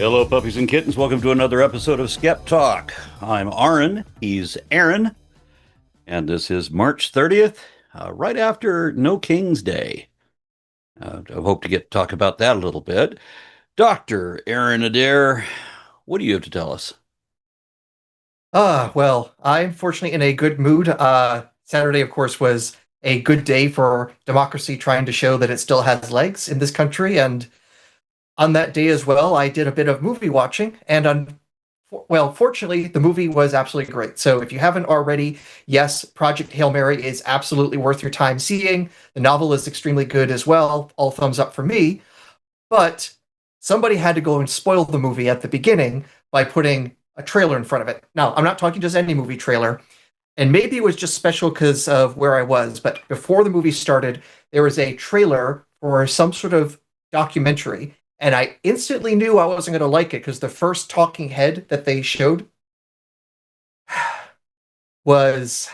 Hello, puppies and kittens. Welcome to another episode of SkepTalk. I'm Aron. He's Aaron. And this is March 30th, right after No King's Day. I hope to get to talk about that a little bit. Dr. Aron Adair, what do you have to tell us? Well, I'm fortunately in a good mood. Saturday, of course, was a good day for democracy, trying to show that it still has legs in this country. And on that day as well, I did a bit of movie watching. Fortunately, the movie was absolutely great. So if you haven't already, yes, Project Hail Mary is absolutely worth your time seeing. The novel is extremely good as well. All thumbs up for me. But somebody had to go and spoil the movie at the beginning by putting a trailer in front of it. Now, I'm not talking just any movie trailer, and maybe it was just special because of where I was, but before the movie started, there was a trailer for some sort of documentary, and I instantly knew I wasn't going to like it because the first talking head that they showed was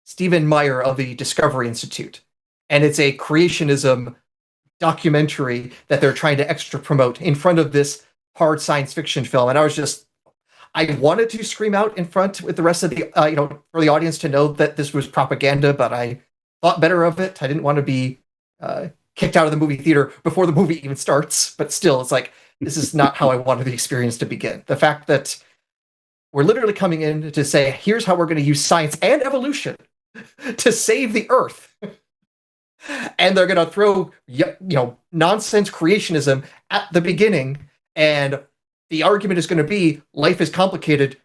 Stephen Meyer of the Discovery Institute. And it's a creationism documentary that they're trying to extra promote in front of this hard science fiction film. And I wanted to scream out in front with the rest of the, for the audience to know that this was propaganda, but I thought better of it. I didn't want to be kicked out of the movie theater before the movie even starts. But still, it's like, this is not how I wanted the experience to begin. The fact that we're literally coming in to say, here's how we're going to use science and evolution to save the Earth. And they're going to throw nonsense creationism at the beginning, and the argument is going to be life is complicated,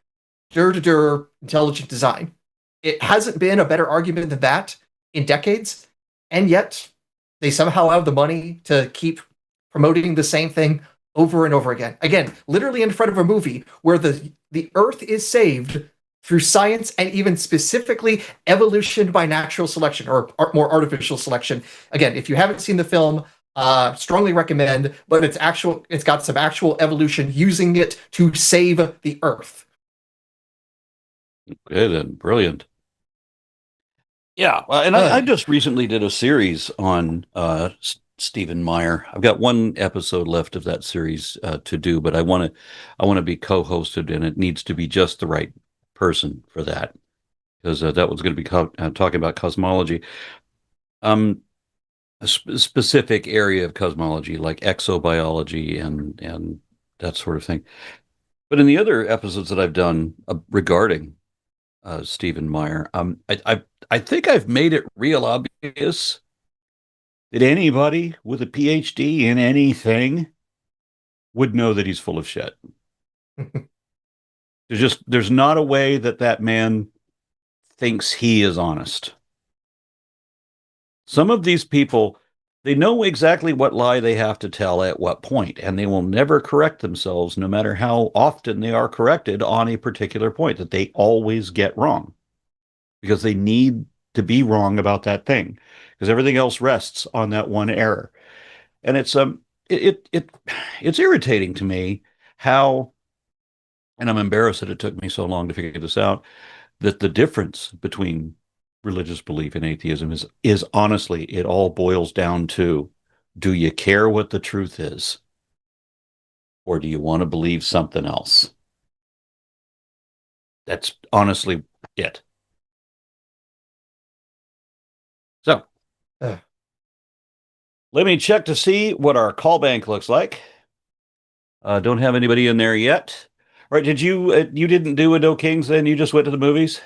intelligent design. It hasn't been a better argument than that in decades, and yet they somehow have the money to keep promoting the same thing over and over again, literally in front of a movie where the Earth is saved through science and even specifically evolution by natural selection or more artificial selection. Again, if you haven't seen the film, strongly recommend, but it's got some actual evolution using it to save the Earth. Good and brilliant. Yeah, and I just recently did a series on Stephen Meyer. I've got one episode left of that series to do, but I want to be co-hosted, and it needs to be just the right person for that, because that was going to be talking about cosmology, a specific area of cosmology like exobiology and that sort of thing. But in the other episodes that I've done regarding Stephen Meyer, I think I've made it real obvious that anybody with a PhD in anything would know that he's full of shit. There's not a way that man thinks he is honest. Some of these people, they know exactly what lie they have to tell at what point, and they will never correct themselves, no matter how often they are corrected on a particular point that they always get wrong, because they need to be wrong about that thing, because everything else rests on that one error. And it's irritating to me how, and I'm embarrassed that it took me so long to figure this out, that the difference between religious belief and atheism is honestly, it all boils down to, do you care what the truth is? Or do you want to believe something else? That's honestly it. So, Uh, let me check to see what our call bank looks like. Don't have anybody in there yet. All right, you didn't do a No Kings then? You just went to the movies?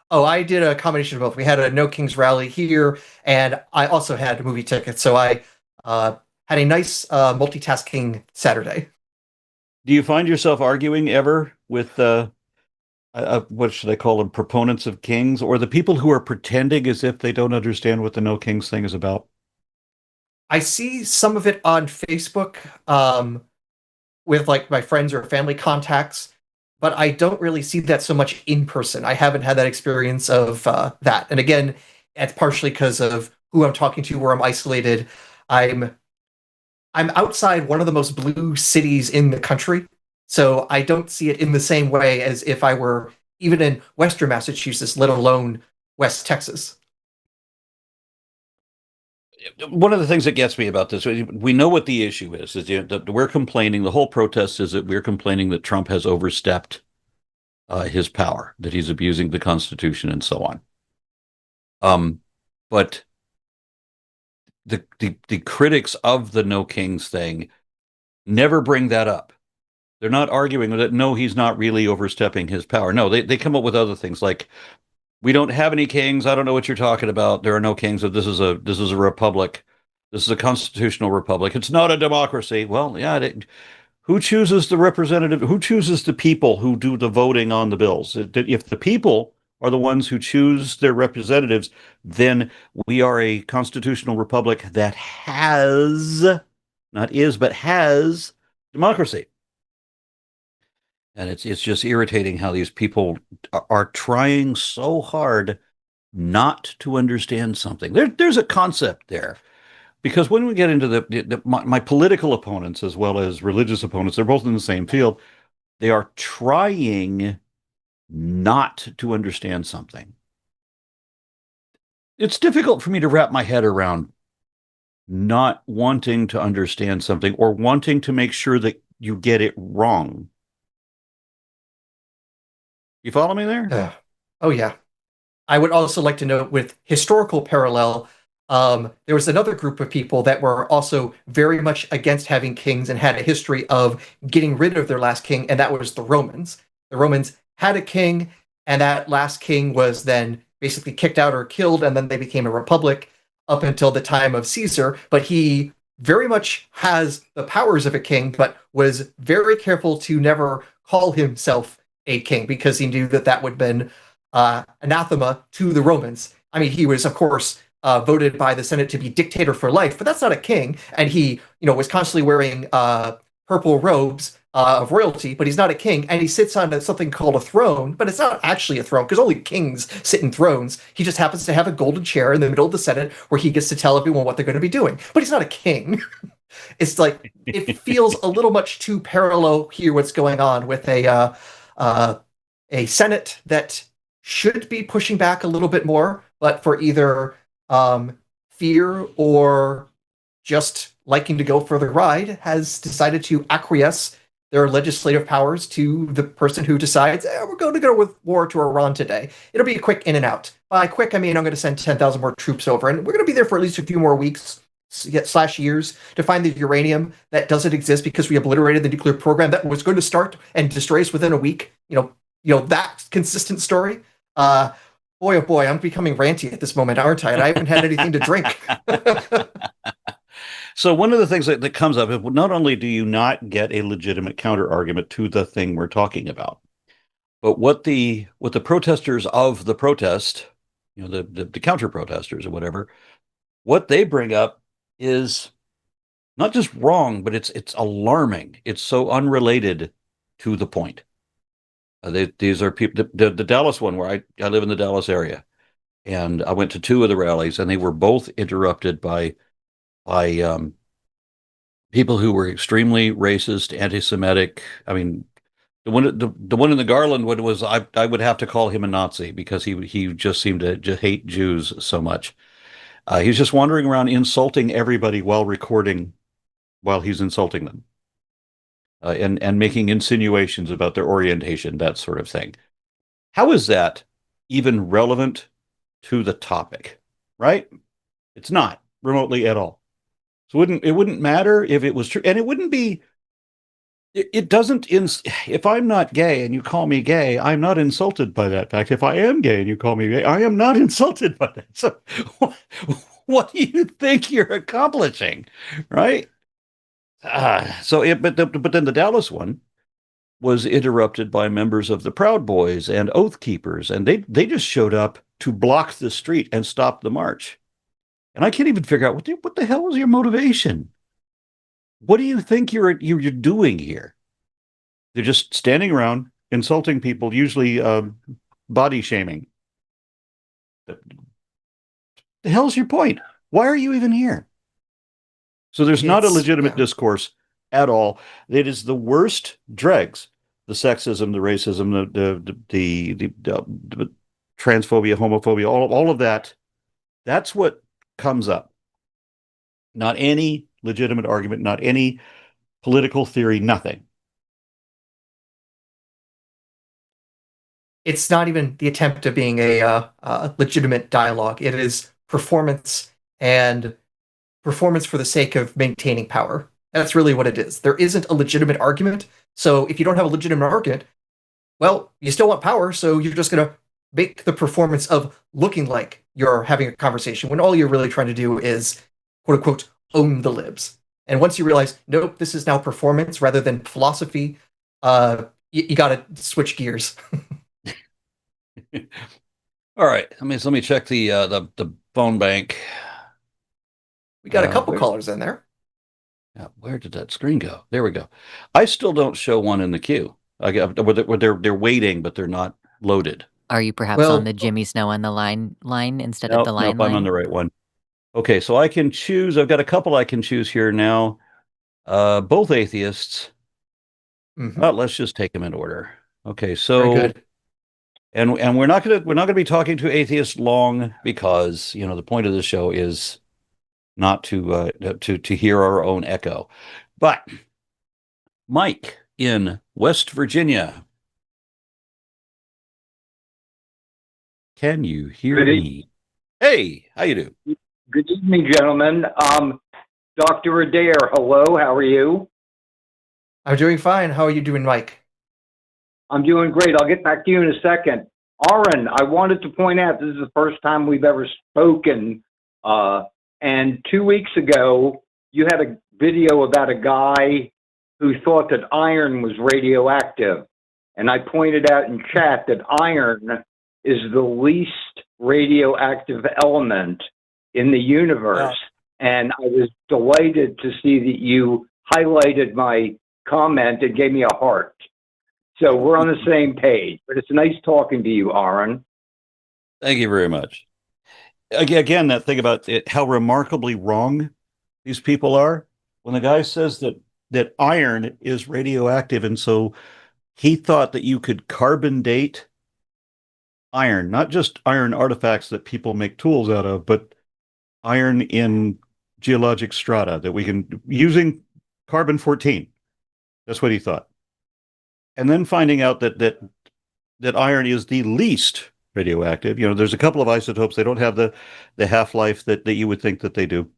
Oh, I did a combination of both. We had a No Kings rally here, and I also had movie tickets. So I had a nice multitasking Saturday. Do you find yourself arguing ever with what should I call them, proponents of kings, or the people who are pretending as if they don't understand what the No Kings thing is about? I see some of it on Facebook with like my friends or family contacts, but I don't really see that so much in person. I haven't had that experience of that. And again, it's partially because of who I'm talking to, where I'm isolated. I'm I'm outside one of the most blue cities in the country, so I don't see it in the same way as if I were even in Western Massachusetts, let alone West Texas. one of the things that gets me about this, we know what the issue is that we're complaining, the whole protest is that we're complaining that Trump has overstepped his power, that he's abusing the Constitution and so on. But the critics of the no kings thing never bring that up. They're not arguing that, no, he's not really overstepping his power. No, they come up with other things like, we don't have any kings. I don't know what you're talking about. There are no kings. This is a republic. This is a constitutional republic. It's not a democracy. Well, yeah. Who chooses the representative? Who chooses the people who do the voting on the bills? If the people are the ones who choose their representatives, then we are a constitutional republic that has, not is, but has democracy. And it's just irritating how these people are trying so hard not to understand something. There's a concept there. Because when we get into my political opponents as well as religious opponents, they're both in the same field. They are trying not to understand something. It's difficult for me to wrap my head around not wanting to understand something or wanting to make sure that you get it wrong. You follow me there? Oh, yeah. I would also like to note with historical parallel, there was another group of people that were also very much against having kings and had a history of getting rid of their last king, and that was the Romans. The Romans had a king, and that last king was then basically kicked out or killed, and then they became a republic up until the time of Caesar. But he very much has the powers of a king, but was very careful to never call himself a king because he knew that that would have been anathema to the Romans. I mean, he was, of course, voted by the Senate to be dictator for life, but that's not a king. And he, was constantly wearing purple robes of royalty, but he's not a king. And he sits on something called a throne, but it's not actually a throne because only kings sit in thrones. He just happens to have a golden chair in the middle of the Senate where he gets to tell everyone what they're going to be doing. But he's not a king. It's like it feels a little much too parallel here. What's going on with a Senate that should be pushing back a little bit more, but for either fear or just liking to go for the ride, has decided to acquiesce their legislative powers to the person who decides, we're going to go with war to Iran today. It'll be a quick in and out. By quick, I mean I'm going to send 10,000 more troops over, and we're going to be there for at least a few more weeks / years to find the uranium that doesn't exist because we obliterated the nuclear program that was going to start and destroy us within a week. That consistent story. Boy, oh boy, I'm becoming ranty at this moment, aren't I? And I haven't had anything to drink. So one of the things that comes up is, not only do you not get a legitimate counter argument to the thing we're talking about, but what the protesters of the protest, the counter protesters or whatever, what they bring up is not just wrong, but it's alarming. It's so unrelated to the point. These are people. The Dallas one, where I live in the Dallas area, and I went to two of the rallies, and they were both interrupted by people who were extremely racist, anti-Semitic. I mean, the one in the Garland one was, I would have to call him a Nazi because he just seemed to just hate Jews so much. He's just wandering around insulting everybody while recording, while he's insulting them, and making insinuations about their orientation, that sort of thing. How is that even relevant to the topic? Right? It's not remotely at all. So it wouldn't matter if it was true, and it wouldn't be. It doesn't. If I'm not gay and you call me gay, I'm not insulted by that fact. If I am gay and you call me gay, I am not insulted by that. So, what do you think you're accomplishing, right? But then the Dallas one was interrupted by members of the Proud Boys and Oath Keepers, and they just showed up to block the street and stop the march. And I can't even figure out what the hell is your motivation? What do you think you're doing here? They're just standing around insulting people, usually body shaming. The hell's your point? Why are you even here? So there's not a legitimate discourse at all. It is the worst dregs: the sexism, the racism, the transphobia, homophobia, all of that. That's what comes up. Not any legitimate argument, not any political theory, nothing. It's not even the attempt of being a legitimate dialogue. It is performance and performance for the sake of maintaining power. That's really what it is. There isn't a legitimate argument. So if you don't have a legitimate argument, well, you still want power, so you're just going to make the performance of looking like you're having a conversation when all you're really trying to do is, quote unquote, own the libs. And once you realize, nope, this is now performance rather than philosophy, you got to switch gears. All right, let me check the phone bank. We got a couple Where, callers in there. where did that screen go? There we go. I still don't show one in the queue. They're waiting, but they're not loaded. Are you perhaps Well, on the Jimmy Snow and the line instead of Nope, the line nope, I'm on line? the right one. Okay, so I can choose. I've got a couple I can choose here now. Both atheists. Mhm. Well, let's just take them in order. Okay, Very so good. and we're not gonna be talking to atheists long because the point of this show is not to hear our own echo. But Mike in West Virginia, can you hear Good, me? Hey, how you do? good evening, gentlemen. Dr. Adair, hello. How are you? I'm doing fine. How are you doing, Mike? I'm doing great. I'll get back to you in a second. Aron, I wanted to point out this is the first time we've ever spoken. And 2 weeks ago, you had a video about a guy who thought that iron was radioactive. And I pointed out in chat that iron is the least radioactive element in the universe. And I was delighted to see that you highlighted my comment and gave me a heart. So we're on the same page. But it's nice talking to you, Aron. Thank you very much. Again, that thing about how remarkably wrong these people are. When the guy says that iron is radioactive, and so he thought that you could carbon date iron, not just iron artifacts that people make tools out of, but iron in geologic strata that we can using carbon-14. That's what he thought. And then finding out that iron is the least radioactive. There's a couple of isotopes. They don't have the half-life that you would think that they do.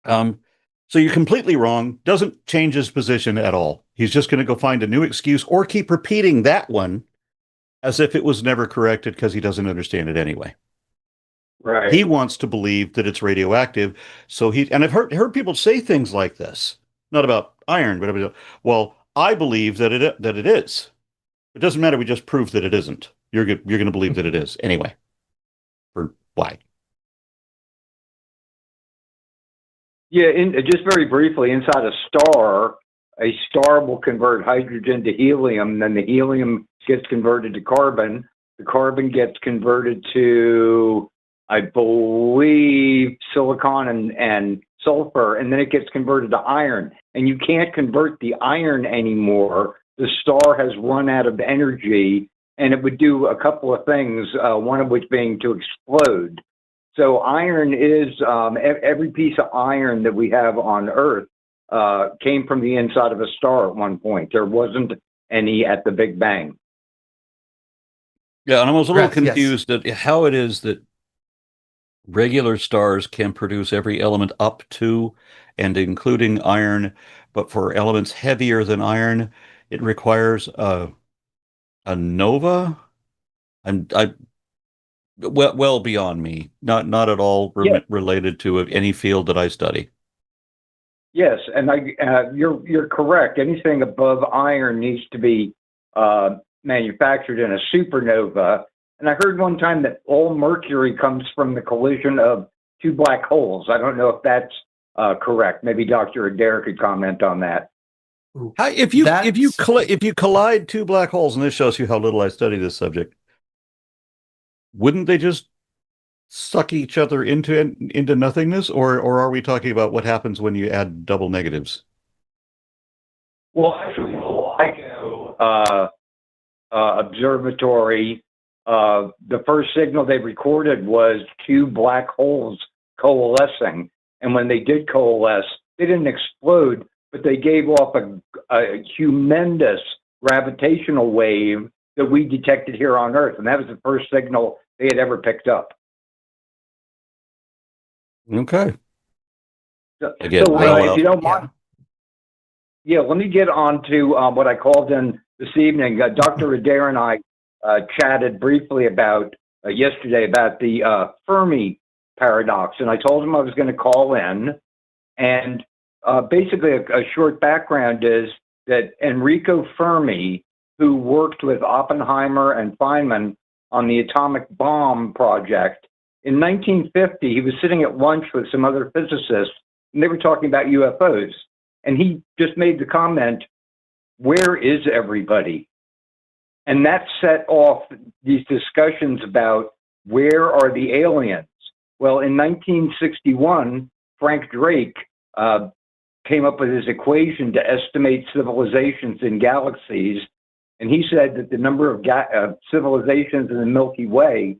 So you're completely wrong. Doesn't change his position at all. He's just going to go find a new excuse or keep repeating that one as if it was never corrected because he doesn't understand it anyway. Right. He wants to believe that it's radioactive. And I've heard people say things like this, not about iron, but well, I believe that it is. It doesn't matter. We just proved that it isn't. You're going to believe that it is anyway. For why? Yeah, just very briefly, inside a star will convert hydrogen to helium, then the helium gets converted to carbon. The carbon gets converted to, I believe, silicon and sulfur, and then it gets converted to iron. And you can't convert the iron anymore. The star has run out of energy, and it would do a couple of things, one of which being to explode. So iron is, every piece of iron that we have on Earth came from the inside of a star at one point. There wasn't any at the Big Bang. Yeah, and I was a little Correct, yes. confused at how it is that regular stars can produce every element up to and including iron, but for elements heavier than iron, it requires a nova. Well beyond me, not at all related to any field that I study. Yes, and you're correct. Anything above iron needs to be manufactured in a supernova. And I heard one time that all mercury comes from the collision of two black holes. I don't know if that's correct. Maybe Dr. Adair could comment on that. If you collide two black holes, and this shows you how little I study this subject, wouldn't they just suck each other into nothingness, or are we talking about what happens when you add double negatives? Well, actually, observatory, the first signal they recorded was two black holes coalescing, And when they did coalesce, they didn't explode, but they gave off a humongous gravitational wave that we detected here on Earth. And that was the first signal they had ever picked up. Okay. If you don't mind, yeah, let me get on to what I called in this evening. Dr. Adair and I chatted briefly about yesterday about the Fermi paradox, and I told him I was going to call in. And basically, a short background is that Enrico Fermi, who worked with Oppenheimer and Feynman on the atomic bomb project, in 1950, he was sitting at lunch with some other physicists, and they were talking about UFOs. And he just made the comment, "Where is everybody?" And that set off these discussions about where are the aliens? Well, in 1961, Frank Drake came up with his equation to estimate civilizations in galaxies. And he said that the number of civilizations in the Milky Way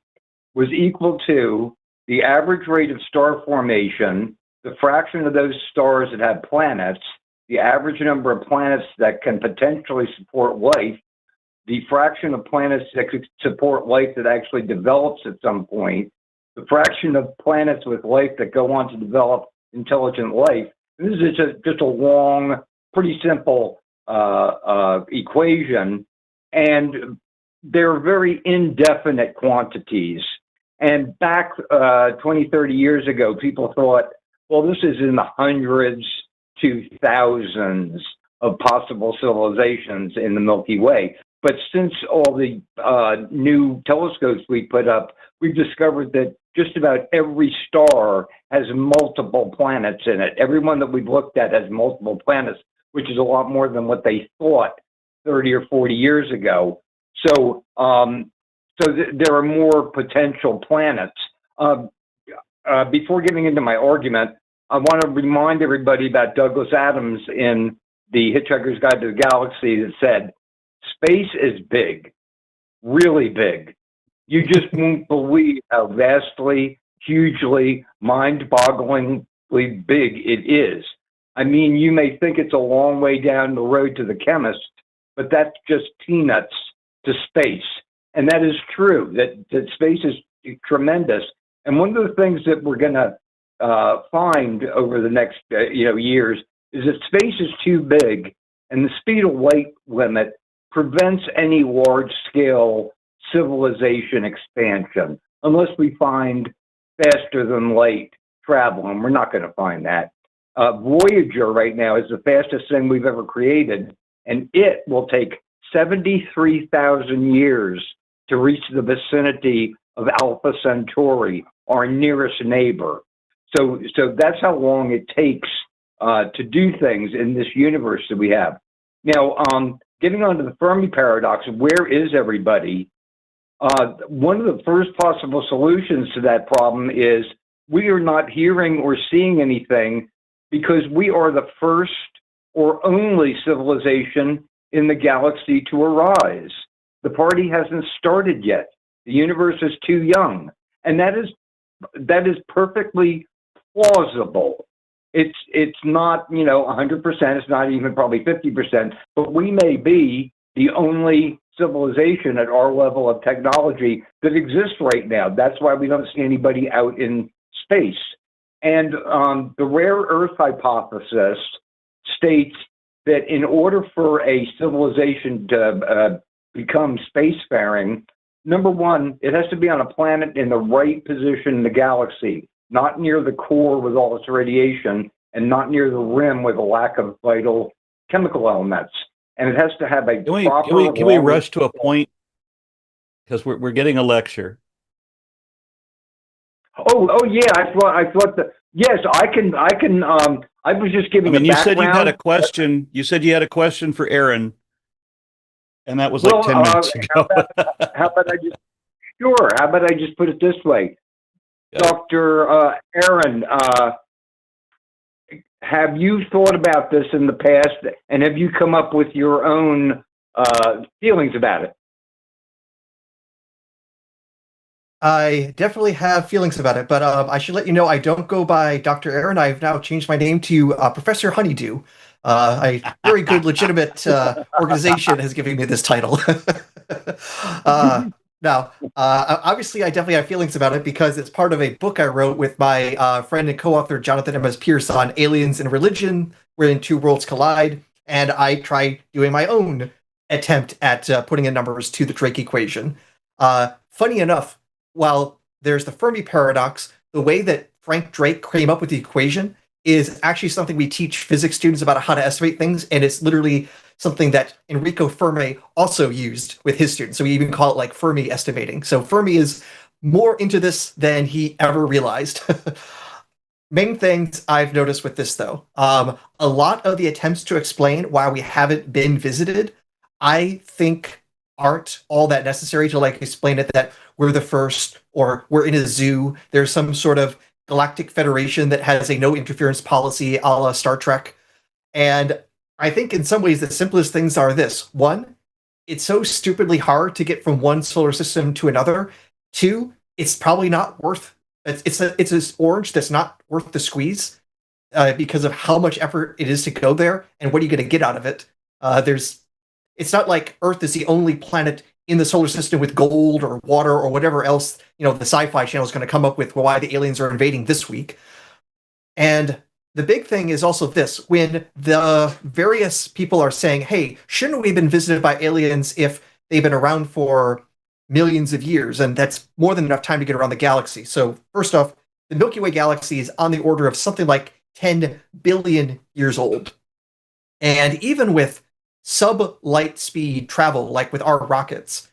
was equal to the average rate of star formation, the fraction of those stars that have planets, the average number of planets that can potentially support life, the fraction of planets that could support life that actually develops at some point, the fraction of planets with life that go on to develop intelligent life. And this is just a long, pretty simple equation, and they're very indefinite quantities. And back 20, 30 years ago, people thought, well, this is in the hundreds to thousands of possible civilizations in the Milky Way. But since all the new telescopes we put up, we've discovered that just about every star has multiple planets in it. Every one that we've looked at has multiple planets, which is a lot more than what they thought 30 or 40 years ago. So, there are more potential planets. Before getting into my argument, I want to remind everybody about Douglas Adams in The Hitchhiker's Guide to the Galaxy that said, "Space is big, really big. You just won't believe how vastly, hugely, mind-bogglingly big it is. I mean, you may think it's a long way down the road to the chemist, but that's just peanuts to space." And that is true, that space is tremendous. And one of the things that we're going to find over the next years is that space is too big, and the speed of light limit prevents any large-scale civilization expansion, unless we find faster than light travel, and we're not going to find that. Voyager right now is the fastest thing we've ever created, and it will take 73,000 years to reach the vicinity of Alpha Centauri, our nearest neighbor. So that's how long it takes to do things in this universe that we have. Now, getting on to the Fermi paradox, where is everybody? One of the first possible solutions to that problem is we are not hearing or seeing anything because we are the first or only civilization in the galaxy to arise. The party hasn't started yet. The universe is too young. And that is perfectly plausible. It's not, 100%, it's not even probably 50%, but we may be the only civilization at our level of technology that exists right now. That's why we don't see anybody out in space. And the rare Earth hypothesis states that in order for a civilization to become spacefaring, number one, it has to be on a planet in the right position in the galaxy, not near the core with all its radiation, and not near the rim with a lack of vital chemical elements. And it has to have a proper... Can we rush to a point? Because we're getting a lecture. Oh yeah, I thought that... Yes, I can, I was just giving you said you had a question. You said you had a question for Aron. And that was 10 minutes ago. How about I just put it this way? Yeah. Dr. Aron, have you thought about this in the past, and have you come up with your own feelings about it? I definitely have feelings about it, but I should let you know I don't go by Dr. Aaron. I've now changed my name to Professor Honeydew. A very good, legitimate organization has given me this title. uh, Now, obviously, I definitely have feelings about it because it's part of a book I wrote with my friend and co-author Jonathan M.S. Pierce on aliens and religion, wherein two worlds collide, and I try doing my own attempt at putting in numbers to the Drake equation. Funny enough, while there's the Fermi paradox, the way that Frank Drake came up with the equation is actually something we teach physics students about how to estimate things, and it's literally something that Enrico Fermi also used with his students. So we even call it like Fermi estimating. So Fermi is more into this than he ever realized. Main things I've noticed with this, though, a lot of the attempts to explain why we haven't been visited, I think aren't all that necessary to like explain it that we're the first or we're in a zoo. There's some sort of galactic federation that has a no interference policy a la Star Trek. And I think in some ways the simplest things are this. One, it's so stupidly hard to get from one solar system to another. Two, it's probably not worth it's an orange that's not worth the squeeze because of how much effort it is to go there and what are you going to get out of it. It's not like Earth is the only planet in the solar system with gold or water or whatever else, the Sci-Fi Channel is going to come up with why the aliens are invading this week. And the big thing is also this, when the various people are saying, hey, shouldn't we have been visited by aliens if they've been around for millions of years? And that's more than enough time to get around the galaxy. So first off, the Milky Way galaxy is on the order of something like 10 billion years old. And even with sub-light speed travel, like with our rockets,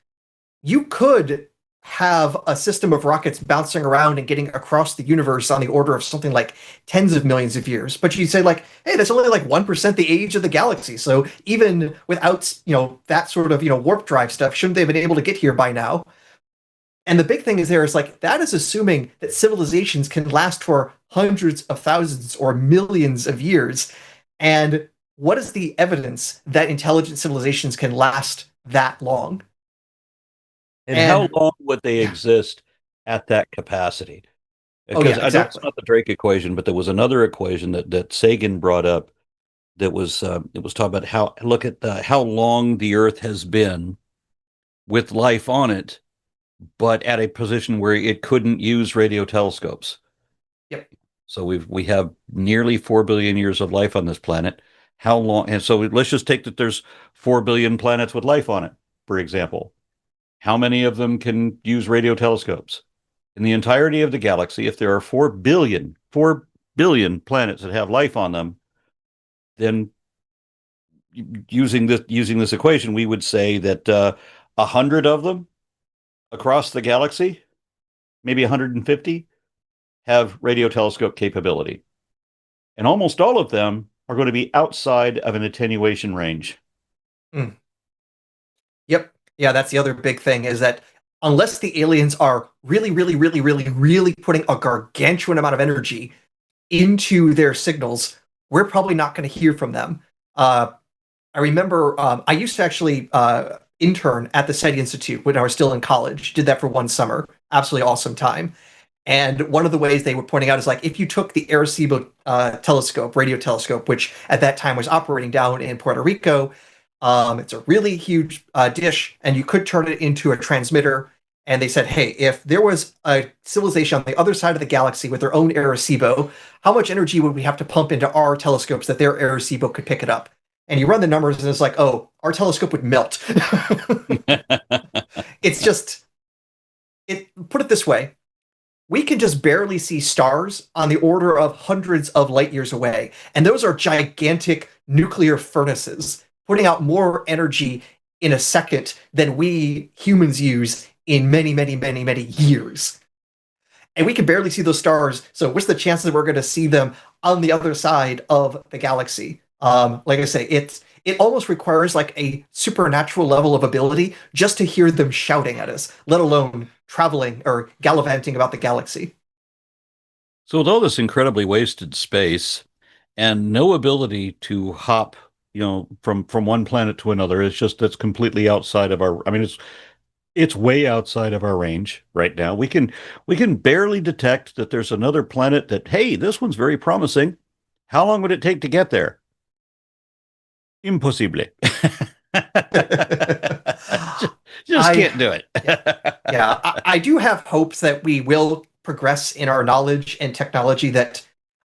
you could have a system of rockets bouncing around and getting across the universe on the order of something like tens of millions of years. But you say like, hey, that's only like 1% the age of the galaxy. So even without, that sort of, warp drive stuff, shouldn't they have been able to get here by now? And the big thing is that is assuming that civilizations can last for hundreds of thousands or millions of years. And what is the evidence that intelligent civilizations can last that long? And how long would they exist at that capacity? Because exactly. I know it's not the Drake equation, but there was another equation that Sagan brought up that was it was talking about how long the Earth has been with life on it, but at a position where it couldn't use radio telescopes. Yep. So we have nearly 4 billion years of life on this planet. How long? And so let's just take that there's 4 billion planets with life on it, for example. How many of them can use radio telescopes? In the entirety of the galaxy, if there are 4 billion planets that have life on them, then using this equation, we would say that 100 of them across the galaxy, maybe 150, have radio telescope capability. And almost all of them are going to be outside of an attenuation range. Mm. Yep. Yeah, that's the other big thing is that unless the aliens are really, really, really, really, really putting a gargantuan amount of energy into their signals, we're probably not going to hear from them. I remember I used to actually intern at the SETI Institute when I was still in college. Did that for one summer. Absolutely awesome time. And one of the ways they were pointing out is like if you took the Arecibo telescope, radio telescope, which at that time was operating down in Puerto Rico, it's a really huge dish, and you could turn it into a transmitter. And they said, hey, if there was a civilization on the other side of the galaxy with their own Arecibo, how much energy would we have to pump into our telescopes that their Arecibo could pick it up? And you run the numbers, and it's like, oh, our telescope would melt. It's just, put it this way. We can just barely see stars on the order of hundreds of light years away. And those are gigantic nuclear furnaces, putting out more energy in a second than we humans use in many, many, many, many years. And we can barely see those stars. So what's the chances that we're going to see them on the other side of the galaxy? Like I say, it almost requires like a supernatural level of ability just to hear them shouting at us, let alone traveling or gallivanting about the galaxy. So with all this incredibly wasted space and no ability to hop, from one planet to another, it's just that's completely outside of our. I mean, It's way outside of our range right now. We can barely detect that there's another planet that, hey, this one's very promising. How long would it take to get there? Impossible. just, just I can't do it. yeah, I do have hopes that we will progress in our knowledge and technology. That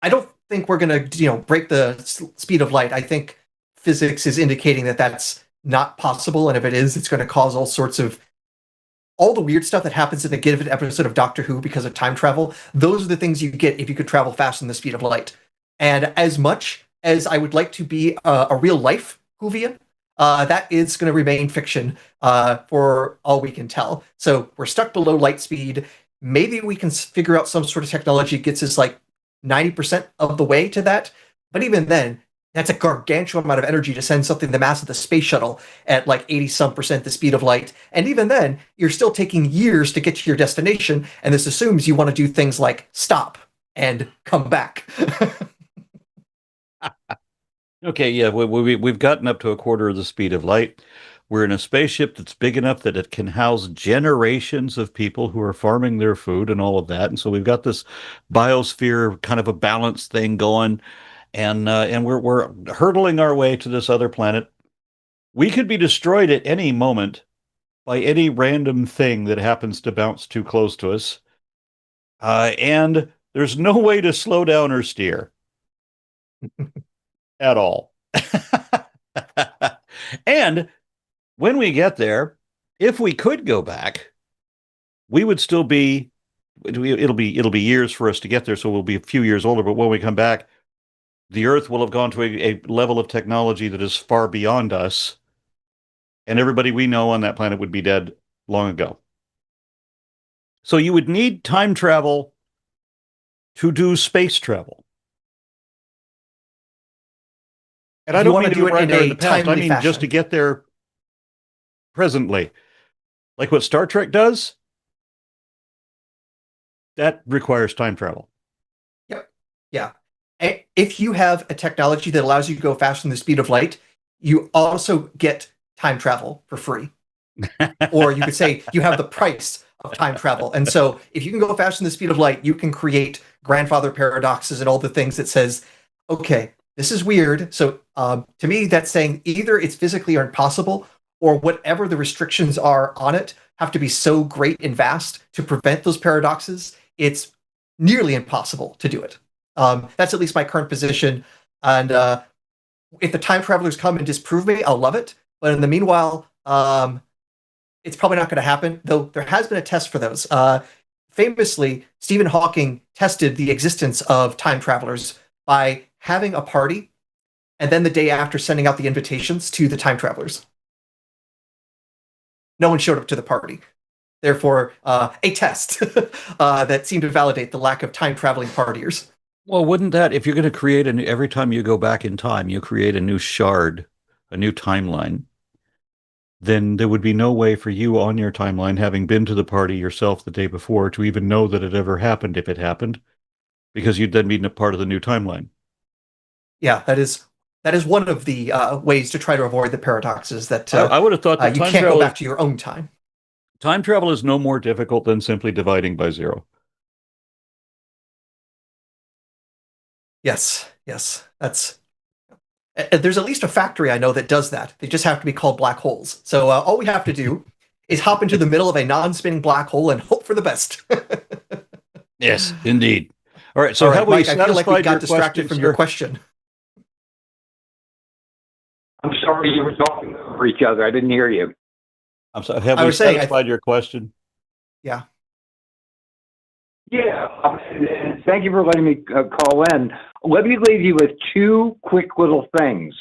I don't think we're going to, break the speed of light. I think physics is indicating that that's not possible, and if it is, it's going to cause all the weird stuff that happens in a given episode of Doctor Who because of time travel. Those are the things you get if you could travel faster than the speed of light. And as much as I would like to be a real life Whovian, that is going to remain fiction for all we can tell. So we're stuck below light speed. Maybe we can figure out some sort of technology that gets us like 90% of the way to that. But even then, that's a gargantuan amount of energy to send something the mass of the space shuttle at like 80-some% the speed of light. And even then, you're still taking years to get to your destination. And this assumes you want to do things like stop and come back. Okay, yeah, we've gotten up to a quarter of the speed of light. We're in a spaceship that's big enough that it can house generations of people who are farming their food and all of that. And so we've got this biosphere kind of a balance thing going, and we're hurtling our way to this other planet. We could be destroyed at any moment by any random thing that happens to bounce too close to us. And there's no way to slow down or steer at all. And when we get there, if we could go back, we would still be it'll be years for us to get there, so we'll be a few years older, but when we come back, the Earth will have gone to a level of technology that is far beyond us, and everybody we know on that planet would be dead long ago. So you would need time travel to do space travel. And I don't want to do it in a past. I mean, just to get there presently, like what Star Trek does, that requires time travel. Yep. Yeah. If you have a technology that allows you to go faster than the speed of light, you also get time travel for free. Or you could say you have the price of time travel. And so if you can go faster than the speed of light, you can create grandfather paradoxes and all the things that says, okay, this is weird. So to me, that's saying either it's physically impossible or whatever the restrictions are on it have to be so great and vast to prevent those paradoxes. It's nearly impossible to do it. That's at least my current position. And if the time travelers come and disprove me, I'll love it. But in the meanwhile, it's probably not going to happen, though there has been a test for those. Famously, Stephen Hawking tested the existence of time travelers by having a party and then the day after sending out the invitations to the time travelers. No one showed up to the party. Therefore, a test that seemed to validate the lack of time traveling partiers. Well, wouldn't that, if you're going to create every time you go back in time, you create a new shard, a new timeline, then there would be no way for you on your timeline, having been to the party yourself the day before, to even know that it ever happened if it happened, because you'd then be a part of the new timeline. Yeah, that is one of the ways to try to avoid the paradoxes that I would have thought that you can't go back to your own time. Time travel is no more difficult than simply dividing by zero. Yes, that's. There's at least a factory I know that does that. They just have to be called black holes. So all we have to do is hop into the middle of a non-spinning black hole and hope for the best. Yes, indeed. All right, so have we Mike, I feel like we got distracted from your here? question. I'm sorry, you were talking over each other. I didn't hear you. I'm sorry. Have we satisfied your question? Yeah. Yeah, and thank you for letting me call in. Let me leave you with two quick little things.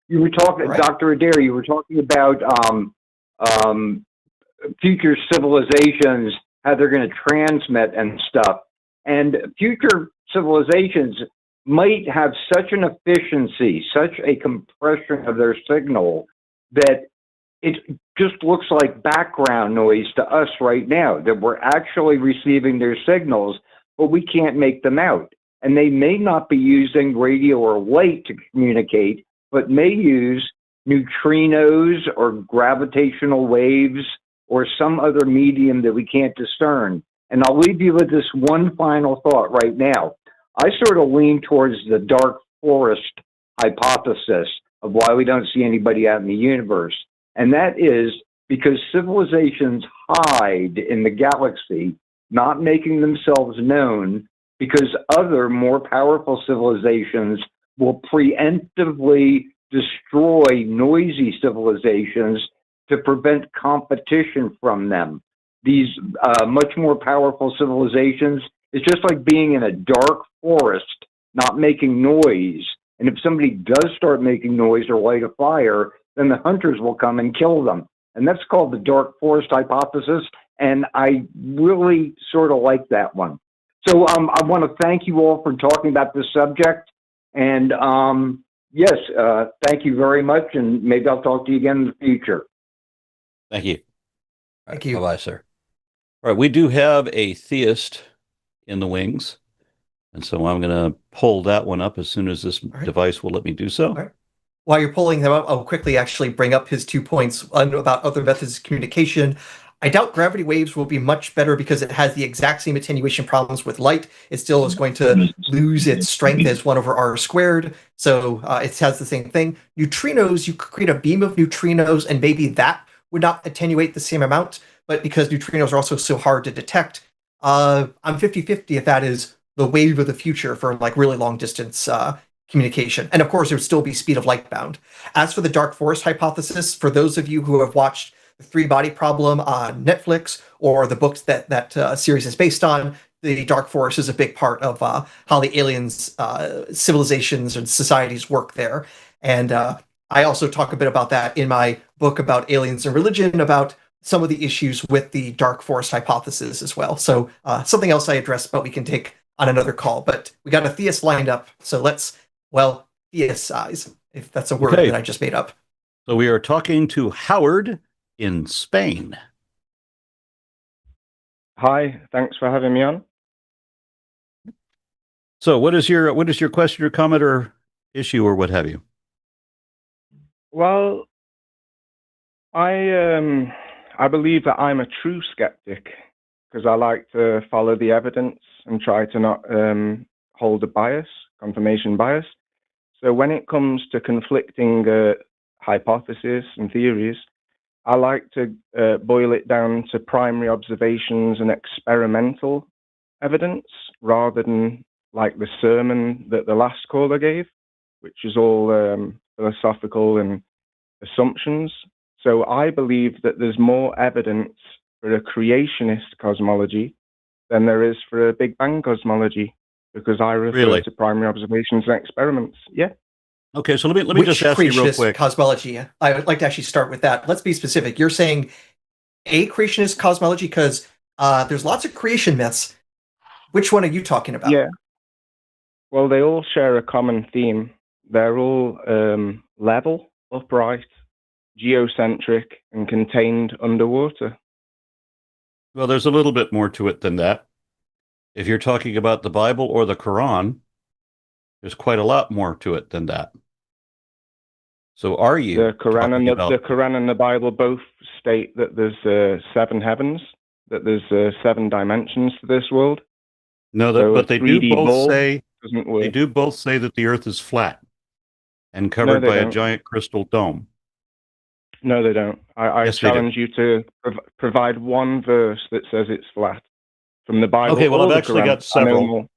You were talking, Right. Dr. Adair, you were talking about future civilizations, how they're going to transmit and stuff. And future civilizations might have such an efficiency, such a compression of their signal that it just looks like background noise to us right now, that we're actually receiving their signals, but we can't make them out. And they may not be using radio or light to communicate, but may use neutrinos or gravitational waves or some other medium that we can't discern. And I'll leave you with this one final thought right now. I sort of lean towards the dark forest hypothesis of why we don't see anybody out in the universe. And that is because civilizations hide in the galaxy, not making themselves known, because other more powerful civilizations will preemptively destroy noisy civilizations to prevent competition from them. These much more powerful civilizations, it's just like being in a dark forest, not making noise. And if somebody does start making noise or light a fire, then the hunters will come and kill them. And that's called the dark forest hypothesis. And I really sort of like that one. So I want to thank you all for talking about this subject. And yes, thank you very much. And maybe I'll talk to you again in the future. Thank you. Thank you. Bye-bye, sir. All right, we do have a theist in the wings. And so I'm going to pull that one up as soon as this device will let me do so. All right. While you're pulling them up, I'll quickly actually bring up his 2 points about other methods of communication. I doubt gravity waves will be much better because it has the exact same attenuation problems with light. It still is going to lose its strength as 1 over r squared. So it has the same thing. Neutrinos, you could create a beam of neutrinos, and maybe that would not attenuate the same amount. But because neutrinos are also so hard to detect, I'm 50-50 if that is the wave of the future for like really long distance communication. And of course, there would still be speed of light bound. As for the dark forest hypothesis, for those of you who have watched the 3-Body Problem on Netflix or the books that series is based on, the dark forest is a big part of how the aliens, civilizations and societies work there. And I also talk a bit about that in my book about aliens and religion, about some of the issues with the dark forest hypothesis as well. So something else I addressed, but we can take on another call. But we got a theist lined up, so let's, well, theist-size, if that's a word that I just made up. So we are talking to Howard in Spain. Hi, thanks for having me on. So what is your question or comment or issue or what have you? Well, I believe that I'm a true skeptic because I like to follow the evidence and try to not hold a bias, confirmation bias. So when it comes to conflicting hypotheses and theories, I like to boil it down to primary observations and experimental evidence rather than like the sermon that the last caller gave, which is all philosophical and assumptions. So I believe that there's more evidence for a creationist cosmology than there is for a Big Bang cosmology, because I refer to primary observations and experiments. Yeah. Okay, so let me just ask you real quick. Cosmology. I would like to actually start with that. Let's be specific. You're saying a creationist cosmology because there's lots of creation myths. Which one are you talking about? Yeah. Well, they all share a common theme. They're all level, upright, geocentric, and contained underwater. Well, there's a little bit more to it than that. If you're talking about the Bible or the Quran, there's quite a lot more to it than that. So are you the Quran and the Bible both state that there's 7 heavens, that there's 7 dimensions to this world? No, but they do both say that the Earth is flat and covered by a giant crystal dome. No, they don't. I challenge you to provide one verse that says it's flat from the Bible. Okay, well, I've actually got several.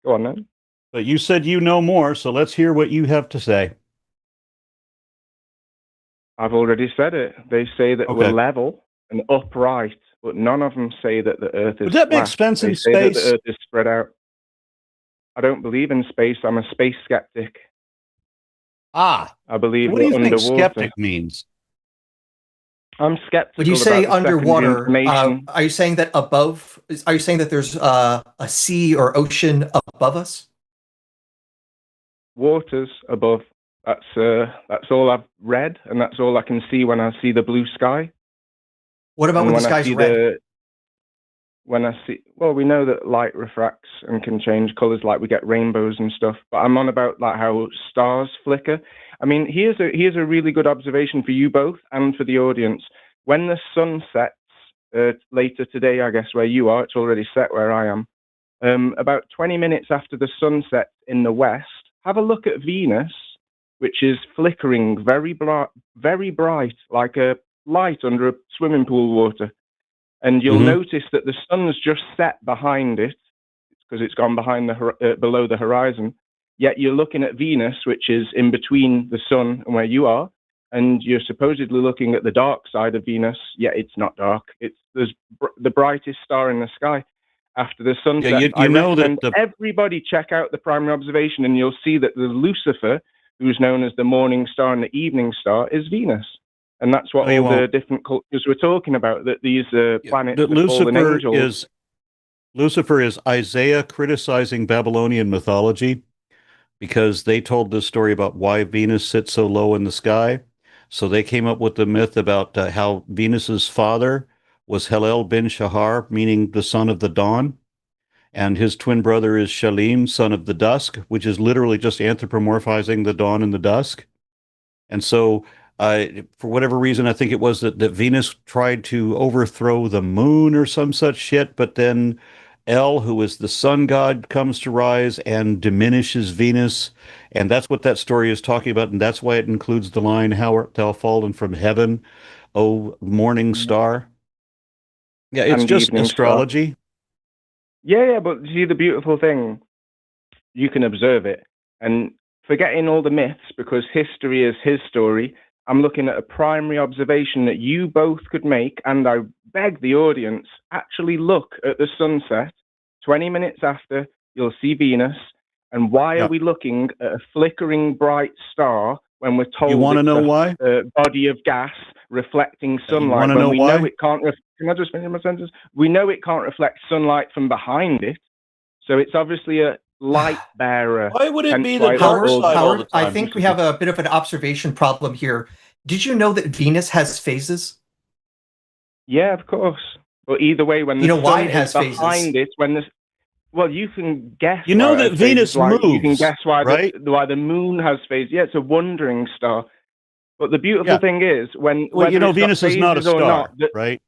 Go on then. But you said you know more, so let's hear what you have to say. I've already said it. They say that we're level and upright, but none of them say that the Earth is Would that flat. make sense in They space? say that the Earth is spread out. I don't believe in space. I'm a space skeptic. I believe what do you underwater. think skeptic means? I'm skeptical. Would you say about underwater? Are you saying that above? Are you saying that there's a sea or ocean above us? Waters above. That's all I've read, and that's all I can see when I see the blue sky. What about when the sky's red? Well, we know that light refracts and can change colors, like we get rainbows and stuff. But I'm on about like how stars flicker. I mean, here's a really good observation for you both and for the audience. when the sun sets later today, I guess where you are, it's already set where I am. About 20 minutes after the sun sets in the west, have a look at Venus, which is flickering very bright, like a light under a swimming pool water. And you'll notice that the sun's just set behind it, because it's gone behind below the horizon. Yet you're looking at Venus, which is in between the sun and where you are, and you're supposedly looking at the dark side of Venus. Yet it's not dark. There's the brightest star in the sky. After the sunset, Yeah, I recommend everybody check out the primary observation, and you'll see that the Lucifer, who's known as the morning star and the evening star, is Venus. And that's what all the different cultures were talking about, that these planets are fallen angels. Lucifer is Isaiah criticizing Babylonian mythology, because they told this story about why Venus sits so low in the sky. So they came up with the myth about how Venus's father was Hillel bin Shahar, meaning the son of the dawn. And his twin brother is Shalim, son of the dusk, which is literally just anthropomorphizing the dawn and the dusk. And so, for whatever reason, I think it was that Venus tried to overthrow the moon or some such shit, but then El, who is the sun god, comes to rise and diminishes Venus. And that's what that story is talking about. And that's why it includes the line, "How art thou fallen from heaven, O morning star?" Yeah, it's just astrology. Yeah, but see, the beautiful thing, you can observe it. And forgetting all the myths, because history is his story, I'm looking at a primary observation that you both could make, and I beg the audience, actually look at the sunset. 20 minutes after, you'll see Venus. And why are we looking at a flickering bright star when we're told you want to know why? Body of gas reflecting sunlight? You want to know why? Know it can't can I just finish my sentence? We know it can't reflect sunlight from behind it, so it's obviously a light bearer. Why would it be the dark side all the time? I think we have a bit of an observation problem here. Did you know that Venus has phases? Yeah, of course. But either way, when the sun why it has is behind phases? Well, you can guess. You know that Venus moves. You can guess why why the moon has phases. Yeah, it's a wandering star. But the beautiful thing is when Venus is not a star, right?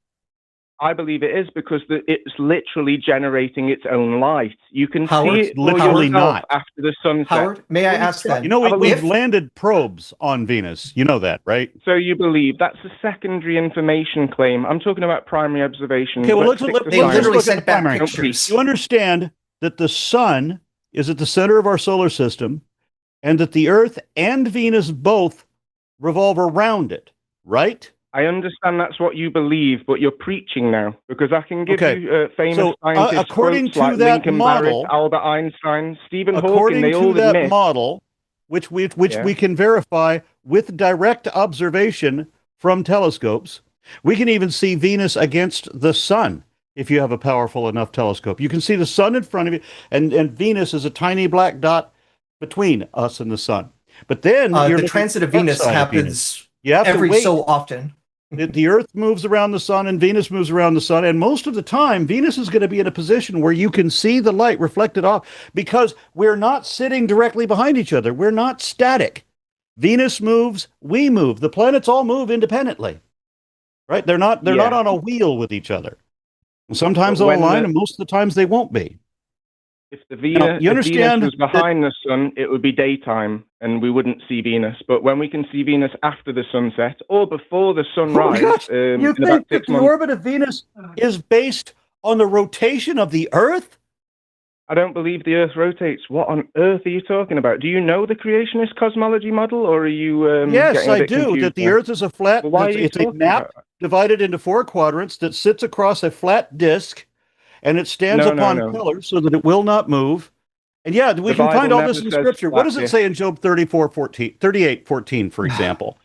I believe it is, because it's literally generating its own light. You can see it literally not after the sunset. Howard, may I ask then? You know, we've landed probes on Venus. You know that, right? So you believe that's a secondary information claim. I'm talking about primary observation. Okay, well, they literally sent back pictures. You understand that the sun is at the center of our solar system, and that the Earth and Venus both revolve around it, right? I understand that's what you believe, but you're preaching now, because I can give you famous scientists according to like that Lincoln model, Barrett, Albert Einstein, Stephen Hawking. According they all to that admit, model, which we can verify with direct observation from telescopes, we can even see Venus against the sun if you have a powerful enough telescope. You can see the sun in front of you, and Venus is a tiny black dot between us and the sun. But then the transit of Venus happens every so often. The Earth moves around the sun and Venus moves around the sun. And most of the time, Venus is going to be in a position where you can see the light reflected off, because we're not sitting directly behind each other. We're not static. Venus moves, we move. The planets all move independently, right? They're not on a wheel with each other. Sometimes they'll align, and most of the times they won't be. If Venus was behind the sun, it would be daytime, and we wouldn't see Venus. But when we can see Venus after the sunset or before the sunrise, you think that the orbit of Venus is based on the rotation of the Earth? I don't believe the Earth rotates. What on earth are you talking about? Do you know the creationist cosmology model, or are you? Yes, I do. That the Earth is a flat. Well, it's a map divided into 4 quadrants that sits across a flat disk. And it stands upon pillars so that it will not move. And yeah, we can find all this in Scripture. What does it say in Job 38:14, for example?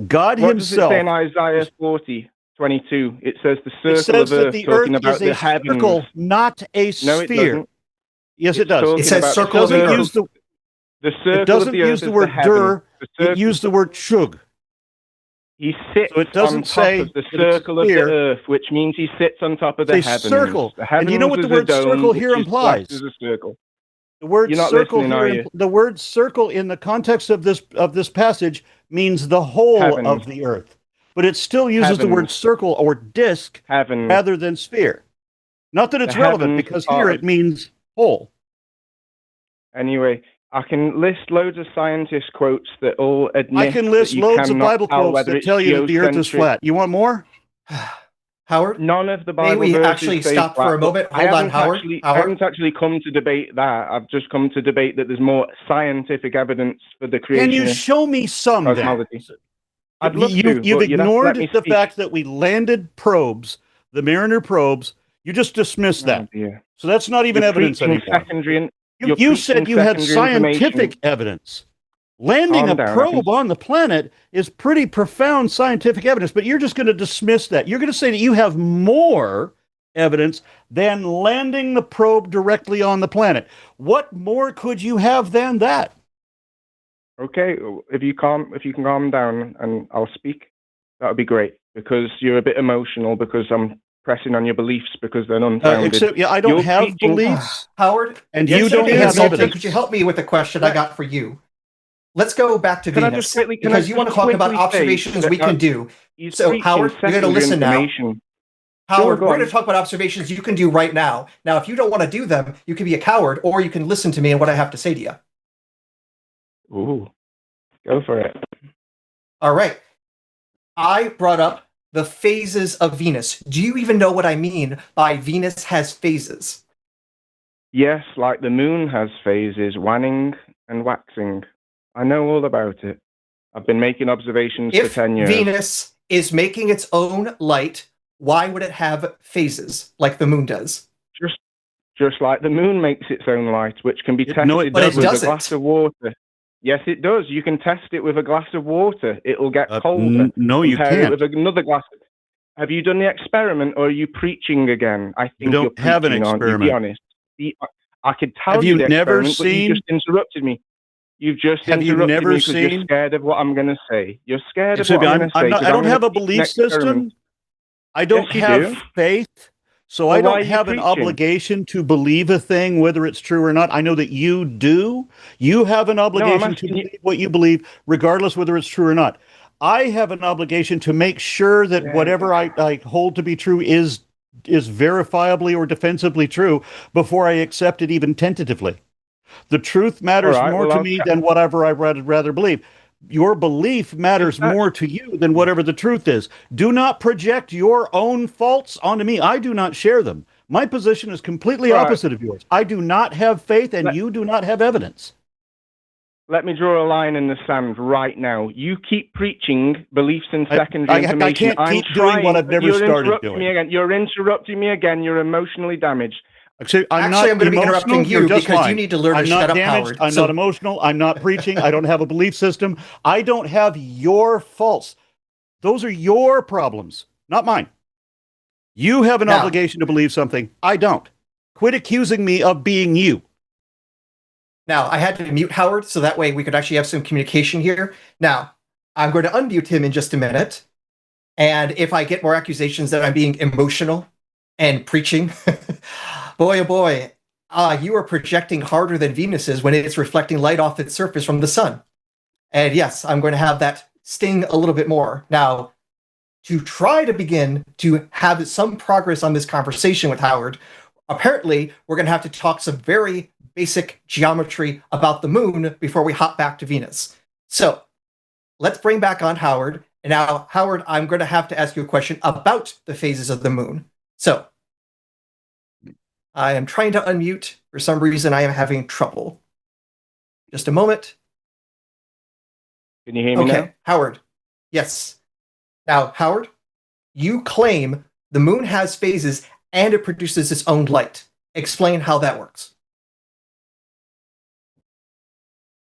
God himself. What does it say in Isaiah 40:22? It says the circle of Earth, the Earth is a circle, not a sphere. Yes, it does. It says circle of the Earth. It doesn't use the word dur. It used the word chug. He sits on top of the circle of the Earth, which means he sits on top of the heavens. Circle. And you know what the word circle here implies? The word circle in the context of this passage means the whole of the Earth. but it still uses the word Heavens. circle or disk Heaven. rather than sphere. Not that it's The relevant, heavens because are- here it means whole. Anyway, I can list loads of scientist quotes that all admit I can list that you loads of cannot Bible tell quotes whether that it's tell you that the Earth is geocentric. flat. You want more? Howard, None of the may Bible we verses actually say stop flat, for a but moment? I Hold on, haven't Howard. actually, I Howard, haven't actually come to debate that. I've just come to debate that there's more scientific evidence for the Can you creationist show me some then? cosmology. I'd love to, You've but you'd have to let ignored me the speak. fact that we landed probes, the Mariner probes. You just dismissed Oh, that. dear. So that's not even You're evidence preaching anymore. secondary and You said you had scientific evidence. Landing Calm a down, probe on the planet is pretty profound scientific evidence, but you're just going to dismiss that. You're going to say that you have more evidence than landing the probe directly on the planet. What more could you have than that? Okay, if you can calm down and I'll speak, that would be great, because you're a bit emotional because I'm pressing on your beliefs because they're unfounded. Except, I don't have beliefs, Howard, and you you don't being have insulting. evidence. Could you help me with a question I got for you? Let's go back to Can I Venus, just quickly- can I because you want to just talk about quickly say observations that we can do. He's So, preaching Howard, you're going to secondary listen now. information. Howard, Go we're on. going to talk about observations you can do right now. Now, if you don't want to do them, you can be a coward, or you can listen to me and what I have to say to you. Ooh, go for it. All right. I brought up the phases of Venus. Do you even know what I mean by Venus has phases? Yes, like the moon has phases, waning and waxing. I know all about it. I've been making observations for If 10 years. Venus is making its own light, why would it have phases like the moon does? Just like the moon makes its own light, which can be tested No, it But it with a doesn't. glass of water. Yes, it does. You can test it with a glass of water. It'll get colder. No, you Compare it can't. with another glass. Have you done the experiment, or are you preaching again? I think don't you're have an preaching, aren't you? Be experiment. honest. I could tell Have you you the never experiment, but you seen- just interrupted me. You've just Have you interrupted never me because you're seen- scared of what I'm going to say. You're scared of Excuse what me, I'm going to say. 'cause I I'm don't gonna have a preach an belief experiment. system. I don't Yes, you have do. faith, so Well, I why don't are you have an preaching? obligation to believe a thing, whether it's true or not. I know that you do. You have an obligation to asking you- believe what you believe, regardless whether it's true or not. I have an obligation to make sure that whatever I hold to be true is verifiably or defensively true before I accept it even tentatively. The truth matters All right, more well, to I'll me check. than whatever I'd rather believe. Your belief matters more to you than whatever the truth is. Do not project your own faults onto me. I do not share them. My position is completely All right. opposite of yours. I do not have faith, and you do not have evidence. Let me draw a line in the sand right now. You keep preaching beliefs in secondary I information. can't keep doing what I've never You're started interrupting doing. me again. You're interrupting me again. You're emotionally damaged. Actually, I'm going to be emotional. interrupting You're you just because you fine. need to learn I'm to not shut up, damaged. Howard. I'm So- not emotional. I'm not preaching. I don't have a belief system. I don't have your faults. Those are your problems, not mine. You have an Now- obligation to believe something. I don't. Quit accusing me of being you. Now, I had to mute Howard so that way we could actually have some communication here. Now, I'm going to unmute him in just a minute. And if I get more accusations that I'm being emotional and preaching, boy, oh boy, you are projecting harder than Venus is when it's reflecting light off its surface from the sun. And yes, I'm going to have that sting a little bit more. Now, to try to begin to have some progress on this conversation with Howard, apparently we're going to have to talk some very basic geometry about the moon before we hop back to Venus. So let's bring back on Howard. And now, Howard, I'm going to have to ask you a question about the phases of the moon. So I am trying to unmute. For some reason, I am having trouble. Just a moment. Can you hear me now? Okay, Howard. Yes. Now, Howard, you claim the moon has phases and it produces its own light. Explain how that works.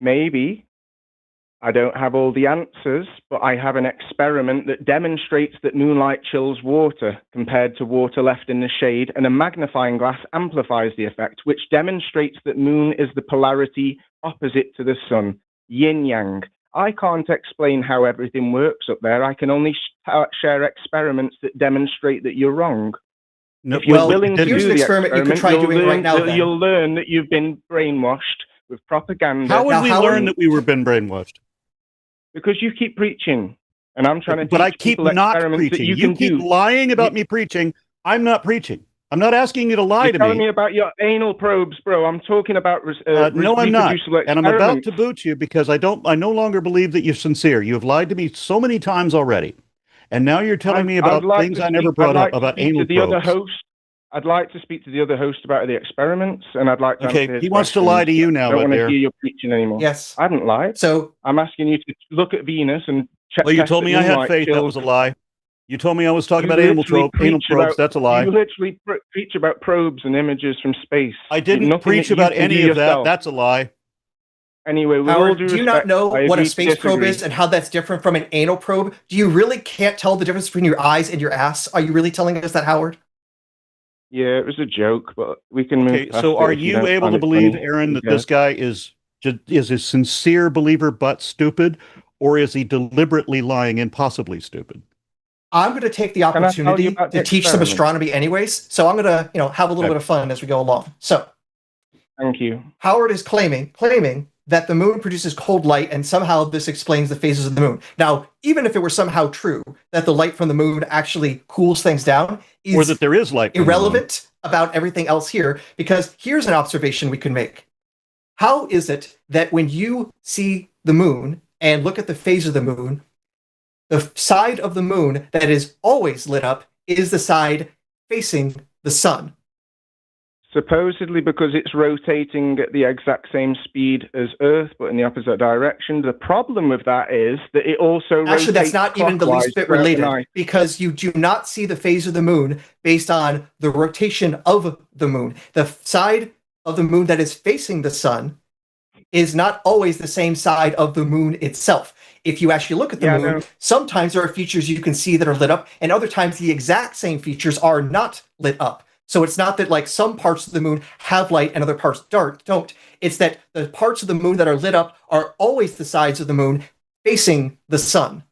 Maybe. I don't have all the answers, but I have an experiment that demonstrates that moonlight chills water compared to water left in the shade, and a magnifying glass amplifies the effect, which demonstrates that moon is the polarity opposite to the sun, yin-yang. I can't explain how everything works up there. I can only share experiments that demonstrate that you're wrong. No, If you're well, willing to here's do an the experiment you could try you'll doing learn, right now, then. You'll learn that you've been brainwashed with propaganda. How would Now, we Howard- learn that we were been brainwashed? Because you keep preaching. And I'm trying to But I teach keep people not experiments that preaching. you You can keep do. lying about me preaching. I'm not preaching. I'm not asking you to lie You're to telling me. me about your anal probes, bro. I'm talking about No, I'm not. reproducible And I'm about experiments. to boot you because I no longer believe that you're sincere. You have lied to me so many times already. And now you're telling me about things I never brought up, about anal the other probes. host. I'd like to speak to the other host about the experiments, and I'd like to answer Okay, his he wants to questions. lie to you I now, don't want to Adair. hear your preaching anymore. Yes. I haven't lied. So I'm asking you to look at Venus and check. Well, you test told that me I had moonlight faith. That kills. was a lie. You told me I was talking You about anal literally preach probes. about- That's a lie. You literally preach about probes and images from space. I didn't Nothing preach that you about can do any of that. yourself. That's a lie. Anyway, with all Howard, due do you respect, not know I what a agree to space probe disagree. is and how that's different from an anal probe? Do you really can't tell the difference between your eyes and your ass? Are you really telling us that, Howard? Yeah, it was a joke, but we can move Okay, past so it are if you don't able find to it believe, funny. Aaron, that Okay. this guy is a sincere believer but stupid, or is he deliberately lying and possibly stupid? I'm going to take the Can I tell you opportunity about to the teach some experiment? astronomy anyways. So I'm going to, have a little Okay. bit of fun as we go along. So Thank you. Howard is claiming that the moon produces cold light and somehow this explains the phases of the moon. Now, even if it were somehow true that the light from the moon actually cools things down, Or that there is light from the moon. irrelevant about everything else here, because here's an observation we can make. How is it that when you see the moon and look at the phase of the moon, the side of the moon that is always lit up is the side facing the sun? Supposedly because it's rotating at the exact same speed as Earth, but in the opposite direction. The problem with that is that it also rotates Actually, that's not even the least bit throughout the related, night. because you do not see the phase of the moon based on the rotation of the moon. The side of the moon that is facing the sun is not always the same side of the moon itself. If you actually look at the moon, sometimes there are features you can see that are lit up, and other times the exact same features are not lit up. So it's not that like some parts of the moon have light and other parts don't. It's that the parts of the moon that are lit up are always the sides of the moon facing the sun.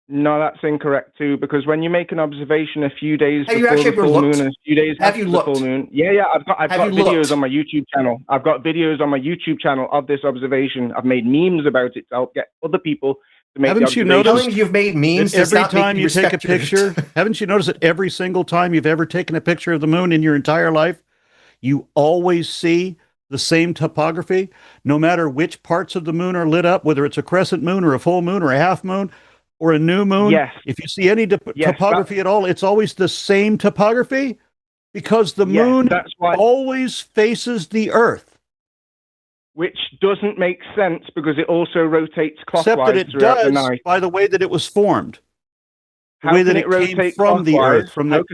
No, that's incorrect too, because when you make an observation a few days Have you before actually the ever full looked? moon and a few days Have after you the looked? full moon. Yeah, I've got Have you videos looked? on my YouTube channel. I've got videos on my YouTube channel of this observation. I've made memes about it to help get other people to make Haven't the you observation. noticed Telling you've made memes does every not make time you you take a respect your- picture, haven't you noticed that every single time you've ever taken a picture of the moon in your entire life, you always see the same topography, no matter which parts of the moon are lit up, whether it's a crescent moon or a full moon or a half moon or a new moon? Yes. If you see any topography at all, it's always the same topography because the moon that's why, always faces the Earth. which doesn't make sense because it also rotates clockwise Except that it throughout the does night. by the way that it was formed. The How way can that it it came rotate from the clockwise? Earth. From How the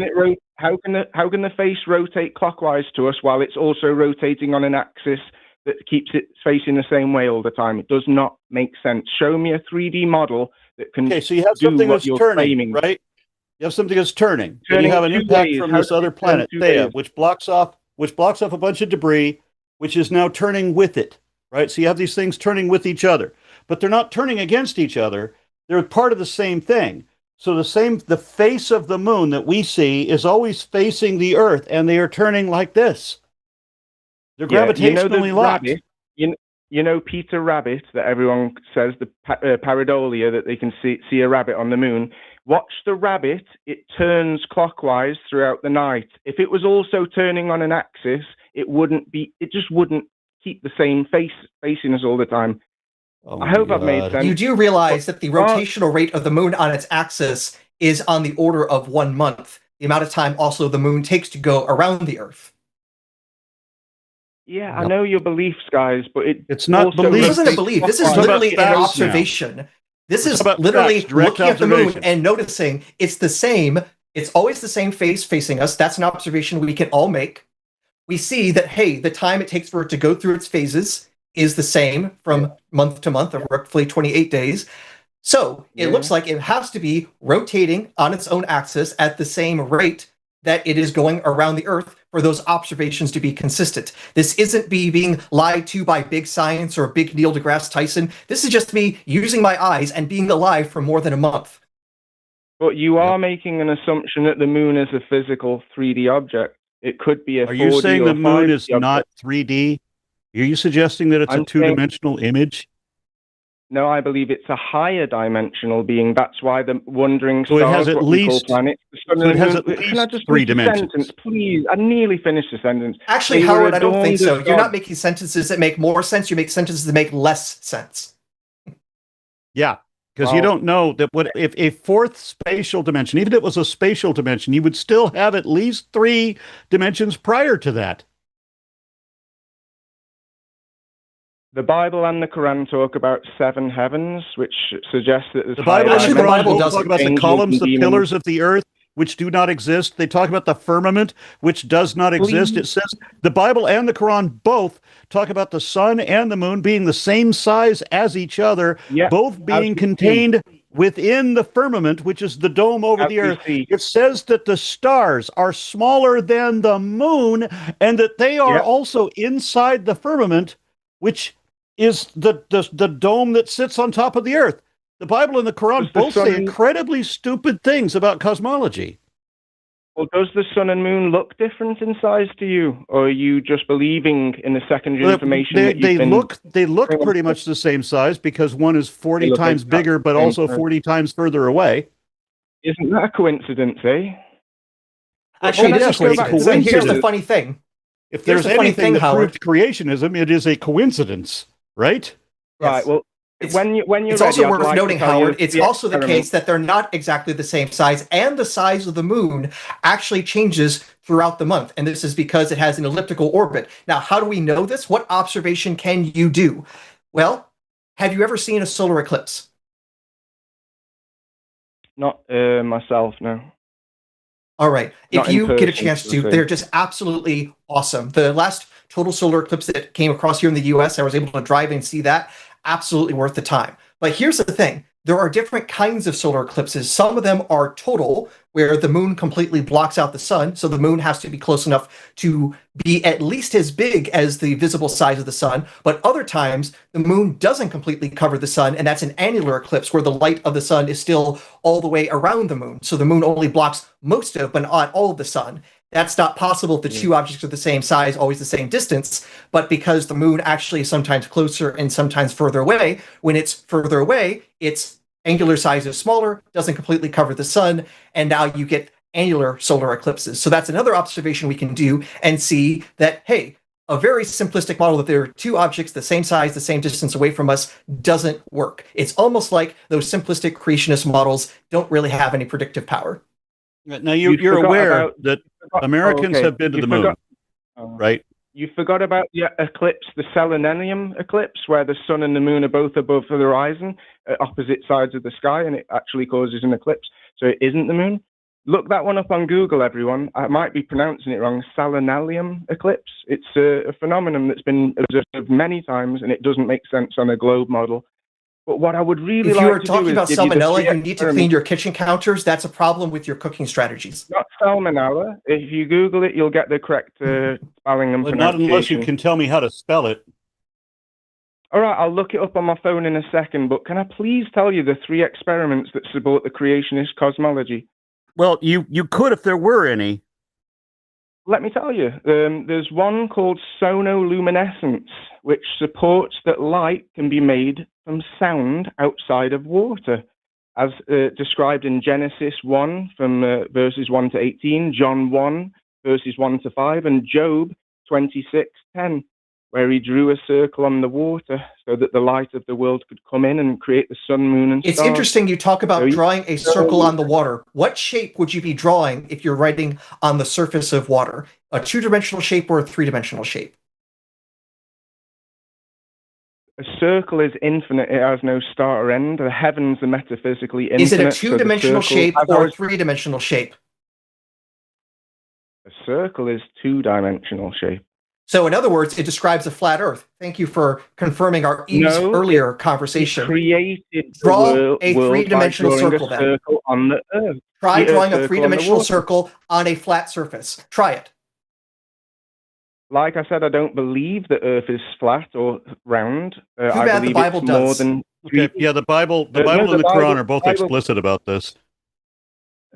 can it how can the face rotate clockwise to us while it's also rotating on an axis that keeps it facing the same way all the time? It does not make sense. Show me a 3D model that can Okay, so you have do something what that's you're turning, claiming. right? You have something that's turning. Then Turning you have an two impact ways. from How this does other it turn planet, two Theia, ways? which blocks off a bunch of debris, which is now turning with it, right? So you have these things turning with each other, but they're not turning against each other. They're part of the same thing. So the face of the moon that we see is always facing the Earth, and they are turning like this. They're gravitationally locked. Rabbit, you know Peter Rabbit, that everyone says, the pareidolia, that they can see a rabbit on the moon. Watch the rabbit, it turns clockwise throughout the night. If it was also turning on an axis, it just wouldn't keep the same facing us all the time. Oh I hope I've made God. sense. You do realize that the rotational rate of the moon on its axis is on the order of 1 month, the amount of time also the moon takes to go around the Earth. Yeah, I know your beliefs, guys, but it's not also belief. This isn't a belief. This is We're talking about literally an facts now. observation. This We're is talking about literally facts, direct looking at the moon observation. and noticing it's the same. It's always the same face facing us. That's an observation we can all make. We see that, hey, the time it takes for it to go through its phases is the same from month to month, or roughly 28 days. So it looks like it has to be rotating on its own axis at the same rate that it is going around the Earth for those observations to be consistent. This isn't me being lied to by big science or big Neil deGrasse Tyson. This is just me using my eyes and being alive for more than a month. But you are making an assumption that the moon is a physical 3D object. It could be a 4D. Are you saying the moon is object. not 3D? Are you suggesting that it's a two-dimensional image? No, I believe it's a higher dimensional being. That's why the wandering So it stars, has at what we call least planets, the sun so and it the has moon. at Can I least just three finish the dimensions. sentence, please? I nearly finished the sentence. Actually, They were Howard, I don't think adorned so. as You're not gods. making sentences that make more sense. You make sentences that make less sense. Yeah, because you don't know that what if a fourth spatial dimension, even if it was a spatial dimension, you would still have at least three dimensions prior to that. The Bible and the Quran talk about 7 heavens, which suggests that there's The Bible and Actually, the the Quran Bible both doesn't. talk about the angels columns, and the demons. pillars of the earth, which do not exist. They talk about the firmament, which does not exist. Please. It says the Bible and the Quran both talk about the sun and the moon being the same size as each other, Yeah, both being contained within the firmament, which is the dome over as the we earth. see. It says that the stars are smaller than the moon and that they are Yeah. also inside the firmament, which is the dome that sits on top of the earth. The Bible and the Quran Does the both say sun- incredibly stupid things about cosmology. Well, does the sun and moon look different in size to you, or are you just believing in the secondary information that you've They been... look pretty much the same size because one is 40 look times exactly bigger, but the same also size. 40 times further away. Isn't that a coincidence, eh? Actually, Can it I is a just go back to coincidence. the And here's the pillars? funny thing. If Here's there's the funny anything thing, that Howard. proved creationism, it is a coincidence, right? Right, Yes. well, It's- when you're It's ready, also I'd worth like to noting, tell you Howard, it's the also the experiment. case that they're not exactly the same size, and the size of the moon actually changes throughout the month. And this is because it has an elliptical orbit. Now, how do we know this? What observation can you do? Well, have you ever seen a solar eclipse? Not myself, no. All right. Not If in you get a person, chance so to, say. they're just absolutely awesome. The last total solar eclipse that came across here in the US, I was able to drive and see that. Absolutely worth the time. But here's the thing. There are different kinds of solar eclipses. Some of them are total, where the moon completely blocks out the sun. So the moon has to be close enough to be at least as big as the visible size of the sun. But other times, the moon doesn't completely cover the sun, and that's an annular eclipse where the light of the sun is still all the way around the moon. So the moon only blocks most of, but not all of the sun. That's not possible if the two objects are the same size, always the same distance. But because the moon actually is sometimes closer and sometimes further away, when it's further away, its angular size is smaller, doesn't completely cover the sun, and now you get annular solar eclipses. So that's another observation we can do and see that, hey, a very simplistic model that there are two objects the same size, the same distance away from us doesn't work. It's almost like those simplistic creationist models don't really have any predictive power. Now you're aware that Americans have been to the moon, right? You forgot about the eclipse, the selenium eclipse, where the sun and the moon are both above the horizon at opposite sides of the sky, and it actually causes an eclipse. So it isn't the moon. Look that one up on Google, everyone. I might be pronouncing it wrong. Selenium eclipse. It's a phenomenon that's been observed many times, and it doesn't make sense on a globe model. But what I would really if like you are to talking do is about give you the salmonella, three you need to clean your kitchen counters. That's a problem with your cooking strategies. Not salmonella. If you Google it, you'll get the correct spelling and Well, not pronunciation. unless you can tell me how to spell it. All right, I'll look it up on my phone in a second, but can I please tell you the 3 experiments that support the creationist cosmology? Well, you could if there were any. Let me tell you. There's one called sonoluminescence, which supports that light can be made from sound outside of water, as described in Genesis 1 from verses 1 to 18, John 1 verses 1 to 5, and Job 26:10, where he drew a circle on the water so that the light of the world could come in and create the sun, moon, and stars. It's interesting you talk about So drawing a circle on the water. What shape would you be drawing if you're writing on the surface of water? A 2-dimensional shape or a 3-dimensional shape? A circle is infinite. It has no start or end. The heavens are metaphysically infinite. Is it a so the 2-dimensional circle- shape or a 3-dimensional shape? A circle is 2-dimensional shape. So in other words, it describes a flat Earth. Thank you for confirming our earlier conversation. Created the Draw world a by 3-dimensional drawing circle a then. circle on the Earth. Try drawing a circle on the 3-dimensional water. circle on a flat surface. Try it. Like I said, I don't believe the Earth is flat or round. I bad the believe Bible it's more does. than. Okay, yeah, the Bible No, and the Bible- Quran are both Bible- explicit about this.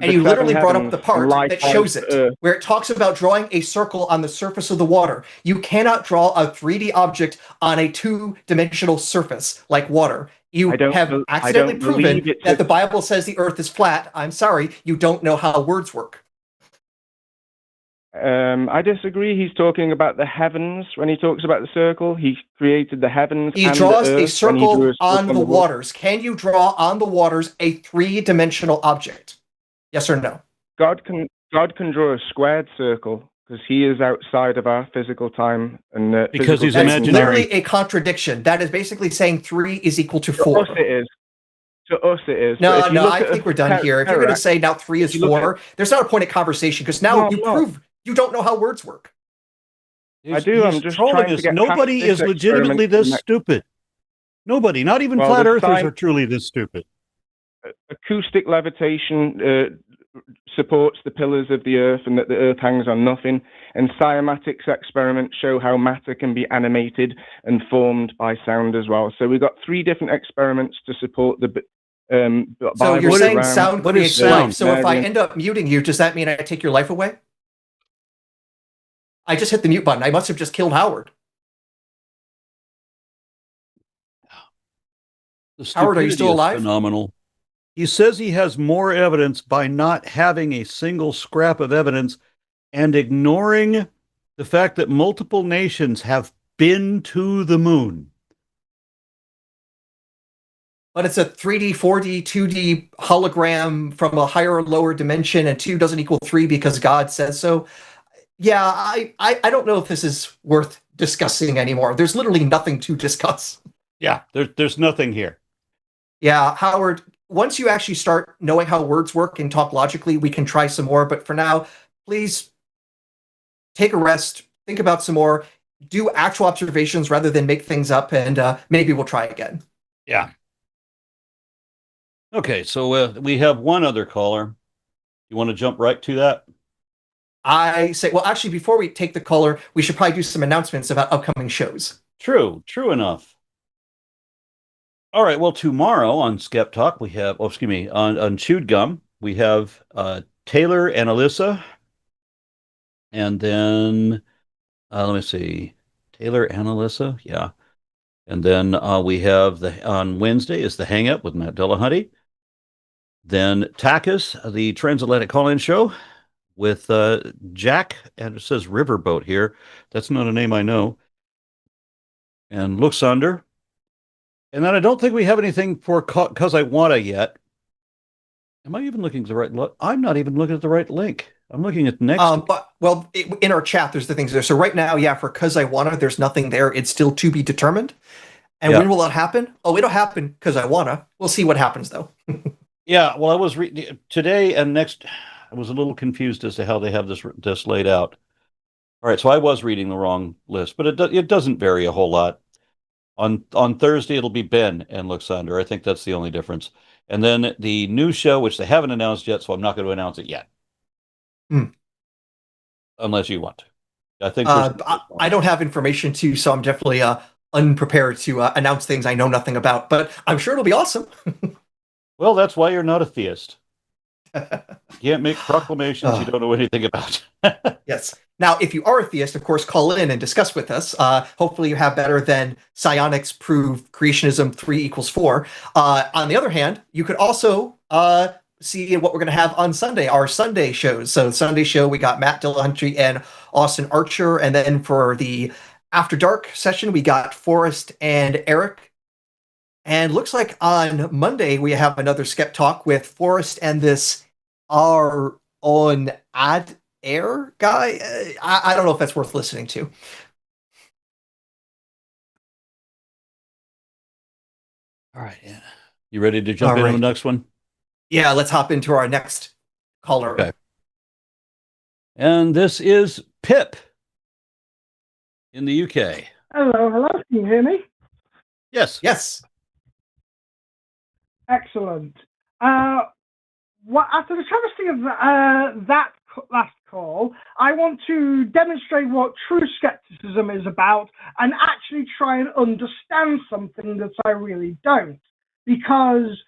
And the you literally seven brought up heavens the part and light that on shows it, Earth. where it talks about drawing a circle on the surface of the water. You cannot draw a 3D object on a 2-dimensional surface like water. You have accidentally proven that the Bible says the earth is flat. I'm sorry, you don't know how words work. I disagree. He's talking about the heavens when he talks about the circle. He created the heavens. He draws a circle on the waters. Can you draw on the waters a three-dimensional object? Yes or no? God can draw a squared circle because he is outside of our physical time and because he's That's imaginary. literally a contradiction. That is basically saying 3 is equal to 4. To us it is. To us it is. No, I think we're done here. If you're going to say now 3 is 4, there's not a point of conversation because now you prove you don't know how words work. I do. I'm just trying to get Nobody is legitimately this stupid. Nobody, not even flat earthers, are truly this stupid. Acoustic levitation supports the pillars of the earth and that the earth hangs on nothing. And cymatics experiments show how matter can be animated and formed by sound as well. So we've got 3 different experiments to support the so you're saying sound creates life. So if I end up muting you, does that mean I take your life away? I just hit the mute button. I must have just killed Howard. Howard, are you still alive? Phenomenal. He says he has more evidence by not having a single scrap of evidence and ignoring the fact that multiple nations have been to the moon. But it's a 3D, 4D, 2D hologram from a higher or lower dimension, and 2 doesn't equal 3 because God says so. Yeah, I don't know if this is worth discussing anymore. There's literally nothing to discuss. Yeah, there's nothing here. Yeah, Howard, once you actually start knowing how words work and talk logically, we can try some more. But for now, please take a rest, think about some more, do actual observations rather than make things up, and maybe we'll try again. Yeah. Okay, so we have one other caller. You want to jump right to that? I say, well, actually, before we take the caller, we should probably do some announcements about upcoming shows. True enough. All right, well, tomorrow on SkepTalk, we have, on Chewed Gum, we have Taylor and Alyssa. And then, let me see, Taylor and Alyssa, yeah. And then we have on Wednesday is the Hang Up with Matt Dillahunty. Then TACIS, the Transatlantic Call-In Show with Jack, and it says Riverboat here. That's not a name I know. And Luxander. And then I don't think we have anything for Cus I Wanna yet. Am I even looking at the right look? I'm not even looking at the right link. I'm looking at the next. In our chat, there's the things there. So right now, yeah, for Cus I Wanna, there's nothing there. It's still to be determined. And when will it happen? Oh, it'll happen Cus I Wanna. We'll see what happens, though. Yeah, well, I was today and next. I was a little confused as to how they have this laid out. All right, so I was reading the wrong list, but it doesn't vary a whole lot. On Thursday, it'll be Ben and Luxander. I think that's the only difference. And then the new show, which they haven't announced yet, so I'm not going to announce it yet. Unless you want to. I think I don't have information to, so I'm definitely unprepared to announce things I know nothing about, but I'm sure it'll be awesome. Well, that's why you're not a theist. You can't make proclamations you don't know anything about. Yes. Now, if you are a theist, of course, call in and discuss with us. Hopefully you have better than psionics prove creationism 3 equals 4. On the other hand, you could also see what we're going to have on Sunday, our Sunday shows. So Sunday show, we got Matt Dillahunty and Austin Archer. And then for the After Dark session, we got Forrest and Eric. And looks like on Monday, we have another SkepTalk with Forrest and this Aron Adair guy. I don't know if that's worth listening to. All right. Yeah. You ready to jump into the next one? Yeah, let's hop into our next caller. Okay. And this is Pip in the UK. Hello. Can you hear me? Yes. Yes. Excellent. After the travesty of that last call, I want to demonstrate what true skepticism is about and actually try and understand something that I really don't. Because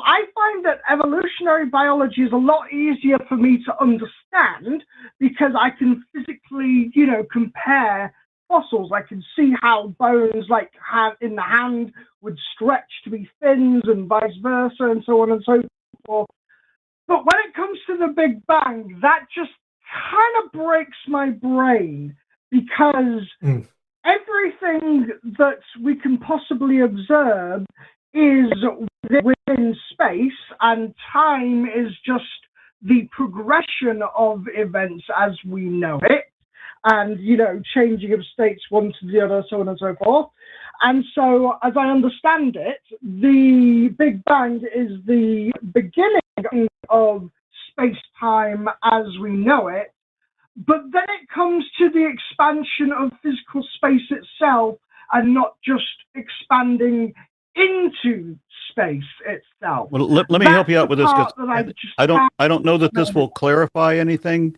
I find that evolutionary biology is a lot easier for me to understand because I can physically, compare fossils. I can see how bones like in the hand would stretch to be fins and vice versa and so on and so forth. But when it comes to the Big Bang, that just kind of breaks my brain, because everything that we can possibly observe is within space, and time is just the progression of events as we know it, and, you know, changing of states one to the other, so on and so forth. And so, as I understand it, the Big Bang is the beginning of space-time as we know it, but then it comes to the expansion of physical space itself, and not just expanding into space itself. Well, let me help you out with this, because I don't know that this will clarify anything,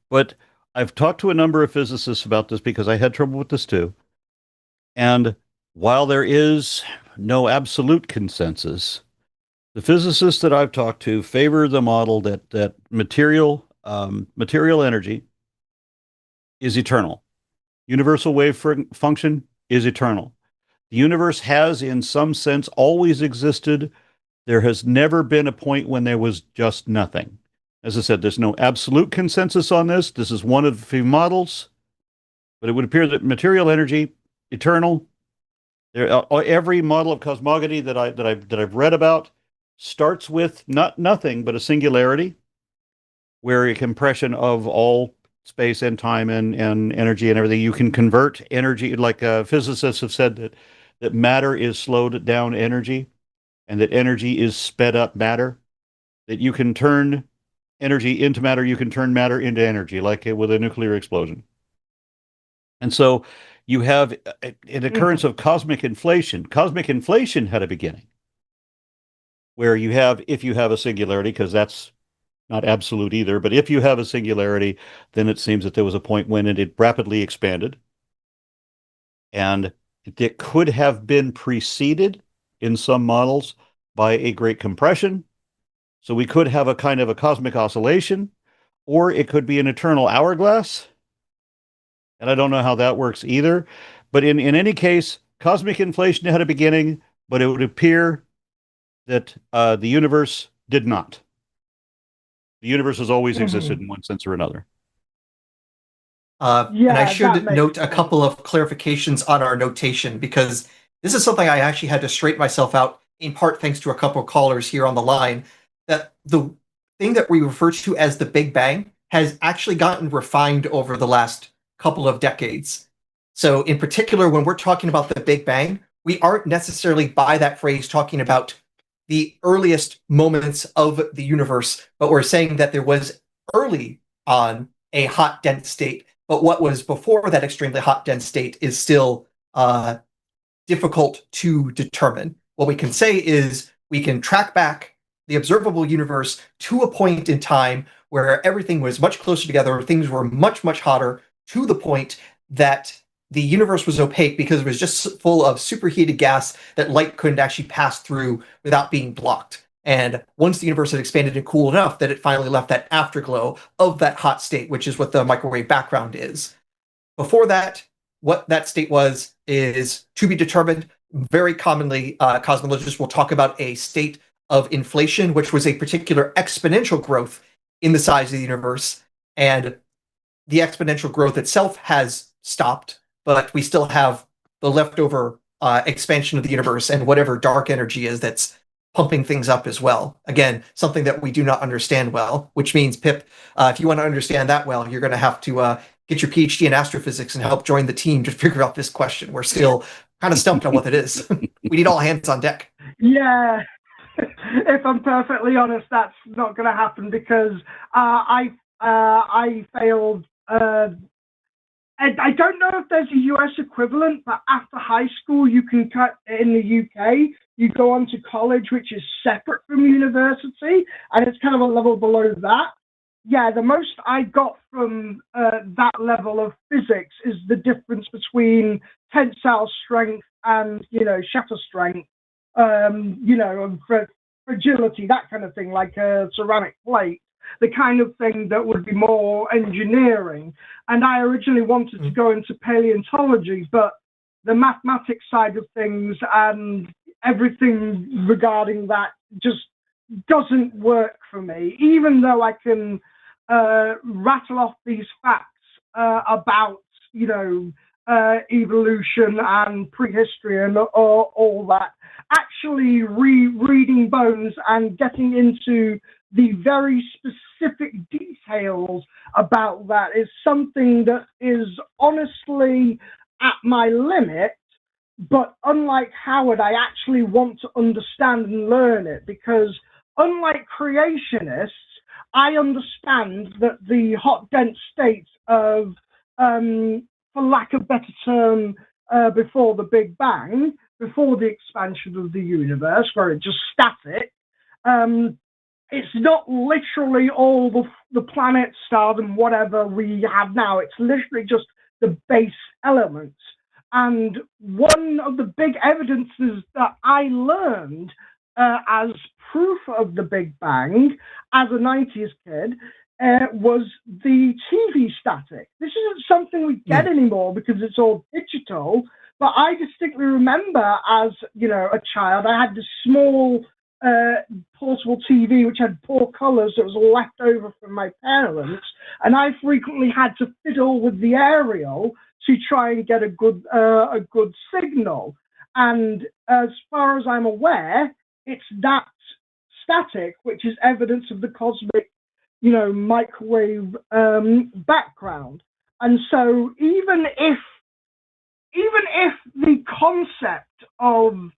but I've talked to a number of physicists about this because I had trouble with this too. And while there is no absolute consensus, the physicists that I've talked to favor the model that material energy is eternal. Universal wave function is eternal. The universe has, in some sense, always existed. There has never been a point when there was just nothing. As I said, there's no absolute consensus on this. This is one of the few models, but it would appear that material energy, eternal. Every model of cosmology that I've read about starts with nothing but a singularity, where a compression of all space and time and energy and everything. You can convert energy, like physicists have said that matter is slowed down energy, and that energy is sped up matter. That you can turn energy into matter, you can turn matter into energy, like with a nuclear explosion. And so you have an occurrence of cosmic inflation. Cosmic inflation had a beginning, where you have, if you have a singularity, because that's not absolute either, but if you have a singularity, then it seems that there was a point when it rapidly expanded. And it could have been preceded in some models by a great compression. So we could have a kind of a cosmic oscillation, or it could be an eternal hourglass. And I don't know how that works either. But in any case, cosmic inflation had a beginning, but it would appear that the universe did not. The universe has always existed in one sense or another. And I should note a couple of clarifications on our notation, because this is something I actually had to straighten myself out, in part thanks to a couple of callers here on the line, that the thing that we refer to as the Big Bang has actually gotten refined over the last couple of decades. So in particular, when we're talking about the Big Bang, we aren't necessarily by that phrase talking about the earliest moments of the universe, but we're saying that there was early on a hot, dense state. But what was before that extremely hot, dense state is still difficult to determine. What we can say is we can track back the observable universe to a point in time where everything was much closer together, things were much, much hotter, to the point that the universe was opaque because it was just full of superheated gas that light couldn't actually pass through without being blocked. And once the universe had expanded and cooled enough, that it finally left that afterglow of that hot state, which is what the microwave background is. Before that, what that state was is to be determined. Very commonly, cosmologists will talk about a state of inflation, which was a particular exponential growth in the size of the universe. And the exponential growth itself has stopped, but we still have the leftover expansion of the universe and whatever dark energy is that's pumping things up as well. Again, something that we do not understand well, which means, Pip, if you want to understand that well, you're going to have to get your PhD in astrophysics and help join the team to figure out this question. We're still kind of stumped on what it is. We need all hands on deck. Yeah. If I'm perfectly honest, that's not going to happen, because I failed. I don't know if there's a US equivalent, but after high school, you can cut in the UK. You go on to college, which is separate from university, and it's kind of a level below that. Yeah, the most I got from that level of physics is the difference between tensile strength and, shatter strength, and fragility, that kind of thing, like a ceramic plate. the kind of thing that would be more engineering. And I originally wanted to go into paleontology, but the mathematics side of things and everything regarding that just doesn't work for me, even though I can rattle off these facts about, evolution and prehistory and all that. Actually reading bones and getting into the very specific details about that is something that is honestly at my limit. But unlike Howard, I actually want to understand and learn it, because unlike creationists, I understand that the hot, dense state of, for lack of a better term, before the Big Bang, before the expansion of the universe, where it's just static, it's not literally all the planets, stars, and whatever we have now. It's literally just the base elements. And one of the big evidences that I learned as proof of the Big Bang as a 90s kid was the TV static. This isn't something we get anymore because it's all digital, but I distinctly remember as, a child, I had this small portable TV which had poor colors that was left over from my parents, and I frequently had to fiddle with the aerial to try and get a good signal. And as far as I'm aware, it's that static which is evidence of the cosmic, microwave background. And so even if the concept of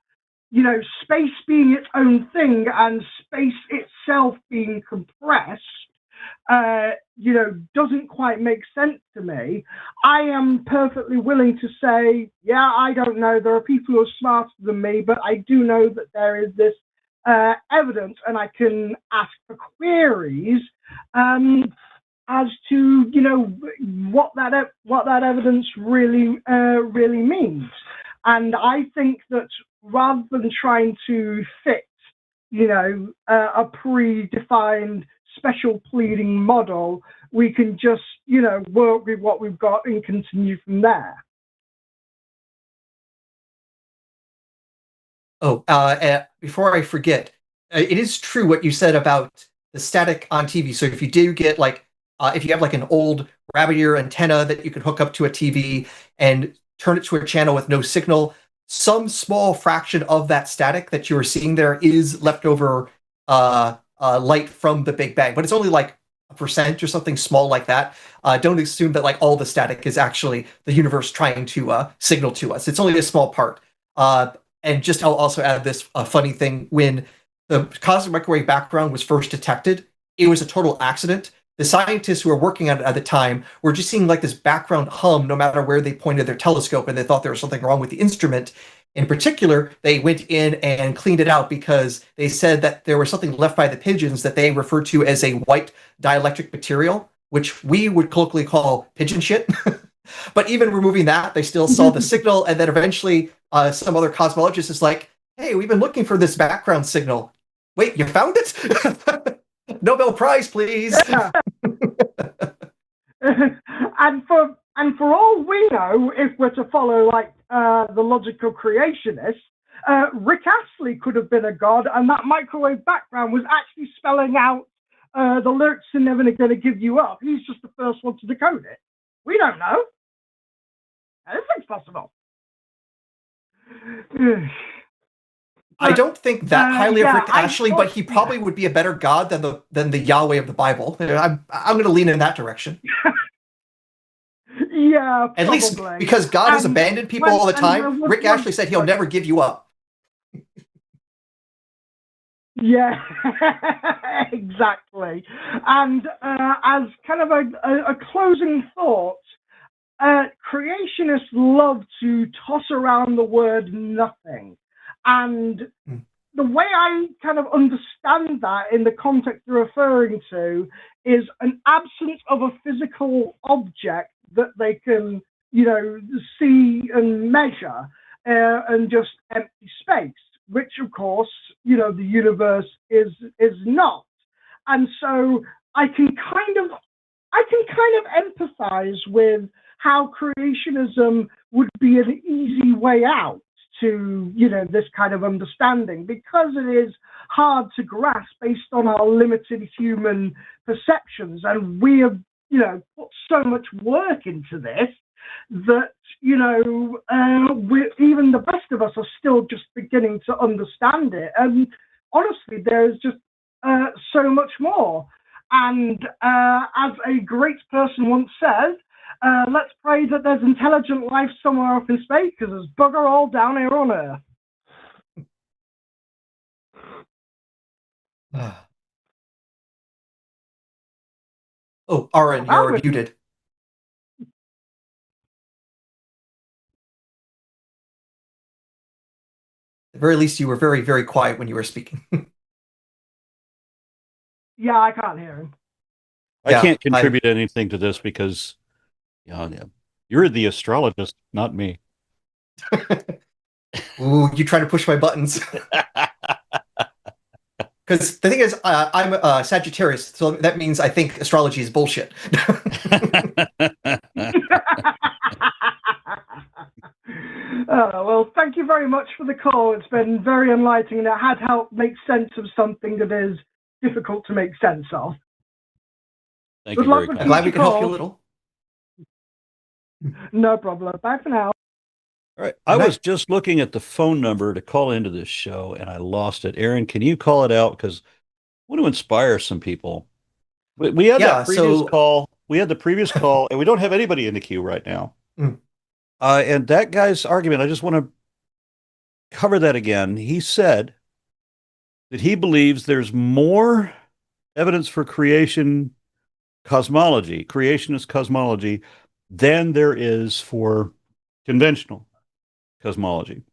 space being its own thing and space itself being compressed, doesn't quite make sense to me, I am perfectly willing to say, yeah, I don't know. There are people who are smarter than me, but I do know that there is this evidence, and I can ask for queries as to what that evidence really means. And I think that rather than trying to fit a predefined special pleading model, we can just work with what we've got and continue from there. Before I forget, it is true what you said about the static on TV. So if you do get if you have an old rabbit ear antenna that you can hook up to a TV and turn it to a channel with no signal, some small fraction of that static that you are seeing there is leftover light from the Big Bang, but it's only 1% or something small like that. Don't assume that all the static is actually the universe trying to signal to us. It's only a small part. And just I'll also add this funny thing. When the cosmic microwave background was first detected, it was a total accident. The scientists who were working on it at the time were just seeing this background hum no matter where they pointed their telescope, and they thought there was something wrong with the instrument. In particular, they went in and cleaned it out because they said that there was something left by the pigeons that they referred to as a white dielectric material, which we would colloquially call pigeon shit. But even removing that, they still saw the signal, and then eventually some other cosmologist is like, hey, we've been looking for this background signal. Wait, you found it? Nobel Prize, please. Yeah. and for all we know, if we're to follow the logical creationists, Rick Astley could have been a god, and that microwave background was actually spelling out the lyrics are never going to give you up. He's just the first one to decode it. We don't know. Anything's possible. I don't think that highly of Rick Astley, but he probably would be a better god than the Yahweh of the Bible. I'm going to lean in that direction. Yeah, at least because God has abandoned people all the time. Rick Astley said he'll never give you up. Yeah, exactly. And as kind of a closing thought, creationists love to toss around the word nothing. And the way I kind of understand that in the context they're referring to is an absence of a physical object that they can, see and measure, and just empty space, which of course, the universe is not. And so I can kind of empathize with how creationism would be an easy way out to, this kind of understanding, because it is hard to grasp based on our limited human perceptions. And we have, put so much work into this that, even the best of us are still just beginning to understand it. And honestly, there's just so much more. And as a great person once said, let's pray that there's intelligent life somewhere up in space, because there's bugger all down here on Earth. Oh, Aron, you're muted. At the very least, you were very, very quiet when you were speaking. Yeah, I can't hear him. I can't contribute anything to this because you're the astrologist, not me. Ooh, you try to push my buttons. Because the thing is, I'm a Sagittarius, so that means I think astrology is bullshit. Well, thank you very much for the call. It's been very enlightening, and it had helped make sense of something that is difficult to make sense of. Thank Good you luck very with much. I'm glad we could help you a little. No problem. Bye for now. All right. I was just looking at the phone number to call into this show, and I lost it. Aron, can you call it out? Because I want to inspire some people. We had that previous call. We had the previous call, and we don't have anybody in the queue right now. And that guy's argument, I just want to cover that again. He said that he believes there's more evidence for creationist cosmology, than there is for conventional cosmology.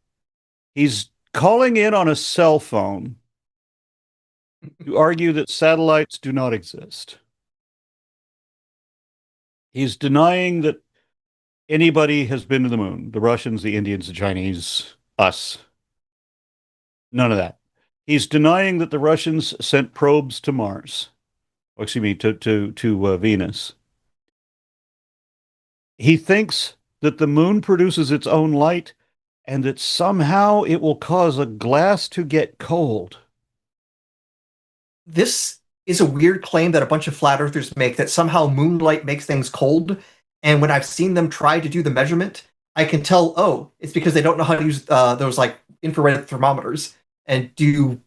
He's calling in on a cell phone to argue that satellites do not exist. He's denying that anybody has been to the moon. The Russians, the Indians, the Chinese, us. None of that. He's denying that the Russians sent probes to Mars. Or, excuse me, to Venus. He thinks that the moon produces its own light and that somehow it will cause a glass to get cold. This is a weird claim that a bunch of flat earthers make, that somehow moonlight makes things cold. And when I've seen them try to do the measurement, I can tell, oh, it's because they don't know how to use those like infrared thermometers, and do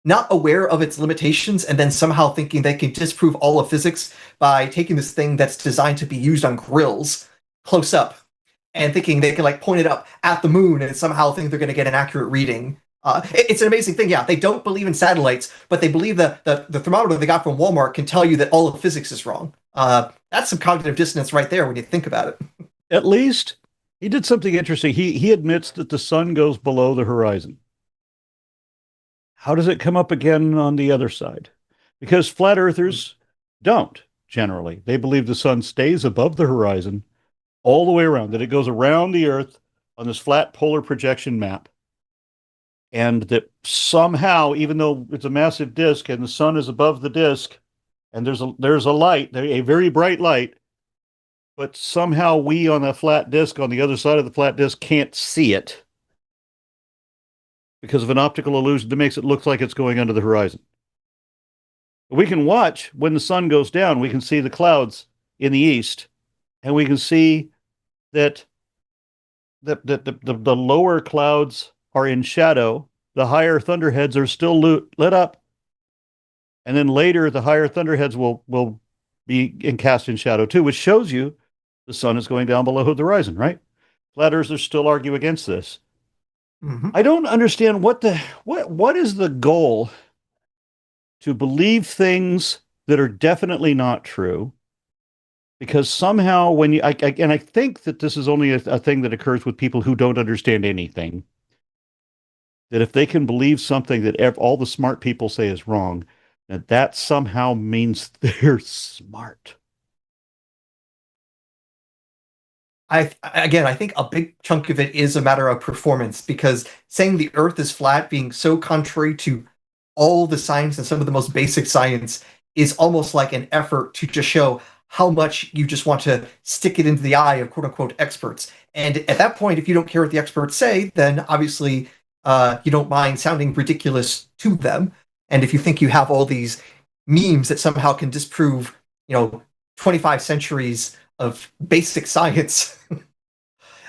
not aware of its limitations, and then somehow thinking they can disprove all of physics by taking this thing that's designed to be used on grills close up and thinking they can like point it up at the moon and somehow think they're going to get an accurate reading. It's an amazing thing. Yeah, they don't believe in satellites, but they believe that the thermometer they got from Walmart can tell you that all of physics is wrong. That's some cognitive dissonance right there when you think about it. At least he did something interesting. He admits that the sun goes below the horizon. How does it come up again on the other side? Because flat earthers don't, generally. They believe the sun stays above the horizon all the way around, that it goes around the Earth on this flat polar projection map. And that somehow, even though it's a massive disk and the sun is above the disk, and there's a light, a very bright light, but somehow we on a flat disk on the other side of the flat disk can't see it because of an optical illusion that makes it look like it's going under the horizon. We can watch when the sun goes down. We can see the clouds in the east, and we can see that the lower clouds are in shadow. The higher thunderheads are still lit up, and then later the higher thunderheads will be cast in shadow too, which shows you the sun is going down below the horizon, right? Flat earthers still argue against this. I don't understand what is the goal to believe things that are definitely not true, because somehow when you and I think that this is only a thing that occurs with people who don't understand anything, that if they can believe something that all the smart people say is wrong, that somehow means they're smart. I think a big chunk of it is a matter of performance, because saying the Earth is flat being so contrary to all the science and some of the most basic science is almost like an effort to just show how much you just want to stick it into the eye of quote unquote experts. And at that point, if you don't care what the experts say, then obviously you don't mind sounding ridiculous to them. And if you think you have all these memes that somehow can disprove, 25 centuries of basic science,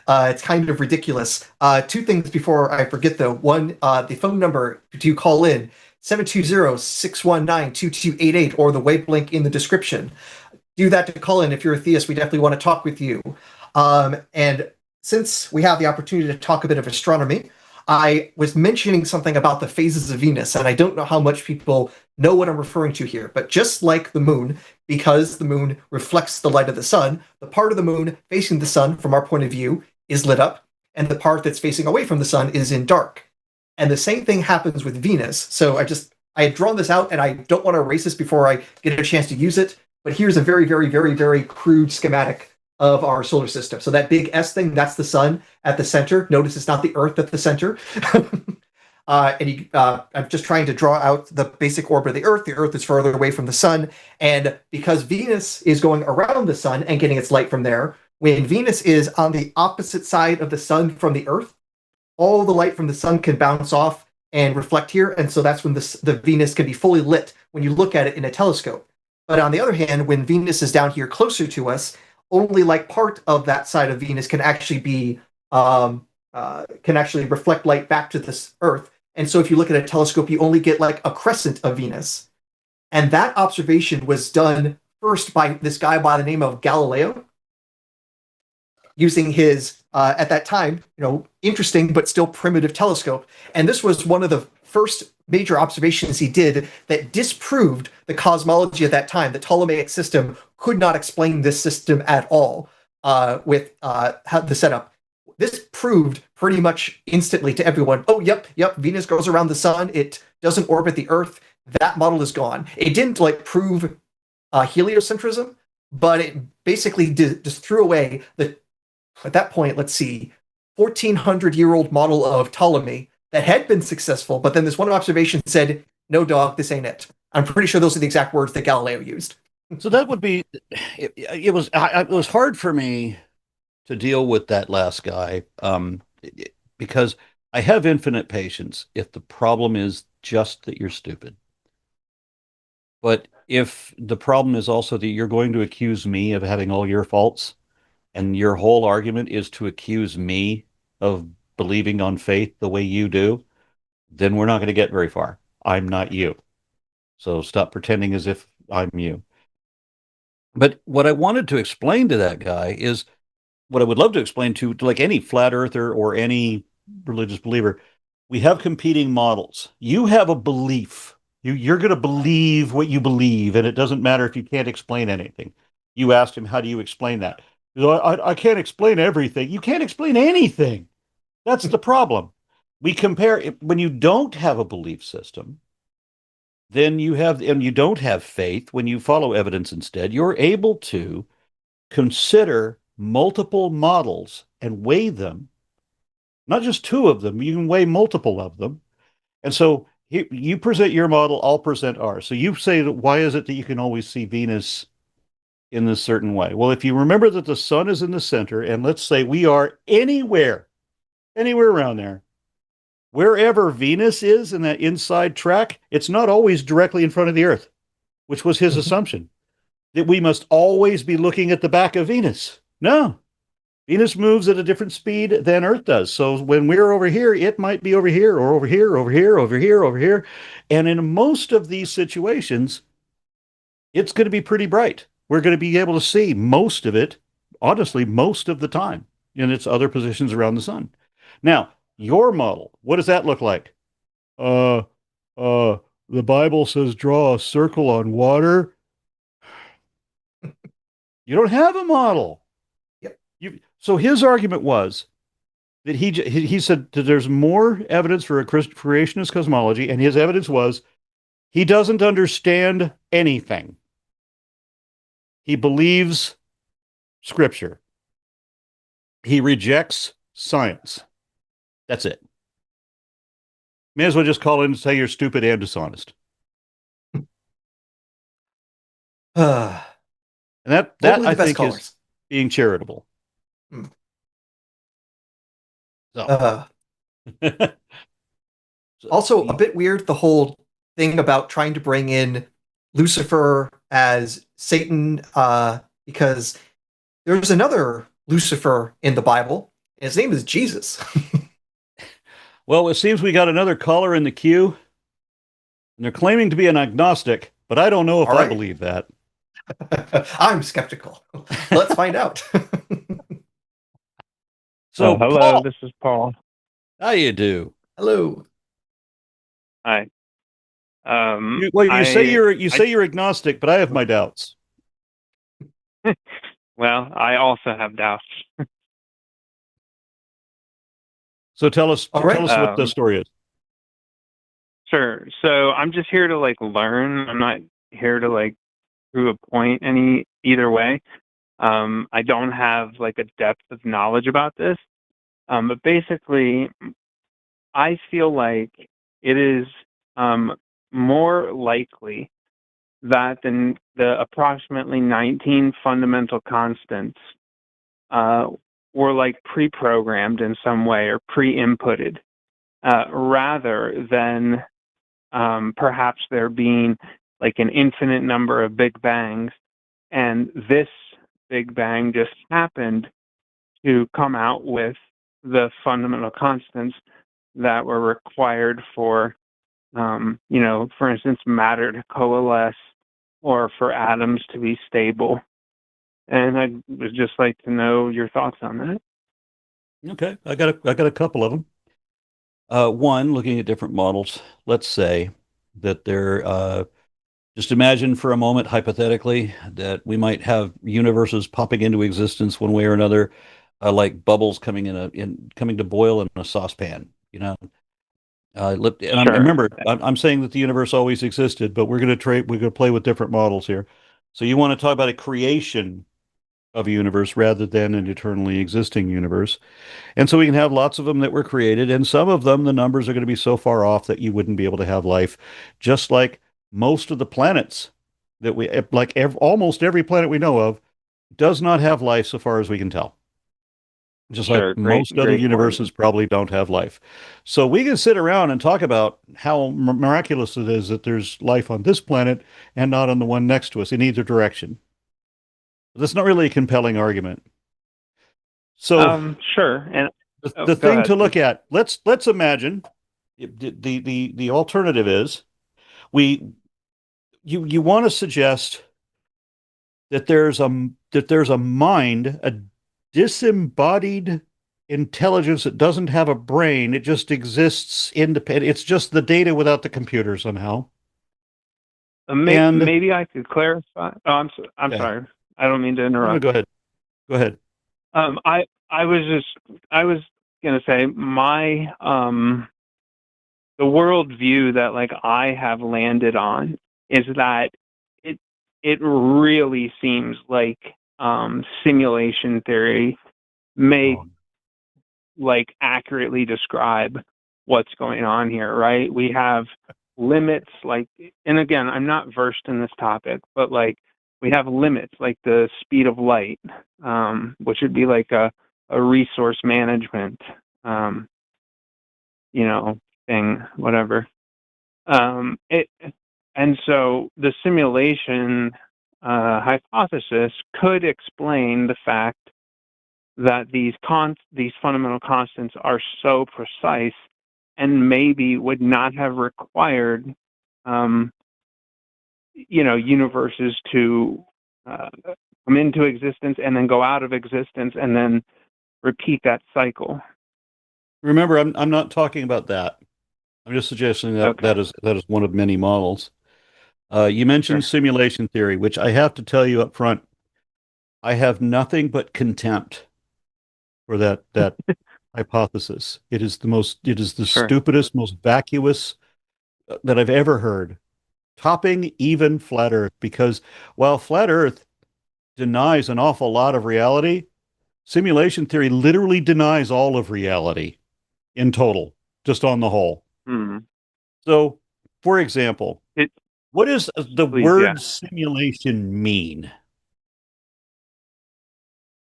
it's kind of ridiculous. Two things before I forget, though. One, the phone number to call in, 720-619-2288, or the web link in the description. Do that to call in if you're a theist. We definitely want to talk with you. And since we have the opportunity to talk a bit of astronomy, I was mentioning something about the phases of Venus, and I don't know how much people know what I'm referring to here, but just like the moon, because the moon reflects the light of the sun, the part of the moon facing the sun from our point of view is lit up, and the part that's facing away from the sun is in dark. And the same thing happens with Venus. So I had drawn this out, and I don't want to erase this before I get a chance to use it, but here's a very, very, very, very crude schematic of our solar system. So that big S thing, that's the sun at the center. Notice it's not the Earth at the center. I'm just trying to draw out the basic orbit of the Earth. The Earth is further away from the sun. And because Venus is going around the sun and getting its light from there, when Venus is on the opposite side of the sun from the Earth, all the light from the sun can bounce off and reflect here. And so that's when the Venus can be fully lit when you look at it in a telescope. But on the other hand, when Venus is down here closer to us, only like part of that side of Venus can actually be can actually reflect light back to this Earth. And so if you look at a telescope, you only get like a crescent of Venus. And that observation was done first by this guy by the name of Galileo, using his at that time, interesting but still primitive telescope. And this was one of the first major observations he did that disproved the cosmology of that time. The Ptolemaic system could not explain this system at all with the setup. This proved pretty much instantly to everyone, oh, yep, Venus goes around the sun. It doesn't orbit the Earth. That model is gone. It didn't prove heliocentrism, but it basically just threw away at that point, let's see, 1,400-year-old model of Ptolemy that had been successful, but then this one observation said, no, dog, this ain't it. I'm pretty sure those are the exact words that Galileo used. So that would be, it was hard for me to deal with that last guy because I have infinite patience if the problem is just that you're stupid. But if the problem is also that you're going to accuse me of having all your faults, and your whole argument is to accuse me of believing on faith the way you do, then we're not going to get very far. I'm not you. So stop pretending as if I'm you. But what I wanted to explain to that guy is what I would love to explain to like any flat earther or any religious believer. We have competing models. You have a belief. You're going to believe what you believe, and it doesn't matter if you can't explain anything. You asked him, how do you explain that? I can't explain everything. You can't explain anything. That's the problem. We compare when you don't have a belief system, then and you don't have faith. When you follow evidence instead, you're able to consider multiple models and weigh them, not just two of them. You can weigh multiple of them. And so you present your model, I'll present ours. So you say, why is it that you can always see Venus in this certain way? Well, if you remember that the sun is in the center, and let's say we are anywhere around there, wherever Venus is in that inside track, it's not always directly in front of the Earth, which was his assumption, that we must always be looking at the back of Venus. No, Venus moves at a different speed than Earth does. So when we're over here, it might be over here, or over here, over here, over here, over here. And in most of these situations, it's going to be pretty bright. We're going to be able to see most of it, honestly, most of the time in its other positions around the sun. Now, your model, what does that look like? The Bible says draw a circle on water. You don't have a model. Yep. So his argument was that he said that there's more evidence for a creationist cosmology, and his evidence was he doesn't understand anything. He believes scripture. He rejects science. That's it. May as well just call in and say you're stupid and dishonest. Uh, And that Hopefully I the best think is callers. being charitable. Hmm. So, Uh, so Also, a bit weird, the whole thing about trying to bring in Lucifer as Satan, because there's another Lucifer in the Bible, and his name is Jesus. well, it seems we got another caller in the queue, and they're claiming to be an agnostic, but I don't know if All I right. believe that. I'm skeptical. Let's find out. So, Hello, Paul, this is Paul. how you do? Hello. Hi. Well, I, you say you're agnostic, but I have my doubts. well, I also have doubts. So tell us All right. what the story is. Sure. So I'm just here to like learn. I'm not here to like prove a point either way. I don't have like a depth of knowledge about this. But basically, I feel like it is more likely that the approximately 19 fundamental constants uh, were like pre-programmed in some way or pre-inputted, rather than perhaps there being like an infinite number of Big Bangs, and this Big Bang just happened to come out with the fundamental constants that were required for, for instance, matter to coalesce or for atoms to be stable. And I would just like to know your thoughts on that. Okay, I got a couple of them. One, looking at different models, let's say that they're just imagine for a moment, hypothetically, that we might have universes popping into existence one way or another, like bubbles coming coming to boil in a saucepan. And Sure. remember, I'm saying that the universe always existed, but we're going to play with different models here. So you want to talk about a creation of a universe rather than an eternally existing universe. And so we can have lots of them that were created, and some of them, the numbers are going to be so far off that you wouldn't be able to have life, just like most of the planets that almost every planet we know of does not have life so far as we can tell. Just like Sure. most other Great point. universes probably don't have life. So we can sit around and talk about how miraculous it is that there's life on this planet and not on the one next to us in either direction. That's not really a compelling argument. So Sure. And the go thing ahead, to please. look at, let's imagine the alternative is we you want to suggest that there's a mind, a disembodied intelligence that doesn't have a brain. It just exists independent. It's just the data without the computer somehow. And Maybe I could clarify. Oh, I'm okay, sorry. I don't mean to no, interrupt. go ahead. Go ahead. I was gonna say the worldview that like I have landed on is that it it really seems like simulation theory may Oh, like accurately describe what's going on here, right? We have limits like, and again, I'm not versed in this topic, but like we have limits like the speed of light, which would be like a resource management, um, thing, whatever. It and so the simulation hypothesis could explain the fact that these fundamental constants are so precise and maybe would not have required universes to come into existence and then go out of existence and then repeat that cycle. remember, I'm not talking about that. I'm just suggesting that Okay, that is one of many models. You mentioned sure. simulation theory, which I have to tell you up front, I have nothing but contempt for that hypothesis. It is the Sure. stupidest, most vacuous that I've ever heard, topping even flat Earth. Because while flat Earth denies an awful lot of reality, simulation theory literally denies all of reality in total, just on the whole. Hmm. So, for example, It. What does the Please, word yeah. simulation mean?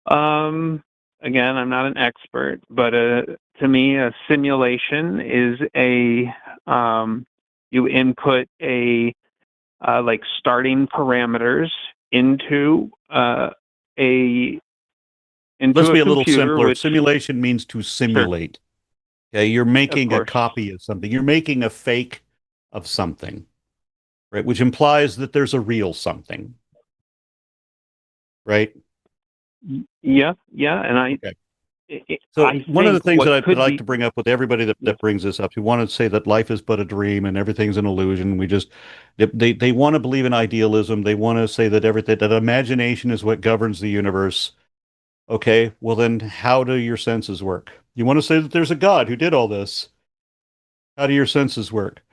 Again, I'm not an expert, but to me, a simulation is you input like starting parameters into Let's a be a little computer, simpler. which, Simulation means to sure, simulate. Okay, you're of making a course. copy of something. You're making a fake of something, right? Which implies that there's a real something, right? Yeah, and Okay. So I one of the think things what that I'd could like be, to bring up with everybody yeah, that brings this up, who want to say that life is but a dream and everything's an illusion. They want to believe in idealism. They want to say that everything, that imagination is what governs the universe. Okay, well then how do your senses work? You want to say that there's a God who did all this. How do your senses work?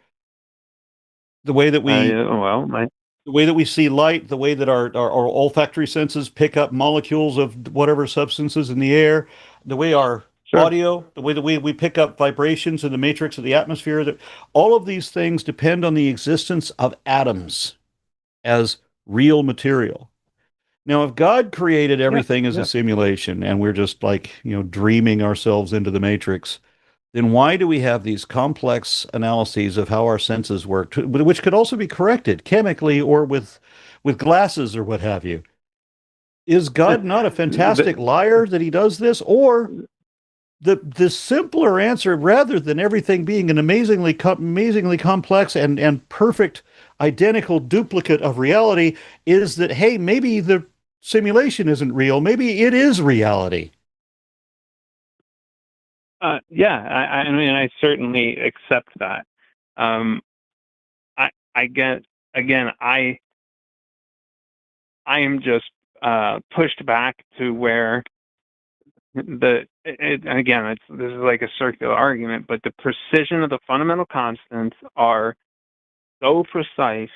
The way that we yeah, well, the way that we see light, the way that our olfactory senses pick up molecules of whatever substances in the air, the way our sure. audio, the way that we pick up vibrations in the matrix of the atmosphere, that all of these things depend on the existence of atoms as real material. Now, if God created Yeah, everything as a yeah. simulation and we're just like, dreaming ourselves into the matrix, then why do we have these complex analyses of how our senses work, which could also be corrected chemically or with glasses or what have you? Is God not a fantastic The- liar that he does this? Or the simpler answer, rather than everything being an amazingly complex and perfect identical duplicate of reality, is that, hey, maybe the simulation isn't real. Maybe it is reality. yeah, I mean, I certainly accept that. Um, I get, again, I am just pushed back to where again, this is like a circular argument, but the precision of the fundamental constants are so precise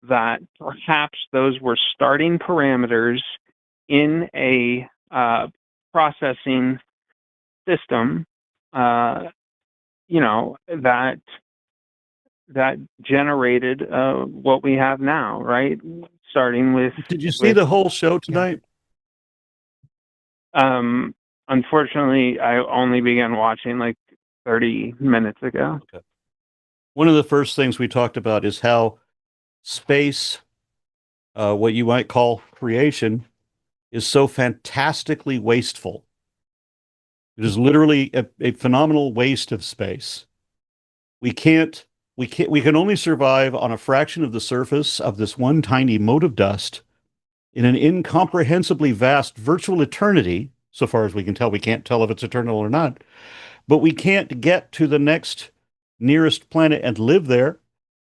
that perhaps those were starting parameters in a processing system, that generated what we have now, right? Starting Did you see with the whole show Yeah. tonight? um, unfortunately, I only began watching like 30 minutes ago. Okay. One of the first things we talked about is how space, what you might call creation, is so fantastically wasteful. It is literally a phenomenal waste of space. We can't, we can only survive on a fraction of the surface of this one tiny mote of dust in an incomprehensibly vast virtual eternity. So far as we can tell, we can't tell if it's eternal or not, but we can't get to the next nearest planet and live there.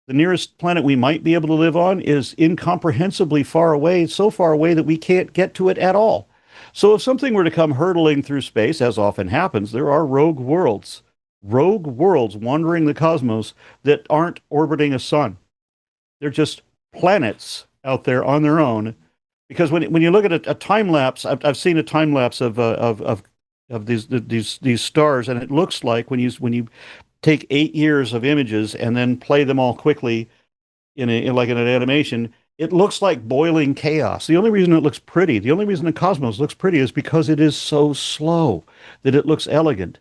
The nearest planet we might be able to live on is incomprehensibly far away, so far away that we can't get to it at all. So if something were to come hurtling through space, as often happens, there are rogue worlds wandering the cosmos that aren't orbiting a sun. They're just planets out there on their own. Because when you look at a time lapse, I've seen a time lapse of these stars, and it looks like when you take 8 years of images and then play them all quickly in an animation, it looks like boiling chaos. The only reason it looks pretty, the only reason the cosmos looks pretty is because it is so slow that it looks elegant.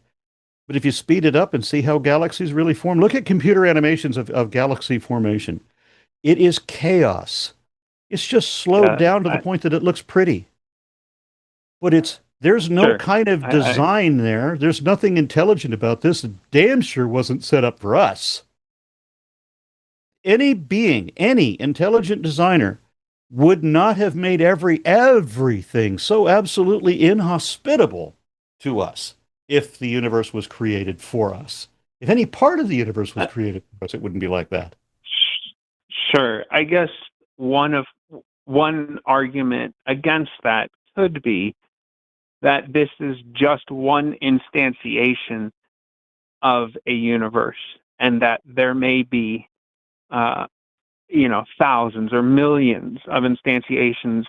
But if you speed it up and see how galaxies really form, look at computer animations of galaxy formation. It is chaos. It's just slowed Yeah, down to the point that it looks pretty. But there's no sure. kind of I design there. There's nothing intelligent about this. Damn sure wasn't set up for us. Any intelligent designer would not have made everything so absolutely inhospitable to us if the universe was created for us. If any part of the universe was created for us, it wouldn't be like that. Sure. I guess one argument against that could be that this is just one instantiation of a universe, and that there may be, thousands or millions of instantiations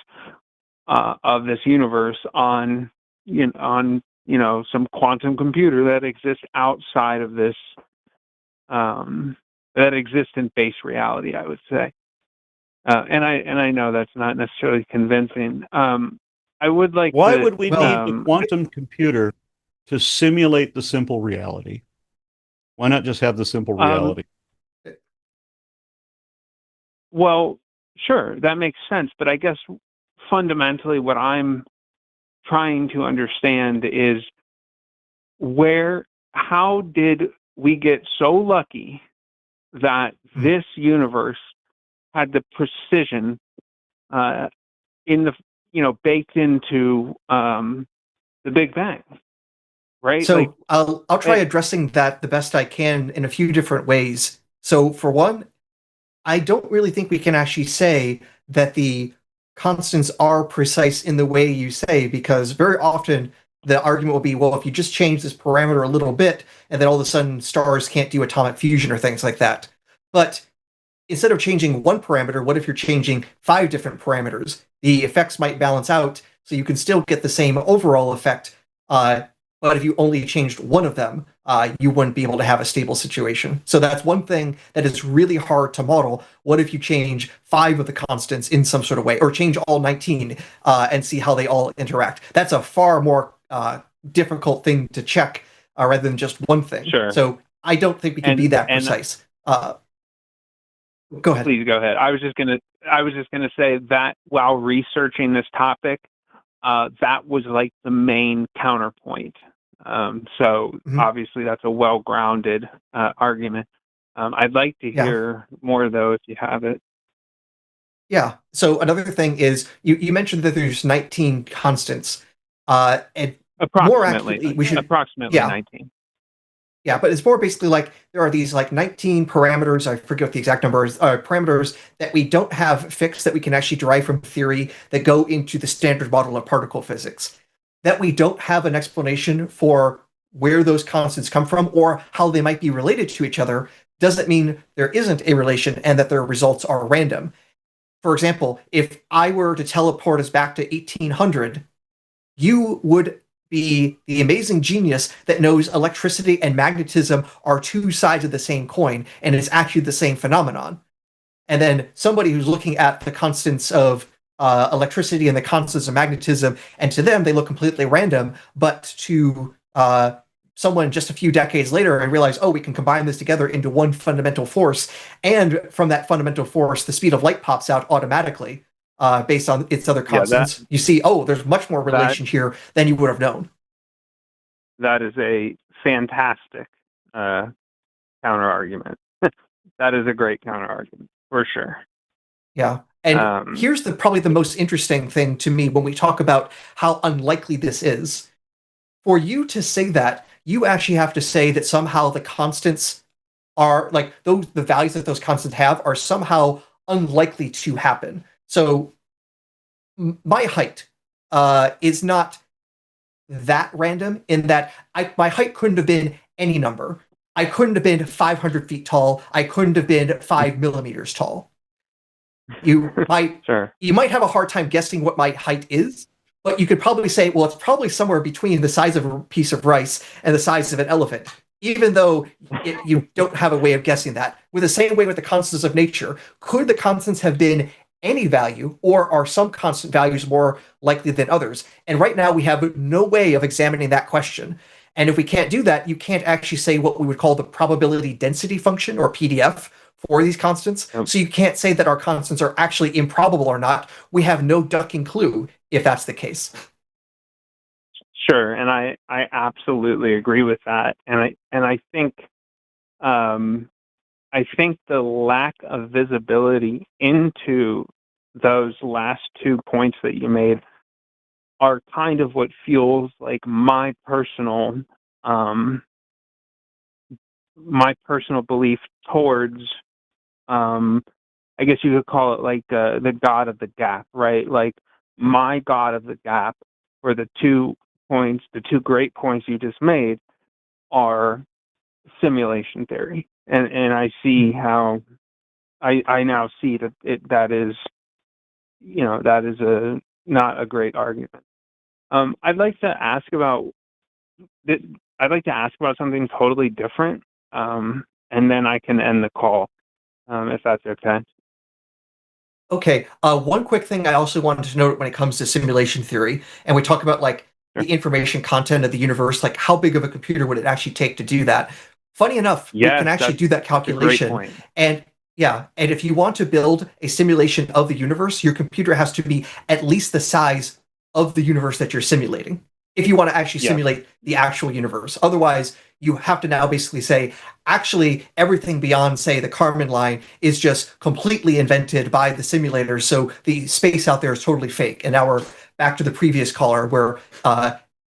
of this universe on some quantum computer that exists outside of this, that exists in base reality, I would say. And I know that's not necessarily convincing. I would like Why to. would we Well, need a quantum computer to simulate the simple reality? Why not just have the simple reality? Well, sure, that makes sense. But I guess fundamentally, what I'm trying to understand is how did we get so lucky that this universe had the precision in the baked into the Big Bang, right? So Like, I'll try addressing that the best I can in a few different ways. So for one, I don't really think we can actually say that the constants are precise in the way you say, because very often the argument will be, well, if you just change this parameter a little bit, and then all of a sudden stars can't do atomic fusion or things like that. But instead of changing one parameter, what if you're changing 5 different parameters? The effects might balance out, so you can still get the same overall effect. But if you only changed one of them, you wouldn't be able to have a stable situation. So that's one thing that is really hard to model. What if you change 5 of the constants in some sort of way, or change all 19 and see how they all interact? That's a far more difficult thing to check rather than just one thing. Sure. So I don't think we can be that precise. Go ahead. Please go ahead. I was just gonna say that while researching this topic, that was like the main counterpoint. So obviously that's a well-grounded argument. I'd like to hear more though, if you have it. Yeah. So another thing is you mentioned that there's 19 constants. And more accurately, we should approximately 19. Yeah, but it's more basically like there are these like 19 parameters, I forget what the exact numbers, parameters that we don't have fixed that we can actually derive from theory that go into the standard model of particle physics. That we don't have an explanation for where those constants come from or how they might be related to each other doesn't mean there isn't a relation and that their results are random. For example, if I were to teleport us back to 1800, you would be the amazing genius that knows electricity and magnetism are 2 sides of the same coin and it's actually the same phenomenon. And then somebody who's looking at the constants of electricity and the constants of magnetism, and to them they look completely random, but to someone just a few decades later and realize, oh, we can combine this together into one fundamental force, and from that fundamental force the speed of light pops out automatically. Based on its other constants, you see, oh, there's much more relation here than you would have known. That is a fantastic counter argument. That is a great counter argument for sure. Yeah, and here's probably the most interesting thing to me when we talk about how unlikely this is. For you to say that, you actually have to say that somehow the constants are like the values that those constants have are somehow unlikely to happen. So my height is not that random in that my height couldn't have been any number. I couldn't have been 500 feet tall. I couldn't have been 5 millimeters tall. You might have a hard time guessing what my height is, but you could probably say, well, it's probably somewhere between the size of a piece of rice and the size of an elephant, even though you don't have a way of guessing that. With the same way with the constants of nature, could the constants have been any value, or are some constant values more likely than others? And right now we have no way of examining that question. And if we can't do that, you can't actually say what we would call the probability density function, or PDF, for these constants. So you can't say that our constants are actually improbable or not. We have no ducking clue if that's the case. Sure, and I absolutely agree with that. And I think the lack of visibility into those last 2 points that you made are kind of what fuels like my personal belief towards I guess you could call it like the God of the gap, right? Like my God of the gap, for the 2 points, the 2 great points you just made, are simulation theory. And I see how I now see that that is not a great argument. I'd like to ask about something totally different, and then I can end the call, if that's okay. Okay, one quick thing I also wanted to note when it comes to simulation theory, and we talk about like Sure. the information content of the universe, like how big of a computer would it actually take to do that? Funny enough, we Yes, can actually do that that's a great calculation. point. And yeah, and if you want to build a simulation of the universe, your computer has to be at least the size of the universe that you're simulating. If you want to actually Yes. simulate the actual universe. Otherwise, you have to now basically say, actually, everything beyond, say, the Kármán line is just completely invented by the simulator. So the space out there is totally fake. And now we're back to the previous caller where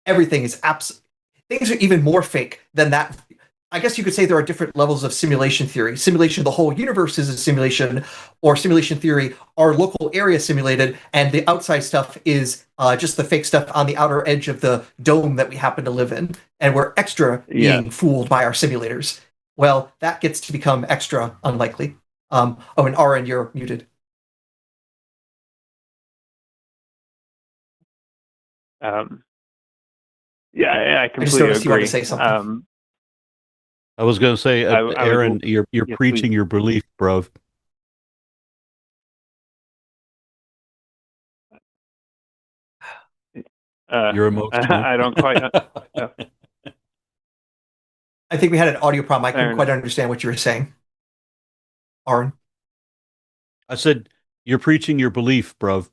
everything is things are even more fake than that. I guess you could say there are different levels of simulation theory. Simulation of the whole universe is a simulation, or simulation theory, our local area simulated, and the outside stuff is just the fake stuff on the outer edge of the dome that we happen to live in, and we're extra being fooled by our simulators. Well, that gets to become extra unlikely. Oh, and Aron, you're muted. Yeah, I I just completely noticed you wanted agree. to say something. I was going to say, I would- Aron, you're yes, preaching please. your belief, bro. You're emotional. I don't quite. I think we had an audio problem. I Fair couldn't quite enough. understand what you were saying. Aron? I said, you're preaching your belief, bro.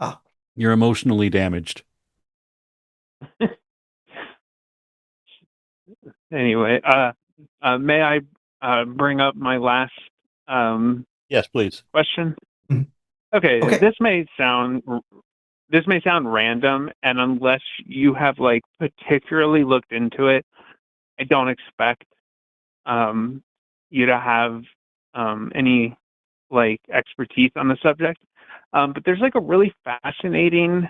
Ah. You're emotionally damaged. Anyway, may I bring up my last Yes, please. question? Mhm. Okay, Okay. this may sound random, and unless you have like particularly looked into it, I don't expect you to have any like expertise on the subject. But there's like a really fascinating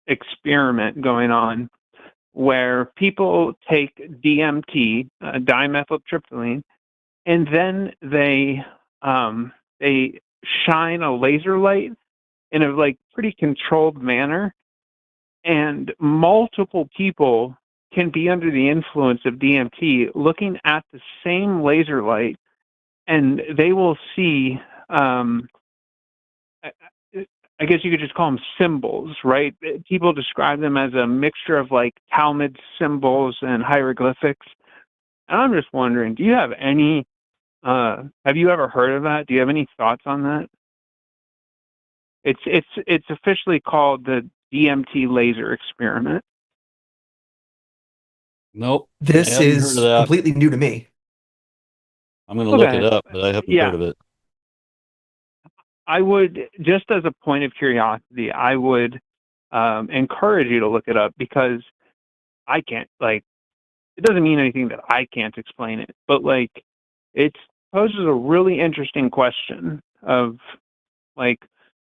experiment going on where people take DMT, dimethyltryptamine, and then they shine a laser light in a like pretty controlled manner, and multiple people can be under the influence of DMT looking at the same laser light, and they will see I I guess you could just call them symbols, right? People describe them as a mixture of like Talmud symbols and hieroglyphics. And I'm just wondering, do you have any, have you ever heard of that? Do you have any thoughts on that? It's officially called the DMT laser experiment. Nope. I This haven't heard of is that. completely new to me. I'm going to look it Okay. up, but I haven't Yeah. heard of it. I would, just as a point of curiosity, I would encourage you to look it up, because I can't, like, it doesn't mean anything that I can't explain it, but like, it poses a really interesting question of like,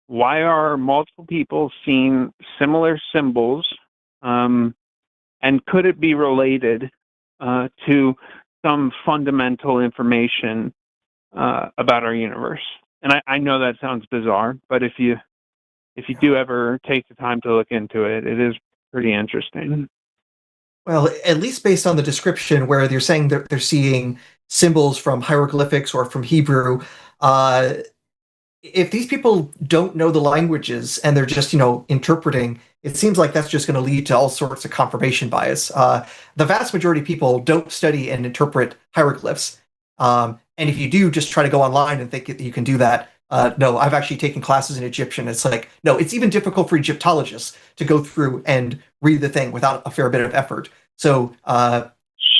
why are multiple people seeing similar symbols, and could it be related to some fundamental information about our universe? And I know that sounds bizarre, but if you do ever take the time to look into it, it is pretty interesting. Well, at least based on the description where they're saying that they're seeing symbols from hieroglyphics or from Hebrew, uh, if these people don't know the languages and they're just, interpreting, it seems like that's just going to lead to all sorts of confirmation bias. The vast majority of people don't study and interpret hieroglyphs. And if you do just try to go online and think that you can do that, no, I've actually taken classes in Egyptian. It's like, no, it's even difficult for Egyptologists to go through and read the thing without a fair bit of effort. So,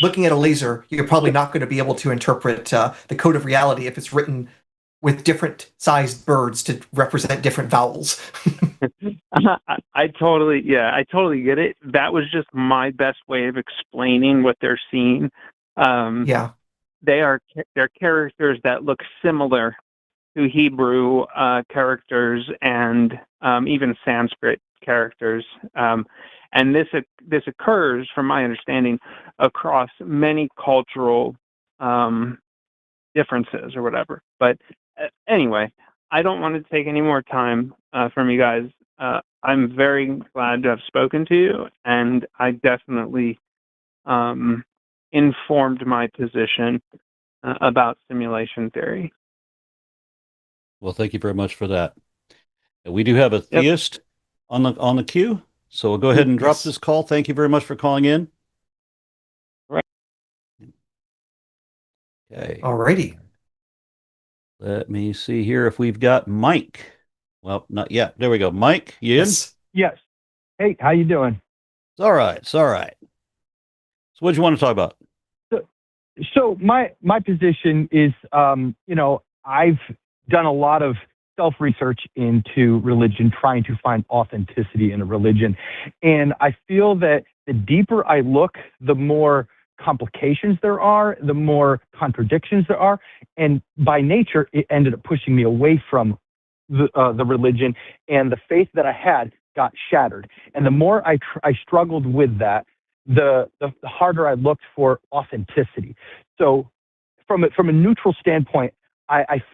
looking at a laser, you're probably not going to be able to interpret the code of reality if it's written with different sized birds to represent different vowels. I totally get it. That was just my best way of explaining what they're seeing. Yeah. They're characters that look similar to Hebrew characters and even Sanskrit characters. And this occurs, from my understanding, across many cultural differences or whatever. But anyway, I don't want to take any more time from you guys. I'm very glad to have spoken to you, and I definitely informed my position about simulation theory. Well, thank you very much for that. We do have a Yep. theist on the queue, so we'll go ahead and drop Yes. this call. Thank you very much for calling in. Right. Okay. Alrighty. Let me see here if we've got Mike. Well, not yet. There we go. Mike, you in? Yes. Yes. Hey, how you doing? It's all right. It's all right. So what do you want to talk about? So my position is, I've done a lot of self-research into religion, trying to find authenticity in a religion. And I feel that the deeper I look, the more complications there are, the more contradictions there are. And by nature, it ended up pushing me away from the religion, and the faith that I had got shattered. And the more I struggled with that, the harder I looked for authenticity. So from a neutral standpoint,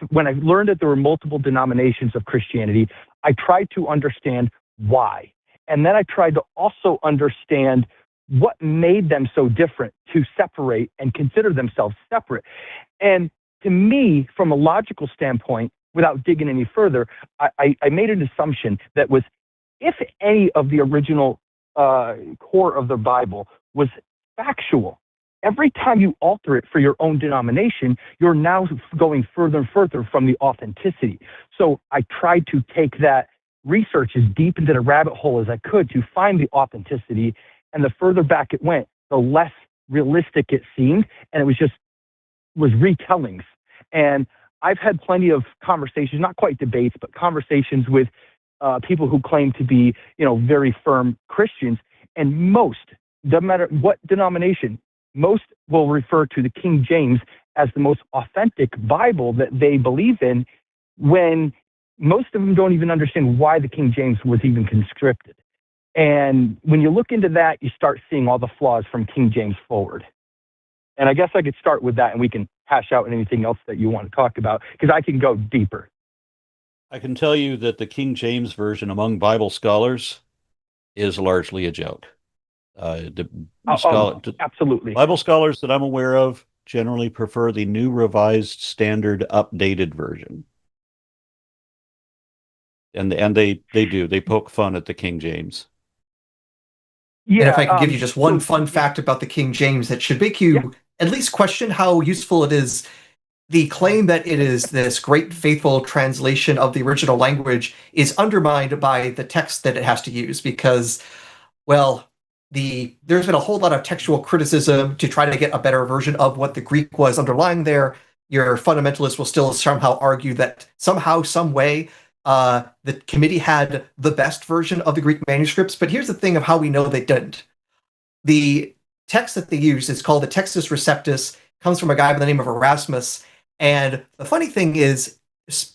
when I learned that there were multiple denominations of Christianity, I tried to understand why. And then I tried to also understand what made them so different to separate and consider themselves separate. And to me, from a logical standpoint, without digging any further, I made an assumption that was, if any of the original core of the Bible was factual, every time you alter it for your own denomination, you're now going further and further from the authenticity. So I tried to take that research as deep into the rabbit hole as I could to find the authenticity. And the further back it went, the less realistic it seemed. And it was retellings. And I've had plenty of conversations, not quite debates, but conversations with people who claim to be, very firm Christians. And most, doesn't matter what denomination, most will refer to the King James as the most authentic Bible that they believe in, when most of them don't even understand why the King James was even conscripted. And when you look into that, you start seeing all the flaws from King James forward. And I guess I could start with that, and we can hash out anything else that you want to talk about, because I can go deeper. I can tell you that the King James Version among Bible scholars is largely a joke. Absolutely. Bible scholars that I'm aware of generally prefer the New Revised Standard Updated Version. And they do. They poke fun at the King James. Yeah, and if I can give you just one fun fact about the King James that should make you at least question how useful it is. The claim that it is this great faithful translation of the original language is undermined by the text that it has to use, because, well, there's been a whole lot of textual criticism to try to get a better version of what the Greek was underlying there. Your fundamentalists will still somehow argue that somehow, some way, the committee had the best version of the Greek manuscripts. But here's the thing of how we know they didn't. The text that they used is called the Textus Receptus, comes from a guy by the name of Erasmus. And the funny thing is,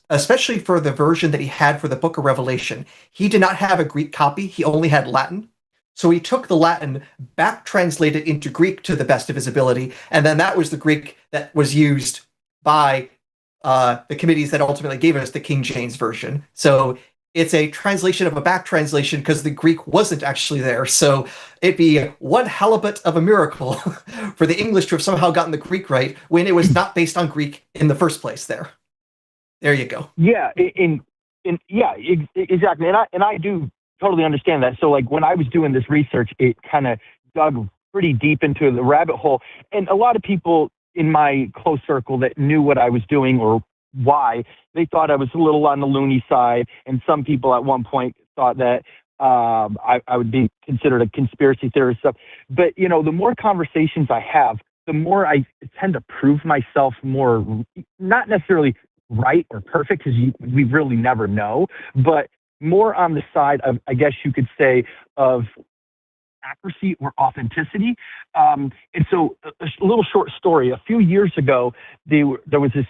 especially for the version that he had for the Book of Revelation, he did not have a Greek copy. He only had Latin. So he took the Latin, back translated into Greek to the best of his ability, and then that was the Greek that was used by the committees that ultimately gave us the King James Version. So it's a translation of a back translation because the Greek wasn't actually there. So it'd be one halibut of a miracle for the English to have somehow gotten the Greek right when it was not based on Greek in the first place there. There you go. Yeah, exactly. And I do totally understand that. So like when I was doing this research, it kind of dug pretty deep into the rabbit hole. And a lot of people in my close circle that knew what I was doing or why, they thought I was a little on the loony side. And some people at one point thought that I would be considered a conspiracy theorist stuff. But, the more conversations I have, the more I tend to prove myself more, not necessarily right or perfect, because we really never know, but more on the side of, I guess you could say, of accuracy or authenticity. And so a little short story. A few years ago, there was this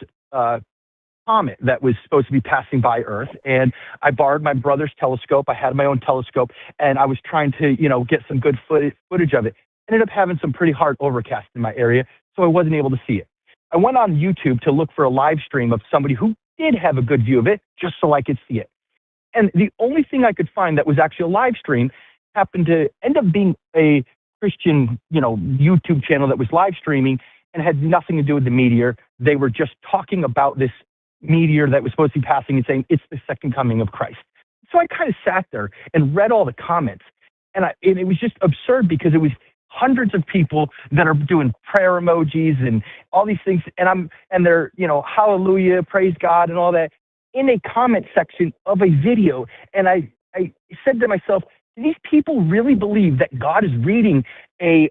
comet that was supposed to be passing by Earth, and I borrowed my brother's telescope. I had my own telescope, and I was trying to, get some good footage of it. Ended up having some pretty hard overcast in my area, so I wasn't able to see it. I went on YouTube to look for a live stream of somebody who did have a good view of it, just so I could see it. And the only thing I could find that was actually a live stream happened to end up being a Christian, YouTube channel that was live streaming and had nothing to do with the meteor. They were just talking about this meteor that was supposed to be passing and saying it's the second coming of Christ. So I kind of sat there and read all the comments, and it was just absurd because it was hundreds of people that are doing prayer emojis and all these things, and they're, you know, hallelujah, praise God, and all that in a comment section of a video. And I said to myself, do these people really believe that God is reading a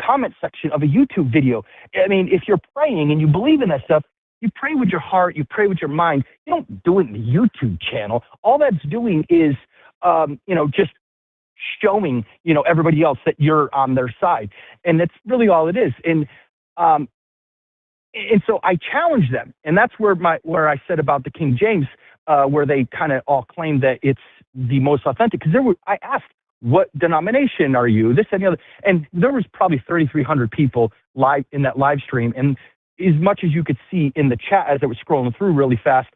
comment section of a YouTube video? I mean, if you're praying and you believe in that stuff, you pray with your heart, you pray with your mind. You don't do it in the YouTube channel. All that's doing is, you know, just showing, you know, everybody else that you're on their side. And that's really all it is. And so I challenged them. And that's where I said about the King James, where they kind of all claimed that it's the most authentic. Because I asked, what denomination are you? This and the other. And there was probably 3,300 people live in that live stream. And as much as you could see in the chat as it was scrolling through really fast,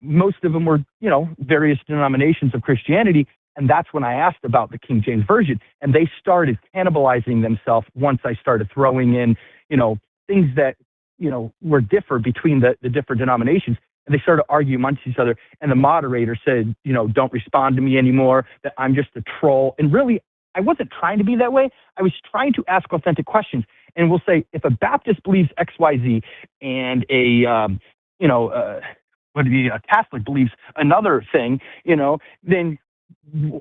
most of them were, you know, various denominations of Christianity. And that's when I asked about the King James Version. And they started cannibalizing themselves once I started throwing in, you know, things that, you know, were different between the different denominations. And they started arguing amongst each other. And the moderator said, you know, don't respond to me anymore, that I'm just a troll. And really, I wasn't trying to be that way. I was trying to ask authentic questions. And we'll say, if a Baptist believes X, Y, Z, and a Catholic believes another thing, you know, then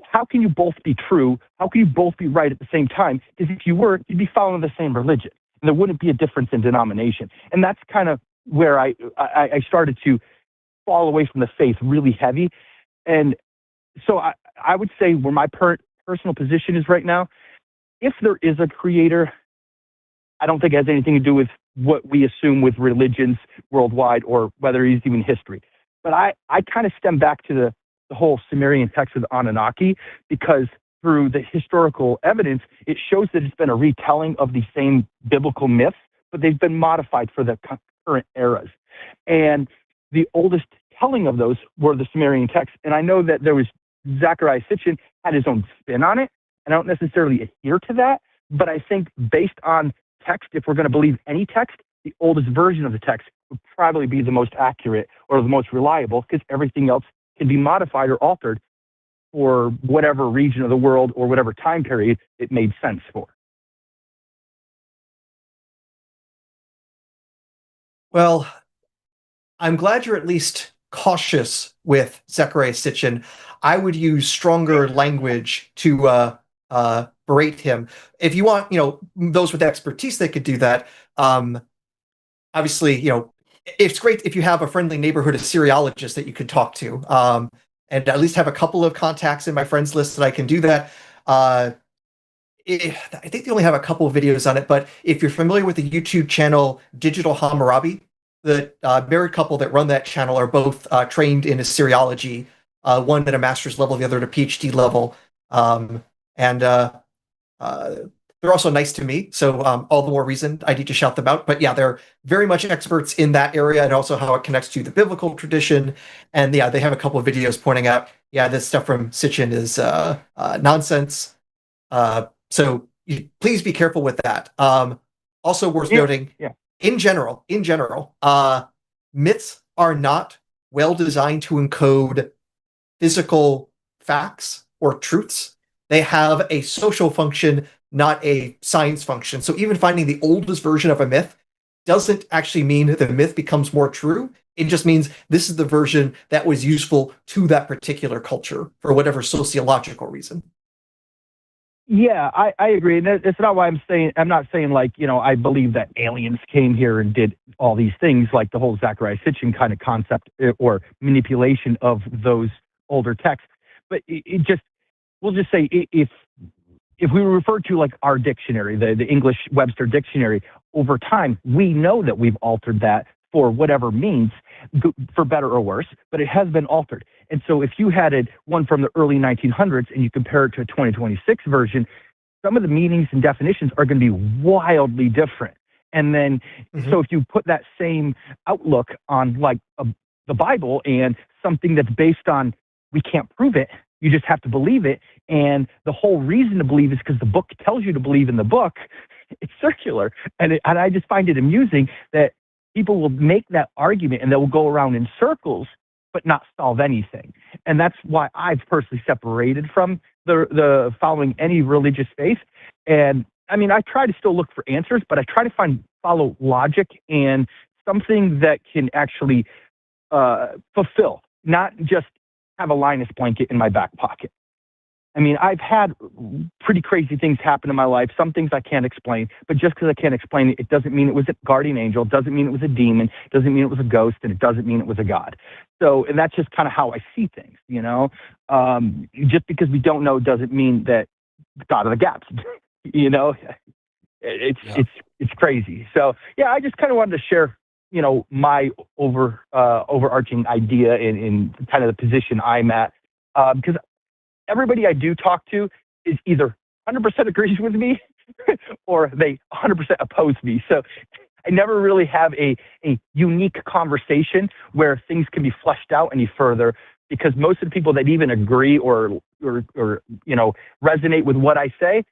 how can you both be true? How can you both be right at the same time? Because if you were, you'd be following the same religion. And there wouldn't be a difference in denomination. And that's kind of where I started to fall away from the faith really heavy. And so I would say where my personal position is right now, if there is a creator, I don't think it has anything to do with what we assume with religions worldwide or whether he's even history. But I kind of stem back to the whole Sumerian text of the Anunnaki, because through the historical evidence, it shows that it's been a retelling of the same biblical myths, but they've been modified for the current eras. And the oldest telling of those were the Sumerian texts. And I know that there was Zecharia Sitchin had his own spin on it, and I don't necessarily adhere to that, but I think based on text, if we're going to believe any text, the oldest version of the text would probably be the most accurate or the most reliable, because everything else can be modified or altered for whatever region of the world or whatever time period it made sense for. Well, I'm glad you're at least cautious with Zecharia Sitchin. I would use stronger language to berate him. If you want, you know, those with expertise, they could do that. Obviously, you know, it's great if you have a friendly neighborhood Assyriologist that you could talk to, and at least have a couple of contacts in my friends list that I can do that. I think they only have a couple of videos on it, but if you're familiar with the YouTube channel Digital Hammurabi, the married couple that run that channel are both trained in Assyriology, one at a master's level, the other at a PhD level. They're also nice to me, so all the more reason I need to shout them out. But yeah, they're very much experts in that area and also how it connects to the biblical tradition. And yeah, they have a couple of videos pointing out, yeah, this stuff from Sitchin is nonsense. So please be careful with that. Also worth noting, in general, myths are not well designed to encode physical facts or truths. They have a social function, not a science function. So even finding the oldest version of a myth doesn't actually mean that the myth becomes more true. It just means this is the version that was useful to that particular culture for whatever sociological reason. Yeah, I agree. And it's not why I'm not saying like, you know, I believe that aliens came here and did all these things, like the whole Zecharia Sitchin kind of concept or manipulation of those older texts. But we'll just say if we refer to like our dictionary, the English Webster Dictionary, over time, we know that we've altered that for whatever means, for better or worse, but it has been altered. And so if you had one from the early 1900s and you compare it to a 2026 version, some of the meanings and definitions are going to be wildly different. And then, so if you put that same outlook on like the Bible and something that's based on, we can't prove it, you just have to believe it. And the whole reason to believe is because the book tells you to believe in the book. It's circular. And I just find it amusing that people will make that argument and they will go around in circles, but not solve anything. And that's why I've personally separated from the following any religious faith. And I mean, I try to still look for answers, but I try to follow logic and something that can actually fulfill, not just have a Linus blanket in my back pocket. I mean, I've had pretty crazy things happen in my life. Some things I can't explain, but just because I can't explain it, it doesn't mean it was a guardian angel, it doesn't mean it was a demon, it doesn't mean it was a ghost, and it doesn't mean it was a god. So, and that's just kind of how I see things, you know? Just because we don't know doesn't mean that God of the gaps, you know? It's crazy. So, yeah, I just kind of wanted to share, you know, my overarching idea in kind of the position I'm at, because everybody I do talk to is either 100% agrees with me or they 100% oppose me. So I never really have a unique conversation where things can be fleshed out any further, because most of the people that even agree or you know, resonate with what I say,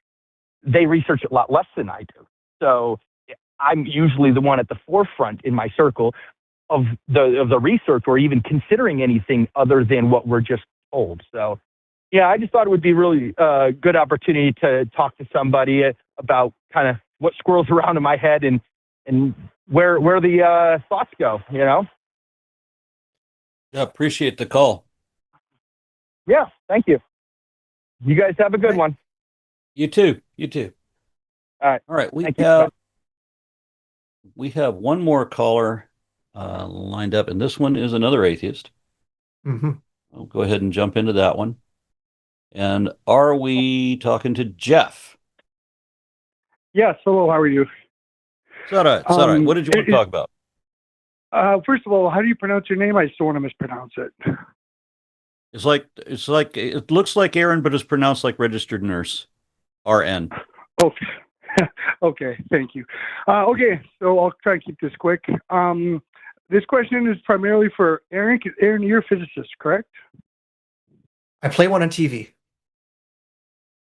they research it a lot less than I do. So I'm usually the one at the forefront in my circle of the research or even considering anything other than what we're just told. So yeah, I just thought it would be really a good opportunity to talk to somebody about kind of what swirls around in my head and where the thoughts go, you know? Yeah, appreciate the call. Yeah, thank you. You guys have a good one. You too. You too. All right. We have one more caller lined up, and this one is another atheist. Mm-hmm. I'll go ahead and jump into that one. And are we talking to Jeff? Yes. Hello. How are you? It's all right. It's all right. What did you want to talk about? First of all, how do you pronounce your name? I just don't want to mispronounce it. It's like it looks like Aron, but it's pronounced like registered nurse. RN. Okay. Okay. Thank you. Okay. So I'll try and keep this quick. This question is primarily for Aron. Aron, you're a physicist, correct? I play one on TV.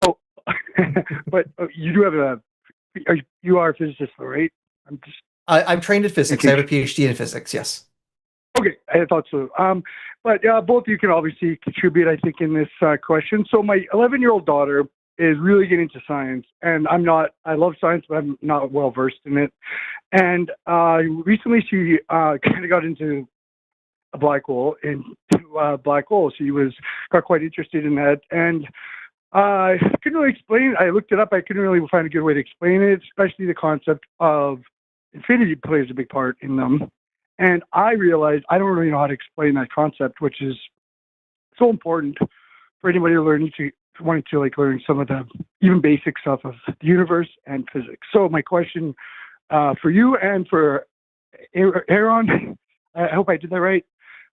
Oh, but you do have you are a physicist, though, right? I'm trained in physics. I have a PhD in physics. Yes. Okay, I thought so. But both of you can obviously contribute, I think, in this question. So my 11-year-old daughter is really getting into science, and I love science, but I'm not well versed in it. And recently she kind of got into a black hole, She got quite interested in that, and I couldn't really explain. I looked it up. I couldn't really find a good way to explain it, especially the concept of infinity plays a big part in them. And I realized I don't really know how to explain that concept, which is so important for anybody wanting to like learn some of the even basic stuff of the universe and physics. So my question for you and for Aron, I hope I did that right,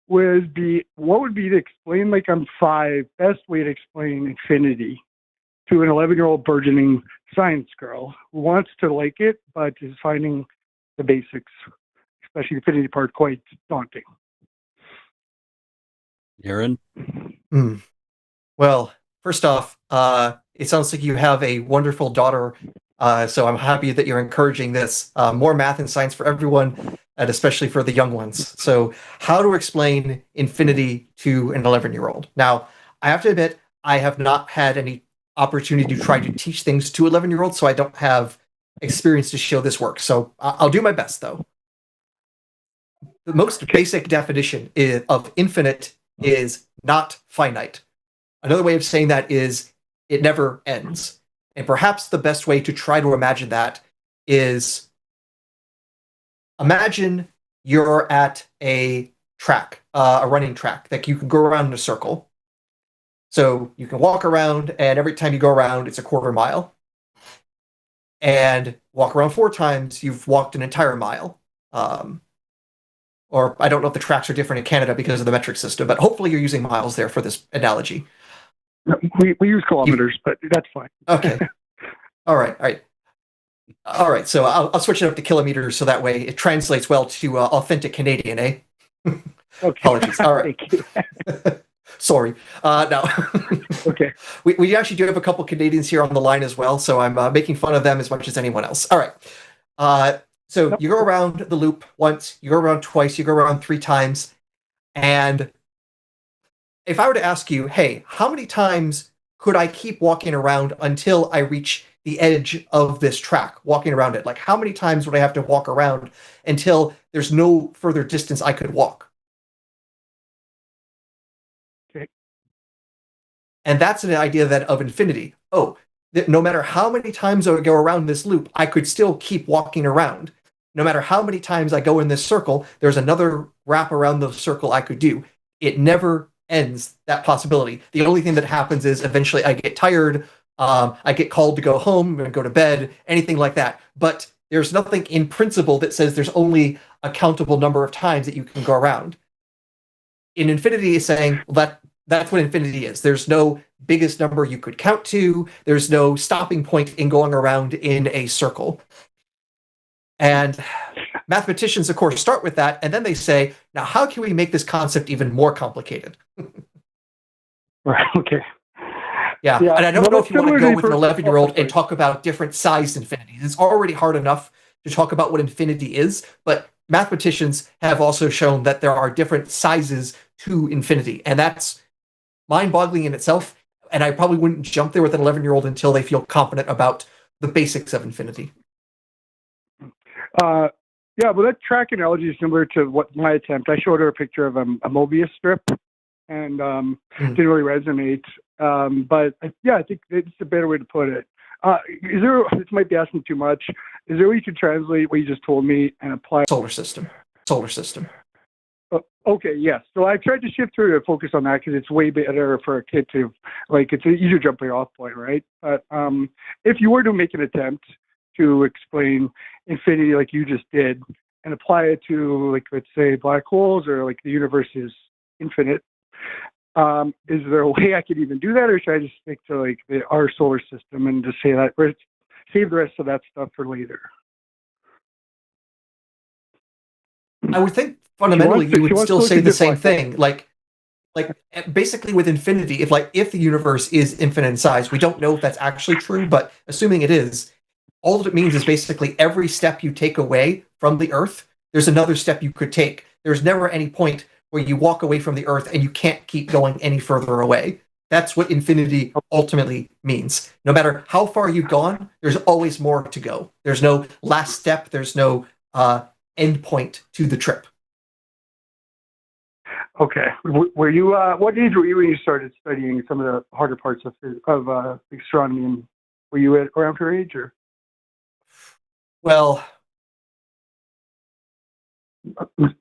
would be, what would be to explain, like I'm 5, best way to explain infinity to an 11-year-old burgeoning science girl who wants to like it, but is finding the basics, especially the infinity part, quite daunting. Aron? Well, first off, it sounds like you have a wonderful daughter, so I'm happy that you're encouraging this. More math and science for everyone, and especially for the young ones. So how to explain infinity to an 11-year-old. Now, I have to admit, I have not had any opportunity to try to teach things to 11-year-olds, so I don't have experience to show this works. So I'll do my best, though. The most basic definition of infinite is not finite. Another way of saying that is it never ends. And perhaps the best way to try to imagine that is, imagine you're at a track, a running track that you can go around in a circle. So you can walk around, and every time you go around, it's a quarter mile. And walk around 4 times, you've walked an entire mile. Or I don't know if the tracks are different in Canada because of the metric system, but hopefully you're using miles there for this analogy. We use kilometers, but that's fine. Okay. All right. So I'll switch it up to kilometers so that way it translates well to authentic Canadian, eh? Okay. Apologies. All right. Thank you. Sorry. No. Okay. We actually do have a couple Canadians here on the line as well, so I'm making fun of them as much as anyone else. All right. So you go around the loop once, you go around twice, you go around 3 times, and if I were to ask you, hey, how many times could I keep walking around until I reach the edge of this track, walking around it? Like, how many times would I have to walk around until there's no further distance I could walk? Okay. And that's an idea then of infinity. Oh, that no matter how many times I would go around this loop, I could still keep walking around. No matter how many times I go in this circle, there's another wrap around the circle I could do. It never ends, that possibility. The only thing that happens is eventually I get tired, I get called to go home and go to bed, anything like that. But there's nothing in principle that says there's only a countable number of times that you can go around. In infinity is saying, well, that's what infinity is. There's no biggest number you could count to. There's no stopping point in going around in a circle. And mathematicians, of course, start with that, and then they say, now how can we make this concept even more complicated? Right. Okay. Yeah. And I don't know if you want to go with an 11-year-old and talk about different sized infinities. It's already hard enough to talk about what infinity is, but mathematicians have also shown that there are different sizes to infinity, and that's mind-boggling in itself. And I probably wouldn't jump there with an 11-year-old until they feel confident about the basics of infinity. Yeah, well, that track analogy is similar to what my attempt. I showed her a picture of a Mobius strip, and didn't really resonate. But yeah, I think it's a better way to put it. Is there? This might be asking too much. Is there a way you could translate what you just told me and apply? Solar system. Solar system. Okay, yes. So I tried to shift her to focus on that because it's way better for a kid to, like, it's an easier jumping off point, right? But if you were to make an attempt to explain infinity like you just did and apply it to, like, let's say black holes, or like the universe is infinite, is there a way I could even do that, or should I just stick to like our solar system and just say that, or save the rest of that stuff for later? I would think fundamentally you would still say the same thing. Like basically with infinity, if the universe is infinite in size, we don't know if that's actually true, but assuming it is, all that it means is basically every step you take away from the Earth, there's another step you could take. There's never any point where you walk away from the Earth and you can't keep going any further away. That's what infinity ultimately means. No matter how far you've gone, there's always more to go. There's no last step. There's no end point to the trip. Okay. Were you? What age were you when you started studying some of the harder parts of astronomy? And were you around her age, or? Well,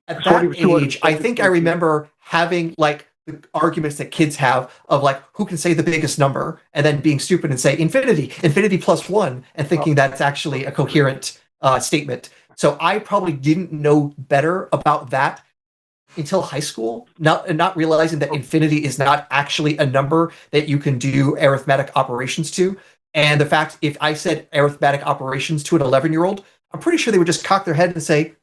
at that age, I think I remember having like the arguments that kids have of like who can say the biggest number, and then being stupid and say infinity plus 1, and thinking that's actually a coherent statement. So I probably didn't know better about that until high school, not realizing that infinity is not actually a number that you can do arithmetic operations to. And the fact, if I said arithmetic operations to an 11-year-old, I'm pretty sure they would just cock their head and say,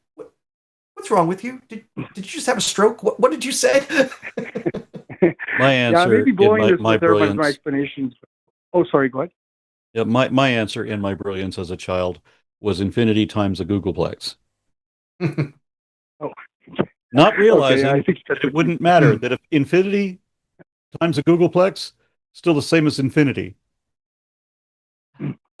"What's wrong with you? Did you just have a stroke? What did you say?" My answer, yeah, maybe blowing this my with brilliance. My explanations. Oh, sorry, go ahead. Yeah, my answer in my brilliance as a child was infinity times a googolplex. Oh. Not realizing I think that it wouldn't matter, that if infinity times a googolplex, still the same as infinity.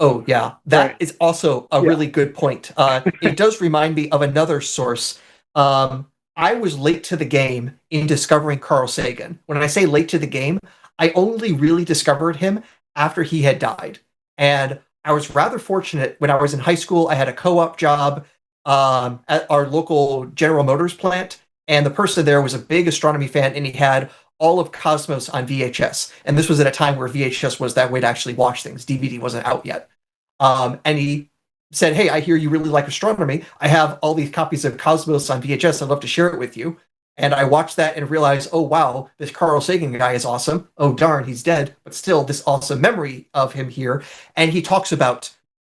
Oh, yeah. That is also a really good point. It does remind me of another source. I was late to the game in discovering Carl Sagan. When I say late to the game, I only really discovered him after he had died. And I was rather fortunate when I was in high school. I had a co-op job at our local General Motors plant, and the person there was a big astronomy fan, and he had all of Cosmos on VHS. And this was at a time where VHS was that way to actually watch things. DVD wasn't out yet. And he said, "Hey, I hear you really like astronomy. I have all these copies of Cosmos on VHS. I'd love to share it with you." And I watched that and realized, oh, wow, this Carl Sagan guy is awesome. Oh, darn, he's dead. But still, this awesome memory of him here. And he talks about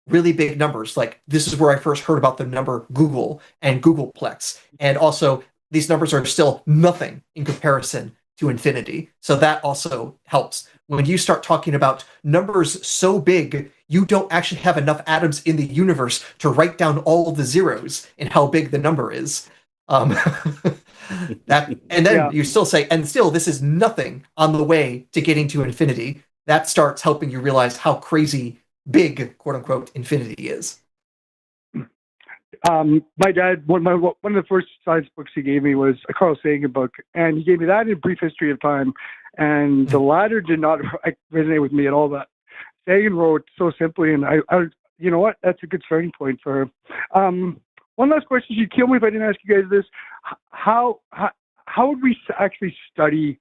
really big numbers. Like, this is where I first heard about the number Google and Googleplex. And also, these numbers are still nothing in comparison to infinity. So that also helps. When you start talking about numbers so big, you don't actually have enough atoms in the universe to write down all the zeros and how big the number is. That, and then you still say, and still this is nothing on the way to getting to infinity. That starts helping you realize how crazy big, quote unquote, infinity is. My dad, one of the first science books he gave me was a Carl Sagan book, and he gave me that in Brief History of Time, and the latter did not resonate with me at all. That Sagan wrote so simply, and I you know what, that's a good starting point for one last question. You'd kill me if I didn't ask you guys this. How would we actually study?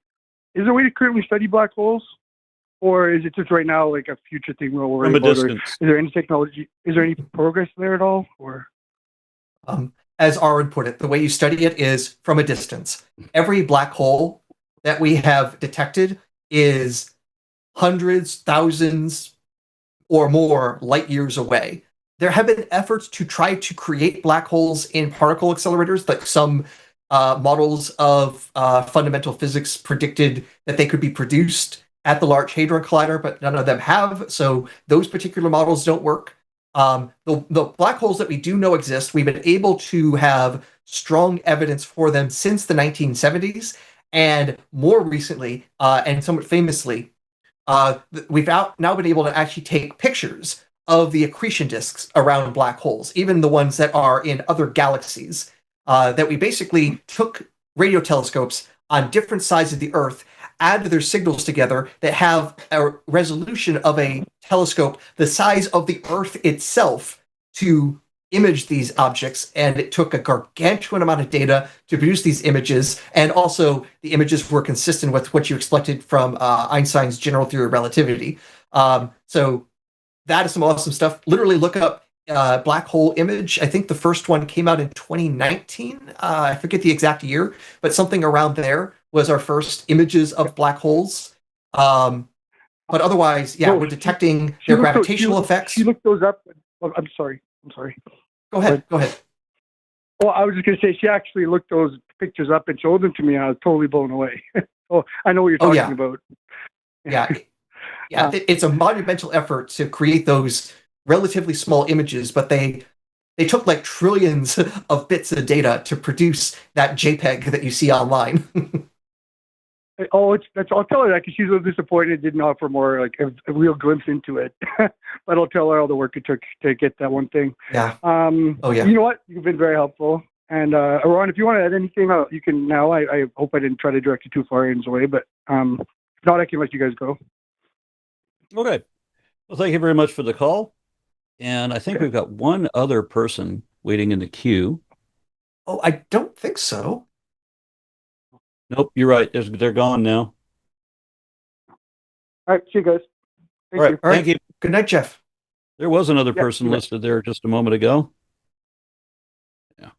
Is there a way to currently study black holes, or is it just right now like a future thing we'll worry about? Or is there any technology? Is there any progress there at all? Or as Aron put it, the way you study it is from a distance. Every black hole that we have detected is hundreds, thousands, or more light years away. There have been efforts to try to create black holes in particle accelerators, like some models of fundamental physics predicted that they could be produced at the Large Hadron Collider, but none of them have, so those particular models don't work. The black holes that we do know exist, we've been able to have strong evidence for them since the 1970s, and more recently, and somewhat famously, we've now been able to actually take pictures of the accretion disks around black holes, even the ones that are in other galaxies, that we basically took radio telescopes on different sides of the Earth, add their signals together that have a resolution of a telescope the size of the Earth itself to image these objects, and it took a gargantuan amount of data to produce these images, and also the images were consistent with what you expected from Einstein's general theory of relativity. So that is some awesome stuff. Literally look up black hole image. I think the first one came out in 2019. I forget the exact year, but something around there was our first images of black holes. But otherwise, yeah, we're detecting their gravitational effects. She looked those up. Oh, I'm sorry. Go ahead. Well, I was just going to say, she actually looked those pictures up and showed them to me. I was totally blown away. Oh, I know what you're talking about. Yeah. It's a monumental effort to create those relatively small images, but they took like trillions of bits of data to produce that JPEG that you see online. I'll tell her that, because she's a little disappointed it didn't offer more, like a real glimpse into it. But I'll tell her all the work it took to get that one thing. Yeah. You know what? You've been very helpful. And Aron, if you want to add anything, you can now. I hope I didn't try to direct you too far in his way, but if not, I can let you guys go. Okay. Well, thank you very much for the call. And I think we've got one other person waiting in the queue. Oh, I don't think so. Nope, you're right. They're gone now. All right, see you guys. Thank you. Good night, Jeff. There was another person listed there just a moment ago. Yeah.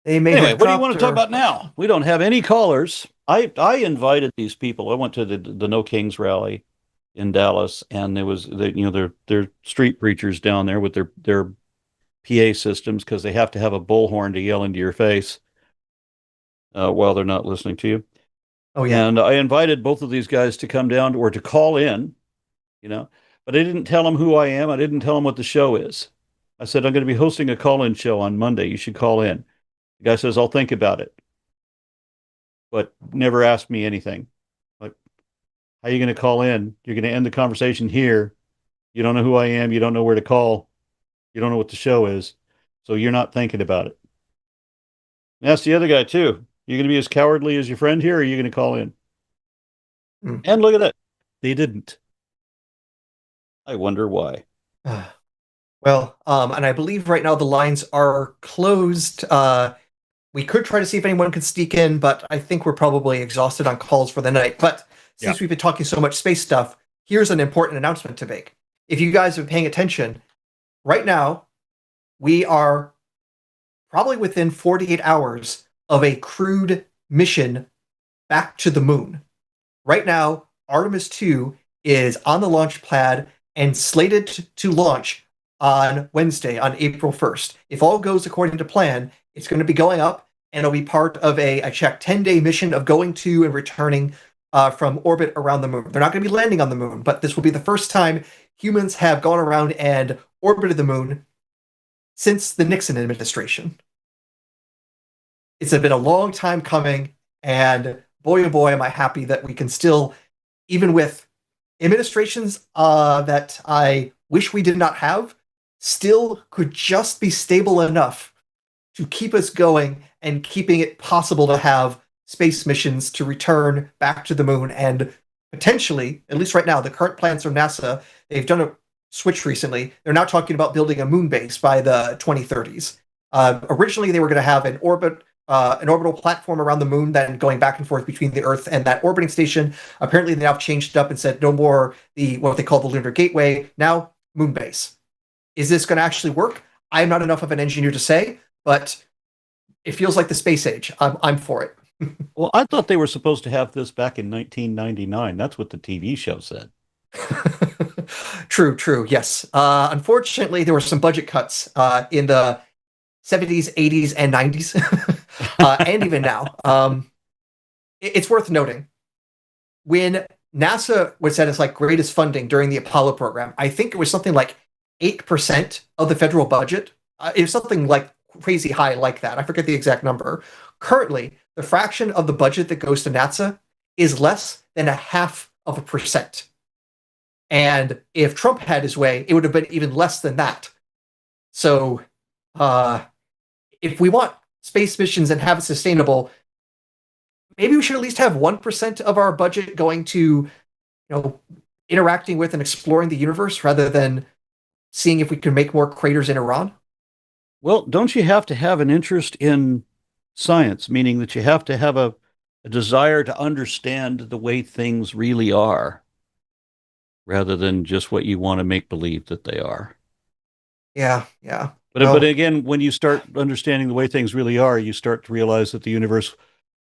Anyway, what do you want to talk about now? We don't have any callers. I invited these people. I went to the No Kings rally in Dallas, and there was they're street preachers down there with their PA systems, because they have to have a bullhorn to yell into your face while they're not listening to you. Oh yeah. And I invited both of these guys to come down or to call in, but I didn't tell them who I am. I didn't tell them what the show is. I said, I'm going to be hosting a call-in show on Monday. You should call in. The guy says, I'll think about it, but never asked me anything. Like, how are you going to call in? You're going to end the conversation here. You don't know who I am. You don't know where to call. You don't know what the show is. So you're not thinking about it. And that's the other guy too. You're going to be as cowardly as your friend here, or are you going to call in? And look at that. They didn't. I wonder why. Well, and I believe right now the lines are closed. We could try to see if anyone can sneak in, but I think we're probably exhausted on calls for the night. But since we've been talking so much space stuff, here's an important announcement to make. If you guys are paying attention, right now, we are probably within 48 hours of a crewed mission back to the moon. Right now, Artemis 2 is on the launch pad and slated to launch on Wednesday, on April 1st. If all goes according to plan, it's going to be going up and it'll be part of a 10-day mission of going to and returning from orbit around the moon. They're not going to be landing on the moon, but this will be the first time humans have gone around and orbited the moon since the Nixon administration. It's been a long time coming, and boy, oh boy, am I happy that we can still, even with administrations that I wish we did not have, still could just be stable enough to keep us going and keeping it possible to have space missions to return back to the moon. And potentially, at least right now, the current plans from NASA, they've done a switch recently. They're now talking about building a moon base by the 2030s. Originally, they were going to have an orbital platform around the moon, then going back and forth between the Earth and that orbiting station. Apparently, they now changed it up and said no more what they call the Lunar Gateway. Now, moon base. Is this going to actually work? I'm not enough of an engineer to say, but it feels like the space age. I'm for it. Well, I thought they were supposed to have this back in 1999. That's what the TV show said. True, yes. Unfortunately, there were some budget cuts in the 70s, 80s, and 90s, and even now. It's worth noting, when NASA was at its greatest funding during the Apollo program, I think it was something like 8% of the federal budget. It was something crazy high like that. I forget the exact number. Currently, the fraction of the budget that goes to NASA is less than 0.5%. And if Trump had his way, it would have been even less than that. So, if we want space missions and have it sustainable, maybe we should at least have 1% of our budget going to, interacting with and exploring the universe rather than seeing if we can make more craters in Iran. Well, don't you have to have an interest in science, meaning that you have to have a desire to understand the way things really are, rather than just what you want to make believe that they are? Yeah. But again, when you start understanding the way things really are, you start to realize that the universe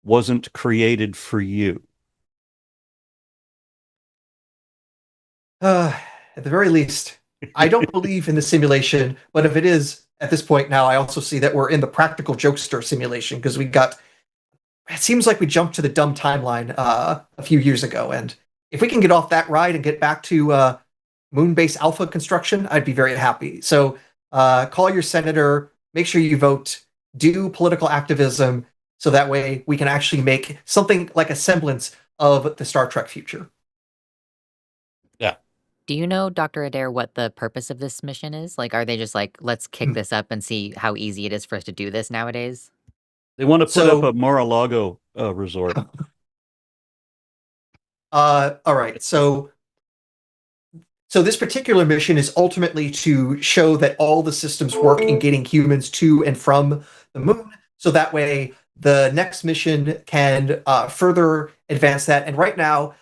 wasn't created for you. At the very least, I don't believe in the simulation, but if it is, at this point now, I also see that we're in the practical jokester simulation, because it seems like we jumped to the dumb timeline a few years ago, and if we can get off that ride and get back to moon base alpha construction, I'd be very happy. So call your senator, make sure you vote, do political activism, so that way we can actually make something like a semblance of the Star Trek future. Yeah. Do you know, Dr. Adair, what the purpose of this mission is? Are they just let's kick this up and see how easy it is for us to do this nowadays? They want to put up a Mar-a-Lago resort. All right. So this particular mission is ultimately to show that all the systems work in getting humans to and from the moon, so that way the next mission can further advance that. And right now,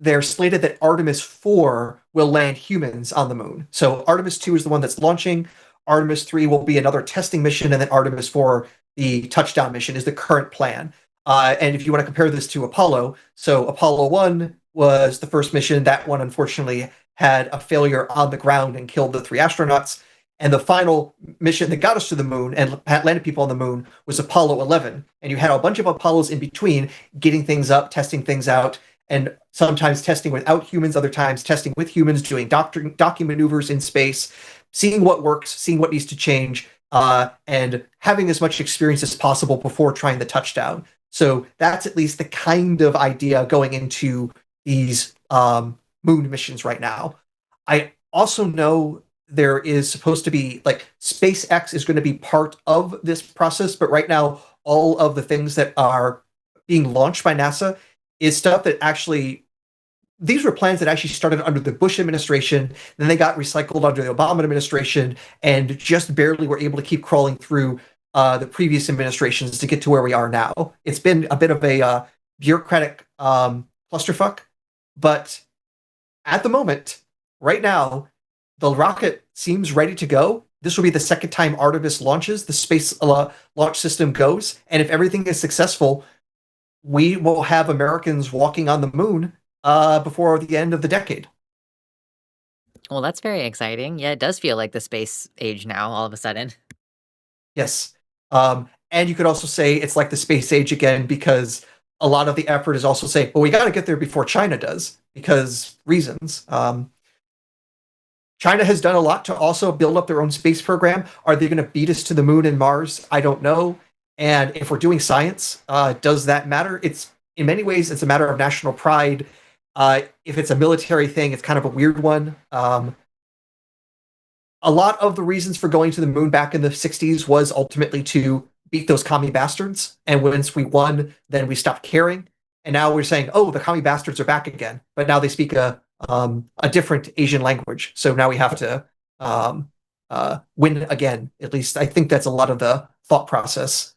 they're slated that Artemis 4 will land humans on the moon. So Artemis 2 is the one that's launching. Artemis 3 will be another testing mission, and then Artemis 4, the touchdown mission, is the current plan. And if you want to compare this to Apollo, so Apollo 1 was the first mission. That one, unfortunately, had a failure on the ground and killed the 3 astronauts. And the final mission that got us to the moon and landed people on the moon was Apollo 11. And you had a bunch of Apollos in between, getting things up, testing things out, and sometimes testing without humans, other times testing with humans, doing docking maneuvers in space, seeing what works, seeing what needs to change, and having as much experience as possible before trying the touchdown. So that's at least the kind of idea going into these moon missions right now. I also know there is supposed to be, SpaceX is going to be part of this process, but right now, all of the things that are being launched by NASA is stuff that these were plans that actually started under the Bush administration, then they got recycled under the Obama administration, and just barely were able to keep crawling through the previous administrations to get to where we are now. It's been a bit of a bureaucratic clusterfuck, but at the moment, right now, the rocket seems ready to go. This will be the second time Artemis launches, the space launch system goes, and if everything is successful, we will have Americans walking on the moon before the end of the decade. Well, that's very exciting. Yeah, it does feel like the space age now, all of a sudden. Yes. And you could also say it's like the space age again, because a lot of the effort is also saying, well, we got to get there before China does, because reasons. China has done a lot to also build up their own space program. Are they going to beat us to the moon and Mars? I don't know. And if we're doing science, does that matter? It's in many ways, it's a matter of national pride. If it's a military thing, it's kind of a weird one. A lot of the reasons for going to the moon back in the 60s was ultimately to beat those commie bastards. And once we won, then we stopped caring. And now we're saying, oh, the commie bastards are back again. But now they speak a different Asian language. So now we have to win again. At least I think that's a lot of the thought process,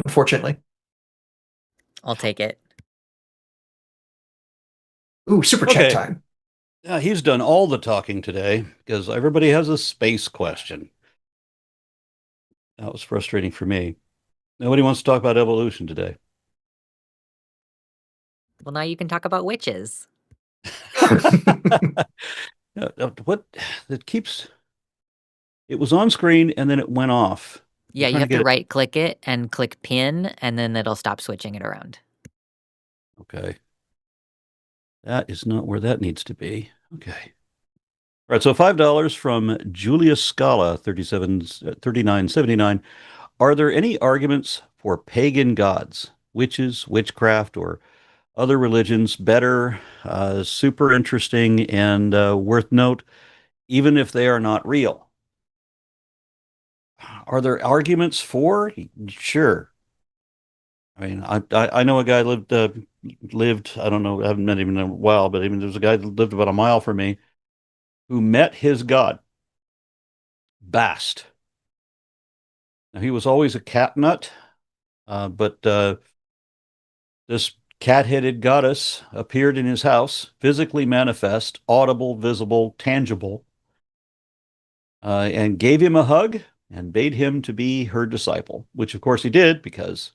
unfortunately. I'll take it. Ooh, super chat time. Yeah, he's done all the talking today because everybody has a space question. That was frustrating for me. Nobody wants to talk about evolution today. Well, now you can talk about witches. What that keeps it was on screen and then it went off. Yeah, you have to right click it and click pin, and then it'll stop switching it around. Okay. That is not where that needs to be. Okay. All right, so $5 from Julius Scala, 3979. Are there any arguments for pagan gods, witches, witchcraft, or other religions better, super interesting, and worth note, even if they are not real? Are there arguments for? Sure. I mean, I know a guy lived, I don't know, I haven't met him in a while, but even there's a guy that lived about a mile from me who met his god, Bast. Now, he was always a cat nut, but this cat-headed goddess appeared in his house, physically manifest, audible, visible, tangible, and gave him a hug and bade him to be her disciple, which of course he did, because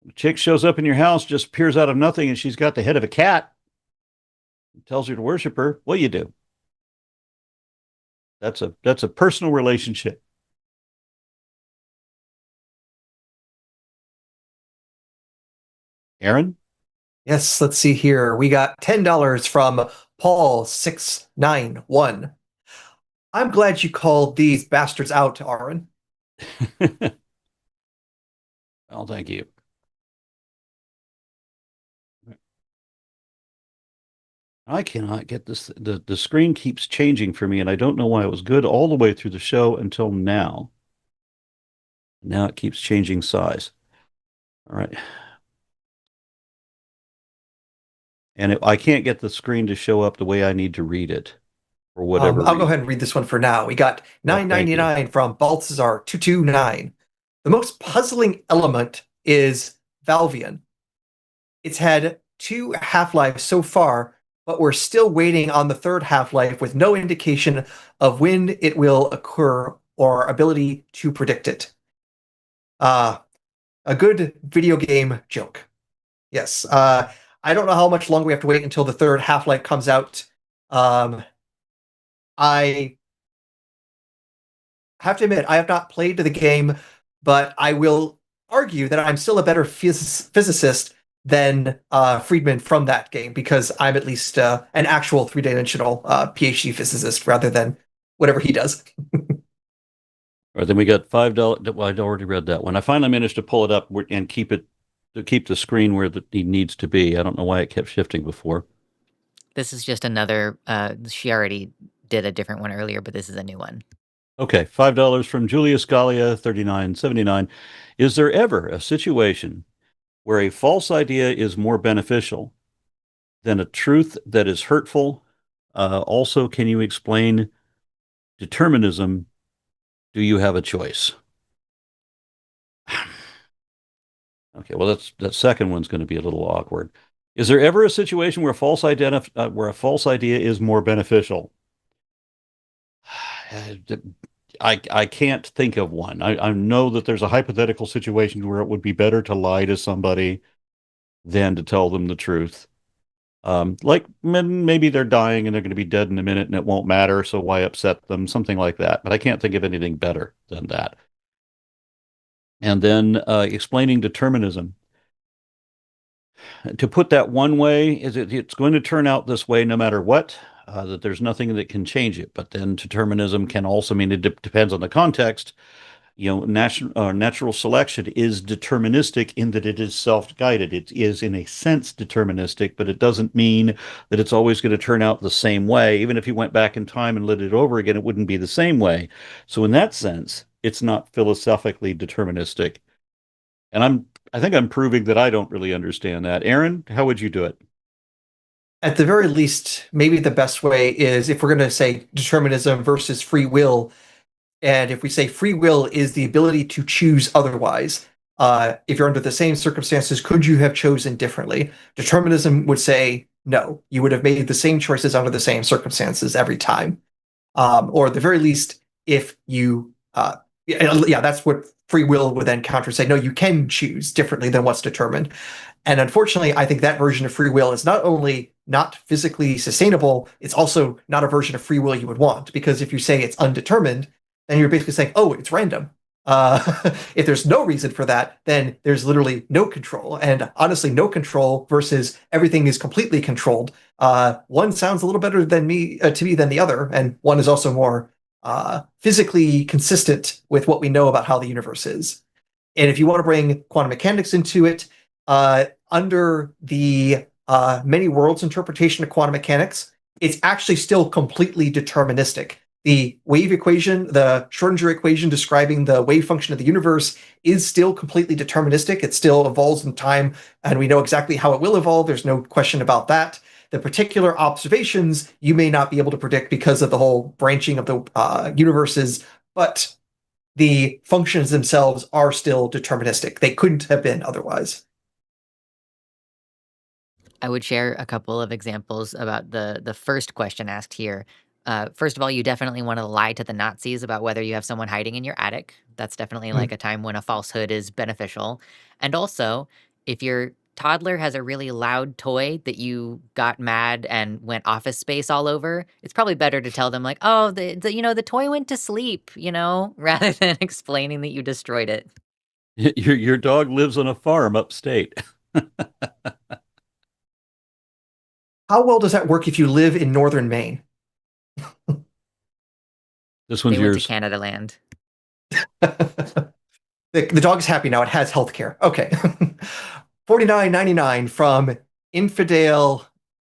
a chick shows up in your house, just appears out of nothing, and she's got the head of a cat, tells you to worship her. What do you do? That's a personal relationship. Aron? Yes, let's see here. We got $10 from Paul691. I'm glad you called these bastards out, Aron. Well, thank you. I cannot get this. The screen keeps changing for me, and I don't know why. It was good all the way through the show until now. Now it keeps changing size. All right. And I can't get the screen to show up the way I need to read it, or whatever. I'll go ahead and read this one for now. We got $9.99 from Balthazar229. The most puzzling element is Valvian. It's had 2 half-lives so far, but we're still waiting on the 3rd half-life with no indication of when it will occur or ability to predict it. A good video game joke. Yes. I don't know how much longer we have to wait until the 3rd half-life comes out. I have to admit, I have not played the game, but I will argue that I'm still a better physicist than Friedman from that game, because I'm at least an actual 3-dimensional PhD physicist rather than whatever he does. All right, then we got $5. Well, I'd already read that one. I finally managed to pull it up and keep the screen where it needs to be. I don't know why it kept shifting before. This is just another, she already did a different one earlier, but this is a new one. Okay, $5 from Julia Scalia, 3979. Is there ever a situation where a false idea is more beneficial than a truth that is hurtful? Also, can you explain determinism? Do you have a choice? Okay, well, that second one's going to be a little awkward. Is there ever a situation where a false idea is more beneficial? I can't think of one. I know that there's a hypothetical situation where it would be better to lie to somebody than to tell them the truth. Like maybe they're dying and they're going to be dead in a minute and it won't matter, so why upset them? Something like that. But I can't think of anything better than that. And then explaining determinism. To put that one way is it's going to turn out this way no matter what, that there's nothing that can change it. But then determinism can also mean it depends on the context. Natural selection is deterministic in that it is self-guided. It is, in a sense, deterministic, but it doesn't mean that it's always going to turn out the same way. Even if you went back in time and lit it over again, it wouldn't be the same way. So in that sense, it's not philosophically deterministic. And I think I'm proving that I don't really understand that. Aron, how would you do it? At the very least, maybe the best way is if we're going to say determinism versus free will, and if we say free will is the ability to choose otherwise, if you're under the same circumstances, could you have chosen differently? Determinism would say no, you would have made the same choices under the same circumstances every time. Or at the very least, if you, yeah, that's what free will would then counter say, no, you can choose differently than what's determined. And unfortunately, I think that version of free will is not only not physically sustainable, it's also not a version of free will you would want. Because if you say it's undetermined, then you're basically saying, oh, it's random. If there's no reason for that, then there's literally no control. And honestly, no control versus everything is completely controlled. One sounds a little better than to me than the other, and one is also more physically consistent with what we know about how the universe is. And if you want to bring quantum mechanics into it, under the many worlds interpretation of quantum mechanics, it's actually still completely deterministic. The wave equation, the Schrodinger equation describing the wave function of the universe, is still completely deterministic. It still evolves in time, and we know exactly how it will evolve. There's no question about that. The particular observations you may not be able to predict because of the whole branching of the universes, but the functions themselves are still deterministic. They couldn't have been otherwise. I would share a couple of examples about the first question asked here. First of all, you definitely want to lie to the Nazis about whether you have someone hiding in your attic. That's definitely like a time when a falsehood is beneficial. And also, if your toddler has a really loud toy that you got mad and went Office Space all over, it's probably better to tell them like, oh, the toy went to sleep, rather than explaining that you destroyed it. Your dog lives on a farm upstate. How well does that work if you live in northern Maine? This one's They went yours. to Canada Land. The dog's happy now. It has healthcare. Okay. $49.99 from Infidel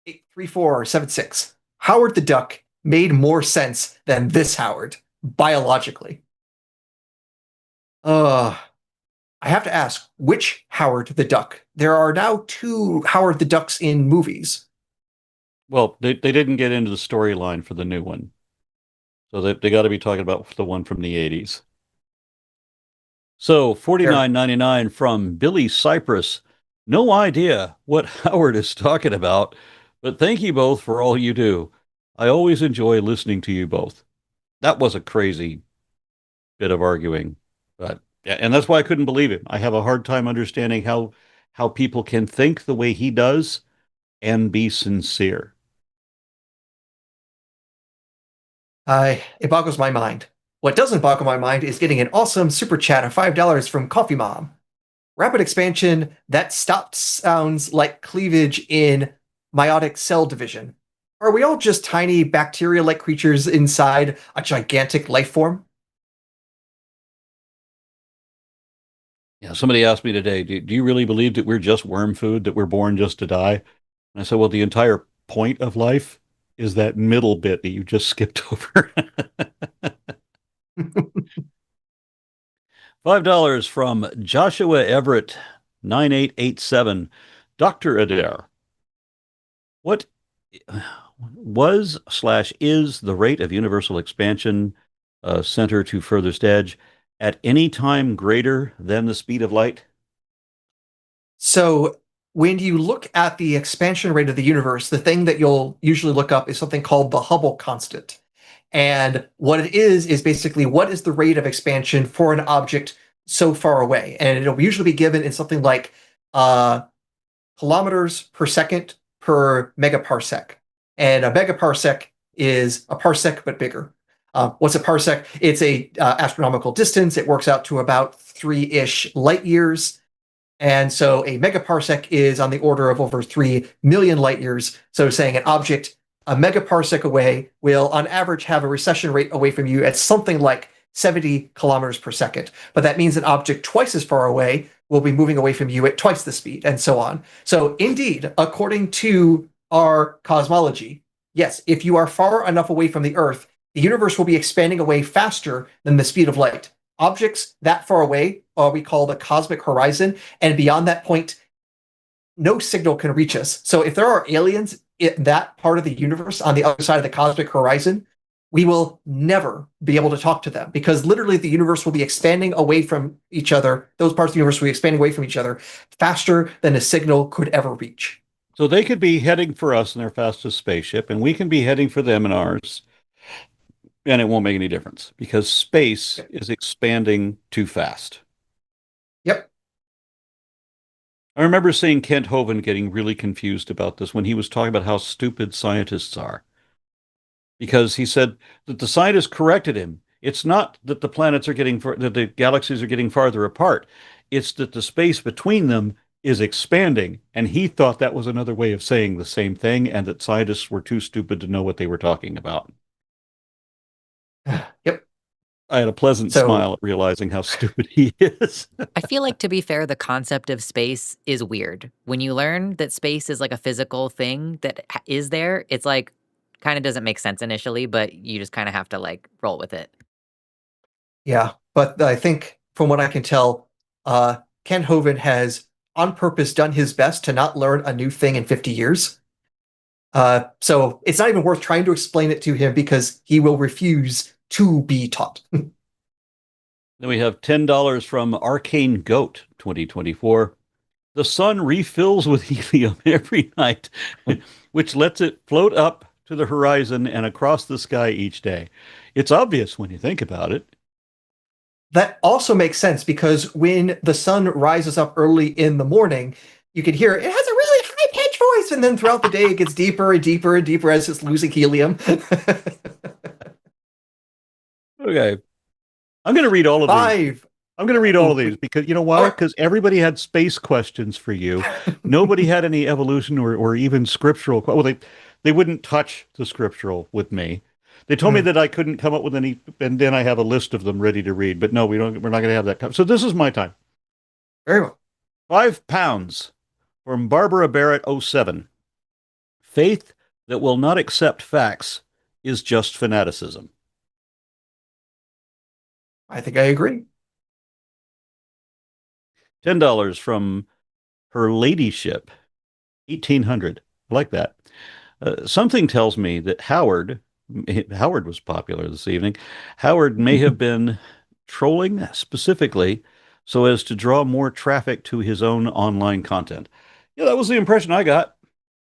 83476. Howard the Duck made more sense than this Howard, biologically. I have to ask, which Howard the Duck? There are now two Howard the Ducks in movies. Well, they didn't get into the storyline for the new one. So they got to be talking about the one from the 80s. So $49.99 from Billy Cypress. No idea what Howard is talking about, but thank you both for all you do. I always enjoy listening to you both. That was a crazy bit of arguing, but and that's why I couldn't believe him. I have a hard time understanding how people can think the way he does and be sincere. It boggles my mind. What doesn't boggle my mind is getting an awesome super chat of $5 from Coffee Mom. Rapid expansion that stopped sounds like cleavage in meiotic cell division. Are we all just tiny bacteria-like creatures inside a gigantic life form? Yeah, somebody asked me today, do you really believe that we're just worm food, that we're born just to die? And I said, well, the entire point of life is that middle bit that you just skipped over. $5 from Joshua Everett, 9887. Dr. Adair, what was/is the rate of universal expansion, center to furthest edge, at any time greater than the speed of light? So when you look at the expansion rate of the universe, the thing that you'll usually look up is something called the Hubble constant. And what it is basically what is the rate of expansion for an object so far away. And it'll usually be given in something like kilometers per second per megaparsec. And a megaparsec is a parsec but bigger. What's a parsec? It's a astronomical distance. It works out to about 3-ish light years. And so a megaparsec is on the order of over 3 million light years. So saying an object a megaparsec away will on average have a recession rate away from you at something like 70 kilometers per second. But that means an object twice as far away will be moving away from you at twice the speed, and so on. So indeed, according to our cosmology, yes, if you are far enough away from the Earth, the universe will be expanding away faster than the speed of light. Objects that far away are we call the cosmic horizon, and beyond that point, no signal can reach us. So if there are aliens in that part of the universe on the other side of the cosmic horizon, we will never be able to talk to them because literally the universe will be expanding away from each other. Those parts of the universe will be expanding away from each other faster than a signal could ever reach. So they could be heading for us in their fastest spaceship, and we can be heading for them in ours, and it won't make any difference because space is expanding too fast. Yep. I remember seeing Kent Hovind getting really confused about this when he was talking about how stupid scientists are. Because he said that the scientists corrected him. It's not that the planets are that the galaxies are getting farther apart. It's that the space between them is expanding. And he thought that was another way of saying the same thing and that scientists were too stupid to know what they were talking about. Yep. I had a pleasant smile at realizing how stupid he is. I feel like, to be fair, the concept of space is weird. When you learn that space is like a physical thing that is there, it's like, kind of doesn't make sense initially, but you just kind of have to like roll with it. Yeah, but I think from what I can tell, Ken Hovind has on purpose done his best to not learn a new thing in 50 years. So it's not even worth trying to explain it to him because he will refuse to be taught. Then we have $10 from Arcane Goat 2024. The sun refills with helium every night, which lets it float up to the horizon and across the sky each day. It's obvious when you think about it. That also makes sense because when the sun rises up early in the morning, you can hear it has a really high-pitched voice, and then throughout the day it gets deeper and deeper and deeper as it's losing helium. Okay. I'm going to read all of these. I'm going to read all of these because you know why? Because everybody had space questions for you. Nobody had any evolution or even scriptural. Well, they wouldn't touch the scriptural with me. They told me that I couldn't come up with any, and then I have a list of them ready to read. But no, we're not going to have that. So this is my time. Very well. £5 from Barbara Barrett 07. Faith that will not accept facts is just fanaticism. I think I agree. $10 from Her Ladyship 1800. I like that. Something tells me that Howard was popular this evening. Howard may have been trolling specifically so as to draw more traffic to his own online content. Yeah, that was the impression I got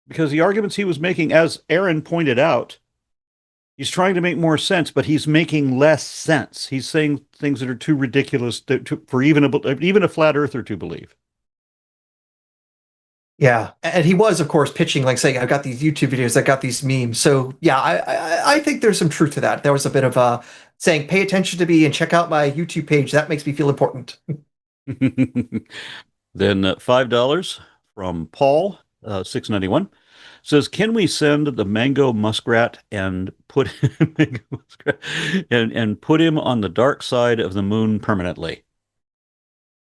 because the arguments he was making, as Aron pointed out, he's trying to make more sense, but he's making less sense. He's saying things that are too ridiculous for even a flat earther to believe. Yeah, and he was, of course, pitching, like saying, I've got these YouTube videos, I've got these memes. So yeah, I think there's some truth to that. There was a bit of saying, pay attention to me and check out my YouTube page. That makes me feel important. Then $5 from Paul, 691, says, can we send the mango muskrat and put and put him on the dark side of the moon permanently?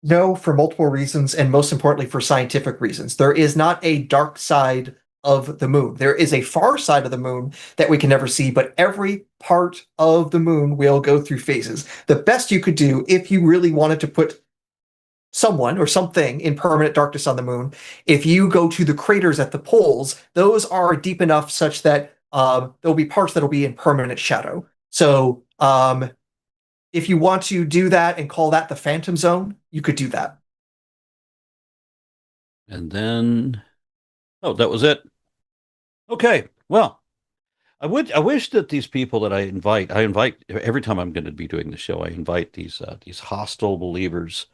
No, for multiple reasons, and most importantly, for scientific reasons. There is not a dark side of the moon. There is a far side of the moon that we can never see, but every part of the moon will go through phases. The best you could do if you really wanted to put someone or something in permanent darkness on the moon, if you go to the craters at the poles, those are deep enough such that there'll be parts that'll be in permanent shadow. So if you want to do that and call that the phantom zone, you could do that. And then, oh, that was it. Okay, well, I wish that these people that I invite every time I'm going to be doing the show, I invite these hostile believers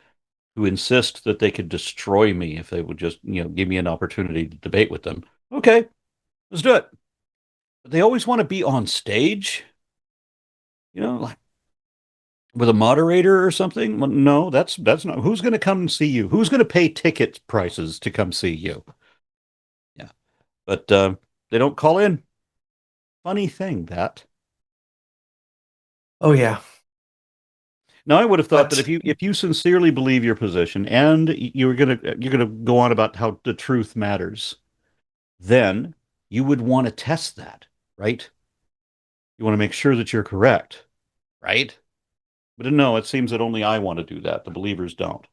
who insist that they could destroy me if they would just, give me an opportunity to debate with them. Okay, let's do it. But they always want to be on stage. Like with a moderator or something. Well, no, that's not. Who's going to come and see you? Who's going to pay ticket prices to come see you? Yeah, but they don't call in. Funny thing that. Oh yeah. Now, I would have thought that if you sincerely believe your position and you're gonna go on about how the truth matters, then you would want to test that, right? You want to make sure that you're correct, right? But no, it seems that only I want to do that. The believers don't.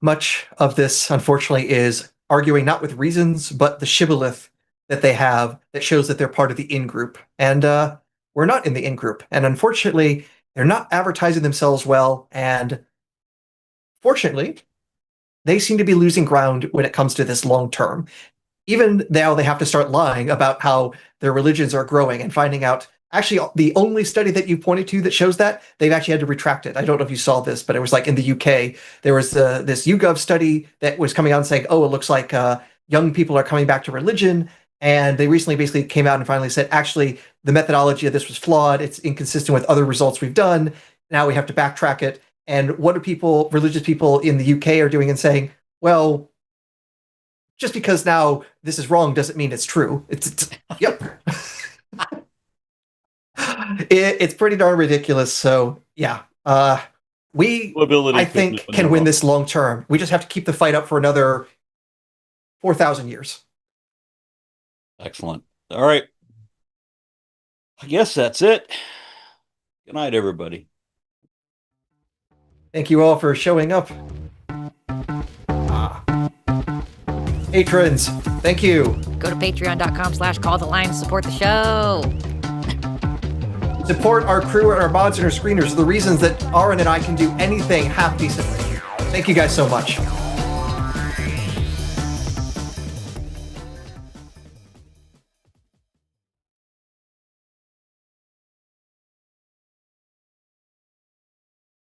Much of this, unfortunately, is arguing not with reasons, but the shibboleth that they have that shows that they're part of the in-group. And we're not in the in-group. And unfortunately, they're not advertising themselves well. And fortunately, they seem to be losing ground when it comes to this long-term. Even now, they have to start lying about how their religions are growing and finding out. Actually, the only study that you pointed to that shows that, they've actually had to retract it. I don't know if you saw this, but it was like in the UK, there was this YouGov study that was coming out and saying, oh, it looks like young people are coming back to religion. And they recently basically came out and finally said, actually, the methodology of this was flawed. It's inconsistent with other results we've done. Now we have to backtrack it. And what do religious people in the UK are doing and saying, well, just because now this is wrong doesn't mean it's true. Yep. It's pretty darn ridiculous. So yeah, we I think can win this long term. We just have to keep the fight up for another 4,000 years. Excellent. All right. I guess that's it. Good night, everybody. Thank you all for showing up. Patrons, thank you. Go to patreon.com/calltheline to support the show. Support our crew and our mods and our screeners. The reasons that Aron and I can do anything half decently. Thank you guys so much.